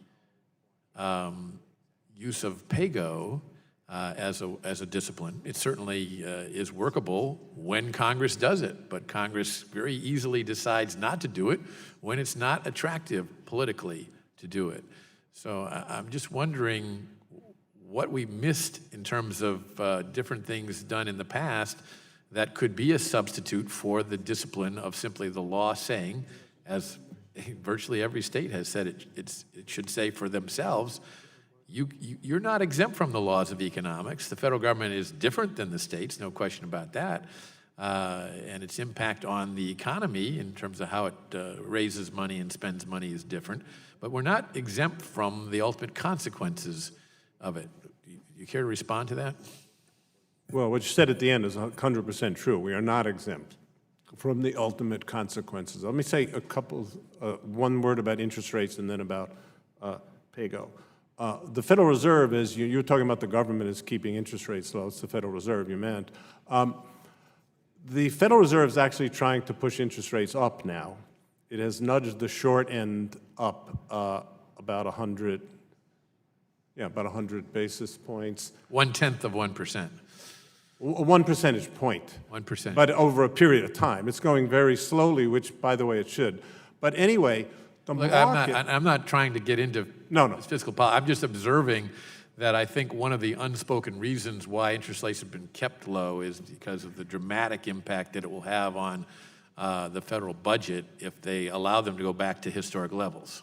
use of PAYGO as a discipline. It certainly is workable when Congress does it, but Congress very easily decides not to do it when it's not attractive politically to do it. So I'm just wondering what we missed in terms of different things done in the past that could be a substitute for the discipline of simply the law saying, as virtually every state has said it should say for themselves, you're not exempt from the laws of economics. The federal government is different than the states, no question about that. And its impact on the economy in terms of how it raises money and spends money is different. But we're not exempt from the ultimate consequences of it. You care to respond to that? Well, what you said at the end is 100% true. We are not exempt from the ultimate consequences. Let me say one word about interest rates and then about PAYGO. The Federal Reserve is, you were talking about the government is keeping interest rates low. It's the Federal Reserve you meant. The Federal Reserve is actually trying to push interest rates up now. It has nudged the short end up about 100 basis points. 1/10 of 1%. 1 percentage point. 1%. But over a period of time. It's going very slowly, which, by the way, it should. But anyway, the Look, market... I'm not trying to get into fiscal policy. I'm just observing that I think one of the unspoken reasons why interest rates have been kept low is because of the dramatic impact that it will have on the federal budget if they allow them to go back to historic levels.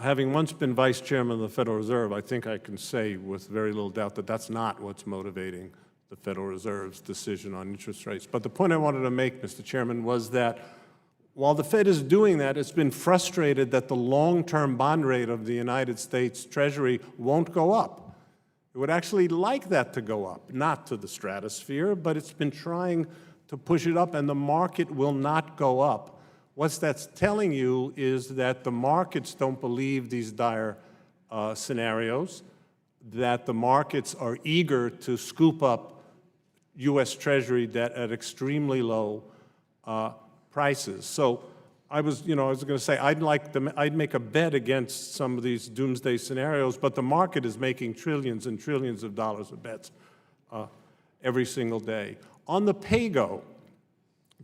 Having once been vice chairman of the Federal Reserve, I think I can say with very little doubt that that's not what's motivating the Federal Reserve's decision on interest rates. But the point I wanted to make, Mr. Chairman, was that while the Fed is doing that, it's been frustrated that the long-term bond rate of the United States Treasury won't go up. It would actually like that to go up, not to the stratosphere, but it's been trying to push it up, and the market will not go up. What that's telling you is that the markets don't believe these dire scenarios, that the markets are eager to scoop up U.S. Treasury debt at extremely low prices. So I was going to say I'd make a bet against some of these doomsday scenarios, but the market is making trillions and trillions of dollars of bets every single day. On the PAYGO,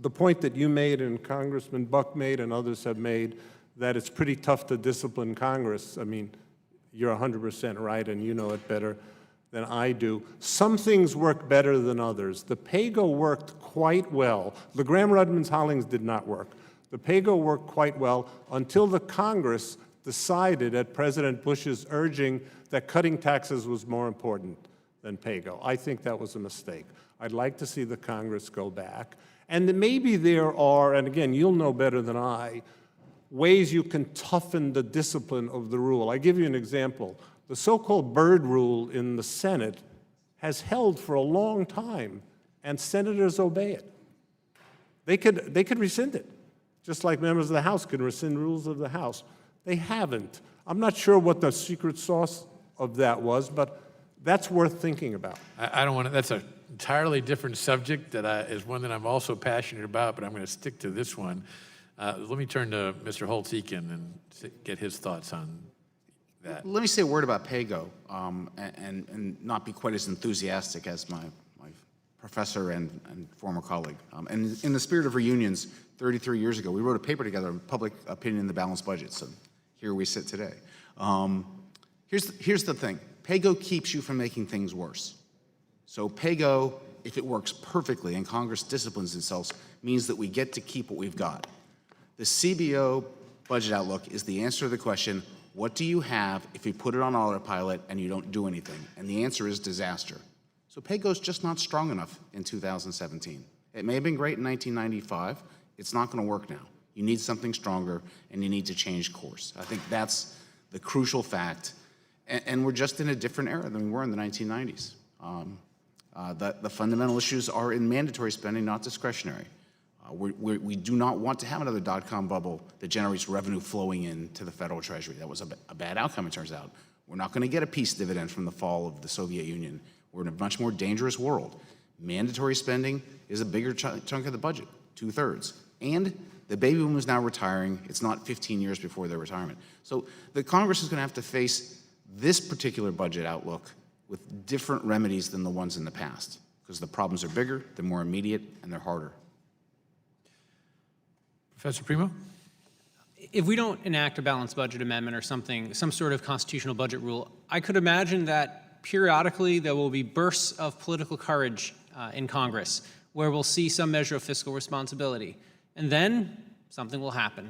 the point that you made and Congressman Buck made and others have made, that it's pretty tough to discipline Congress. I mean, you're 100% right, and you know it better than I do. Some things work better than others. The PAYGO worked quite well. The Graham-Rudman-Hollings did not work. The PAYGO worked quite well until the Congress decided at President Bush's urging that cutting taxes was more important than PAYGO. I think that was a mistake. I'd like to see the Congress go back. And maybe there are, and again, you'll know better than I, ways you can toughen the discipline of the rule. I give you an example. The so-called Byrd rule in the Senate has held for a long time, and senators obey it. They could rescind it, just like members of the House can rescind rules of the House. They haven't. I'm not sure what the secret sauce of that was, but that's worth thinking about. I don't want to, that's an entirely different subject that is one that I'm also passionate about, but I'm going to stick to this one. Let me turn to Mr. Holtz-Eakin and get his thoughts on that. Let me say a word about PAYGO and not be quite as enthusiastic as my professor and former colleague. And in the spirit of reunions, 33 years ago, we wrote a paper together on public opinion in the balanced budget. So here we sit today. Here's the thing. PAYGO keeps you from making things worse. So PAYGO, if it works perfectly and Congress disciplines itself, means that we get to keep what we've got. The CBO budget outlook is the answer to the question, what do you have if you put it on autopilot and you don't do anything? And the answer is disaster. So PAYGO's just not strong enough in 2017. It may have been great in 1995. It's not going to work now. You need something stronger, and you need to change course. I think that's the crucial fact. And we're just in a different era than we were in the 1990s. The fundamental issues are in mandatory spending, not discretionary. We do not want to have another dot-com bubble that generates revenue flowing into the federal treasury. That was a bad outcome, it turns out. We're not going to get a peace dividend from the fall of the Soviet Union. We're in a much more dangerous world. Mandatory spending is a bigger chunk of the budget, 2/3. And the baby boom is now retiring. It's not 15 years before their retirement. So the Congress is going to have to face this particular budget outlook with different remedies than the ones in the past, because the problems are bigger, they're more immediate, and they're harder. Professor Primo? If we don't enact a balanced budget amendment or some sort of constitutional budget rule, I could imagine that periodically there will be bursts of political courage in Congress where we'll see some measure of fiscal responsibility. And then something will happen.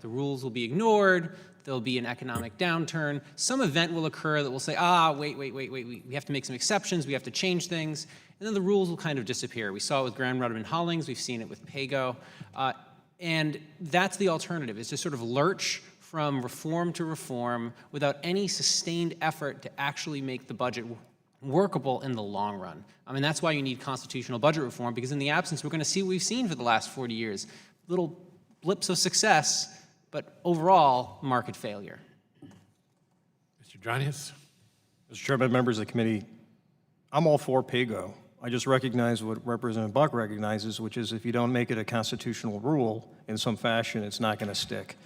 The rules will be ignored. There'll be an economic downturn. Some event will occur that will say, wait, we have to make some exceptions. We have to change things. And then the rules will kind of disappear. We saw it with Graham-Rudman-Hollings. We've seen it with PAYGO. And that's the alternative, is to sort of lurch from reform to reform without any sustained effort to actually make the budget workable in the long run. I mean, that's why you need constitutional budget reform, because in the absence, we're going to see what we've seen for the last 40 years. Little blips of success, but overall, market failure. Mr. Dronius? Mr. Chairman, members of the committee, I'm all for PAYGO. I just recognize what Representative Buck recognizes, which is if you don't make it a constitutional rule in some fashion, it's not going to stick.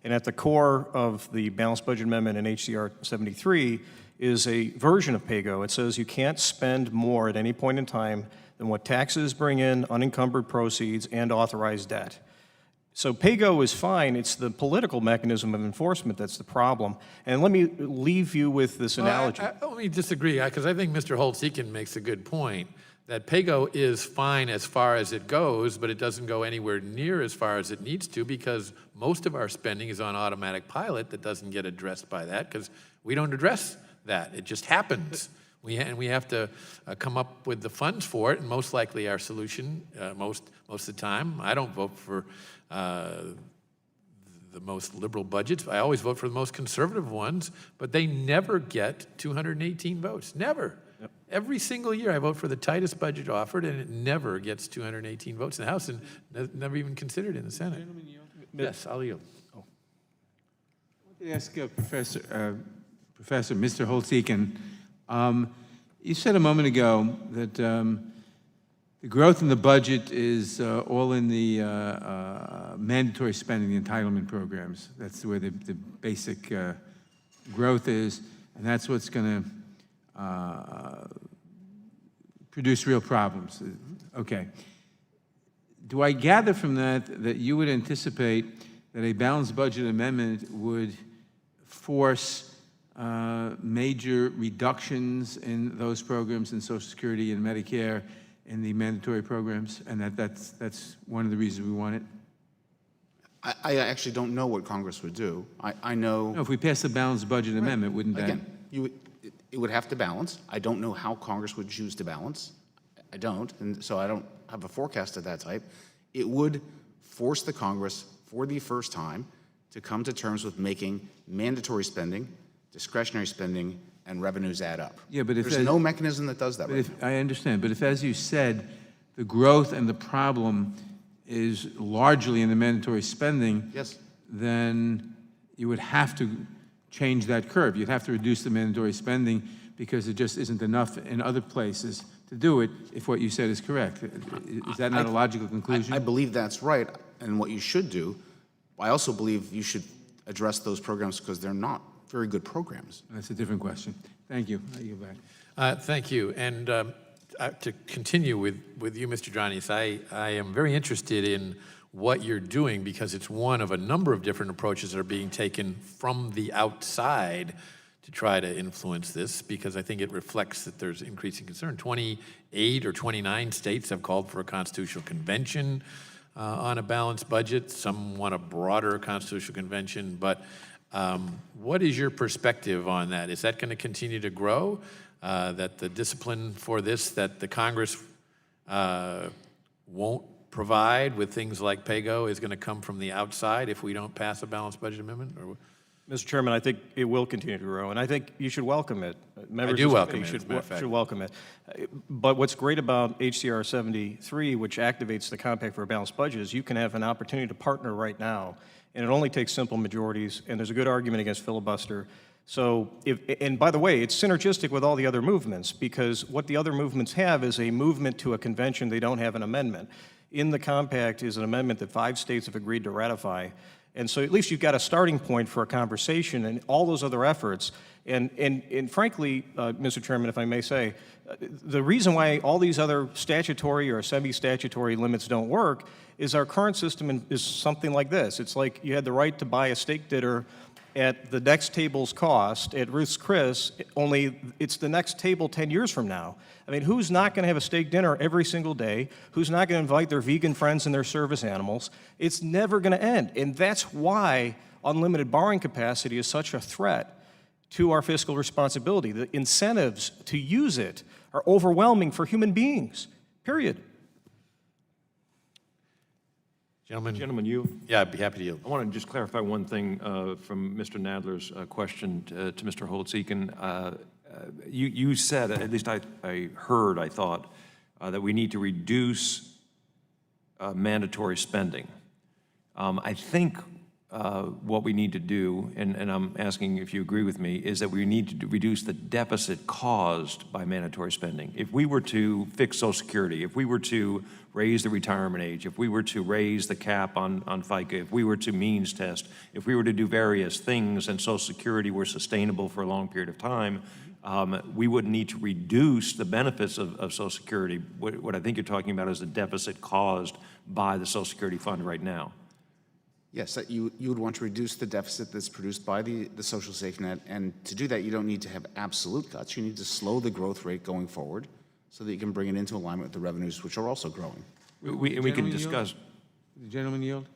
And at the core of the Balanced Budget Amendment in HCR 73 is a version of PAYGO. It says you can't spend more at any point in time than what taxes bring in, unencumbered proceeds, and authorized debt. So PAYGO is fine. It's the political mechanism of enforcement that's the problem. And let me leave you with this analogy. Let me disagree, because I think Mr. Holtz-Eakin makes a good point, that PAYGO is fine as far as it goes, but it doesn't go anywhere near as far as it needs to, because most of our spending is on automatic pilot that doesn't get addressed by that, because we don't address that. It just happens. And we have to come up with the funds for it, and most likely our solution, most of the time, I don't vote for the most liberal budgets. I always vote for the most conservative ones, but they never get 218 votes. Never. Yep. Every single year I vote for the tightest budget offered, and it never gets 218 votes in the House, and never even considered in the Senate. Yes, I'll yield. I want to ask Professor Mr. Holtz-Eakin, you said a moment ago that the growth in the budget is all in the mandatory spending, the entitlement programs. That's where the basic growth is, and that's what's going to produce real problems. Okay. Do I gather from that you would anticipate that a balanced budget amendment would force major reductions in those programs in Social Security and Medicare in the mandatory programs, and that's one of the reasons we want it? I actually don't know what Congress would do. I know... No, if we pass the balanced budget amendment, wouldn't that... Again, it would have to balance. I don't know how Congress would choose to balance. I don't, and so I don't have a forecast of that type. It would force the Congress, for the first time, to come to terms with making mandatory spending, discretionary spending, and revenues add up. Yeah, but if there's no mechanism that does that right now. I understand, but if, as you said, the growth and the problem is largely in the mandatory spending, yes, then you would have to change that curve. You'd have to reduce the mandatory spending because it just isn't enough in other places to do it, if what you said is correct. Is that not a logical conclusion? I believe that's right, and what you should do. I also believe you should address those programs because they're not very good programs. That's a different question. Thank you. I yield back. Thank you. And to continue with you, Mr. Dranis, I am very interested in what you're doing because it's one of a number of different approaches that are being taken from the outside to try to influence this, because I think it reflects that there's increasing concern. 28 or 29 states have called for a constitutional convention on a balanced budget. Some want a broader constitutional convention, but what is your perspective on that? Is that going to continue to grow? That the discipline for this, that the Congress won't provide with things like PAYGO, is going to come from the outside if we don't pass a balanced budget amendment? Or Mr. Chairman, I think it will continue to grow, and I think you should welcome it. Members I do welcome it, should welcome it. But what's great about HCR 73, which activates the Compact for a Balanced Budget, is you can have an opportunity to partner right now, and it only takes simple majorities, and there's a good argument against filibuster. So, and by the way, it's synergistic with all the other movements, because what the other movements have is a movement to a convention. They don't have an amendment. In the compact is an amendment that 5 states have agreed to ratify. And so at least you've got a starting point for a conversation and all those other efforts. And frankly, Mr. Chairman, if I may say, the reason why all these other statutory or semi-statutory limits don't work is our current system is something like this. It's like you had the right to buy a steak dinner at the next table's cost at Ruth's Chris, only it's the next table 10 years from now. I mean, who's not going to have a steak dinner every single day? Who's not going to invite their vegan friends and their service animals? It's never going to end. And that's why unlimited borrowing capacity is such a threat to our fiscal responsibility. The incentives to use it are overwhelming for human beings, period. Gentlemen, you? Yeah, I'd be happy to yield. I want to just clarify one thing from Mr. Nadler's question to Mr. Holtz-Eakin. You said, at least I heard, I thought, that we need to reduce mandatory spending. I think what we need to do, and I'm asking if you agree with me, is that we need to reduce the deficit caused by mandatory spending. If we were to fix Social Security, if we were to raise the retirement age, if we were to raise the cap on FICA, if we were to means test, if we were to do various things and Social Security were sustainable for a long period of time, we would need to reduce the benefits of Social Security. What I think you're talking about is the deficit caused by the Social Security fund right now. Yes, that you would want to reduce the deficit that's produced by the social safety net, and to do that, you don't need to have absolute cuts. You need to slow the growth rate going forward so that you can bring it into alignment with the revenues, which are also growing. We can discuss. The gentleman yield?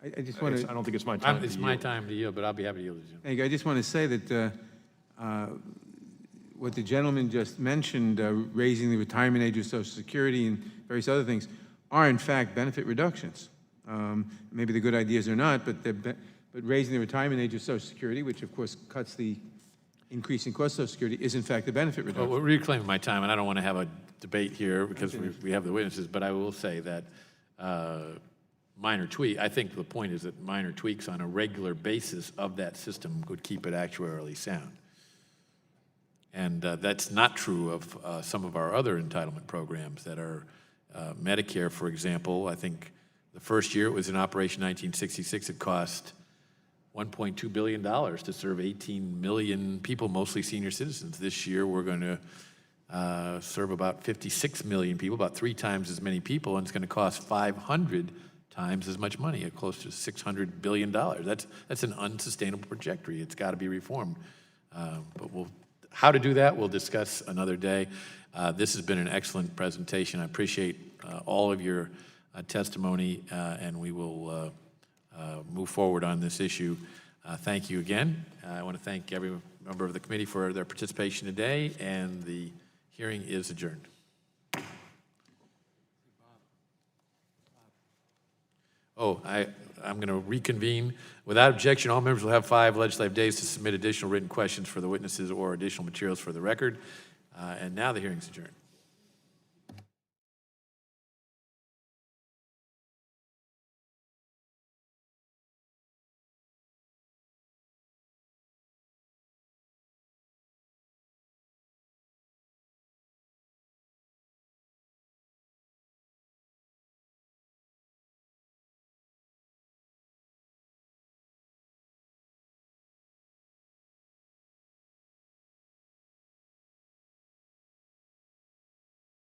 I just want to. I don't think it's my time to yield. It's my time to yield, but I'll be happy to yield. Thank you. I just want to say that what the gentleman just mentioned, raising the retirement age of Social Security and various other things, are in fact benefit reductions. Maybe the good ideas are not, but raising the retirement age of Social Security, which of course cuts the increase in cost of Social Security, is in fact a benefit reduction. Well, we're reclaiming my time, and I don't want to have a debate here because we have the witnesses, but I will say that I think the point is that minor tweaks on a regular basis of that system would keep it actuarially sound. And that's not true of some of our other entitlement programs that are Medicare, for example. I think the first year it was in operation 1966, it cost $1.2 billion to serve 18 million people, mostly senior citizens. This year we're going to serve about 56 million people, about 3 times as many people, and it's going to cost 500 times as much money, at close to $600 billion. That's an unsustainable trajectory. It's got to be reformed. But how to do that, we'll discuss another day. This has been an excellent presentation. I appreciate all of your testimony, and we will move forward on this issue. Thank you again. I want to thank every member of the committee for their participation today, and the hearing is adjourned. I'm going to reconvene. Without objection, all members will have 5 legislative days to submit additional written questions for the witnesses or additional materials for the record. And now the hearing is adjourned.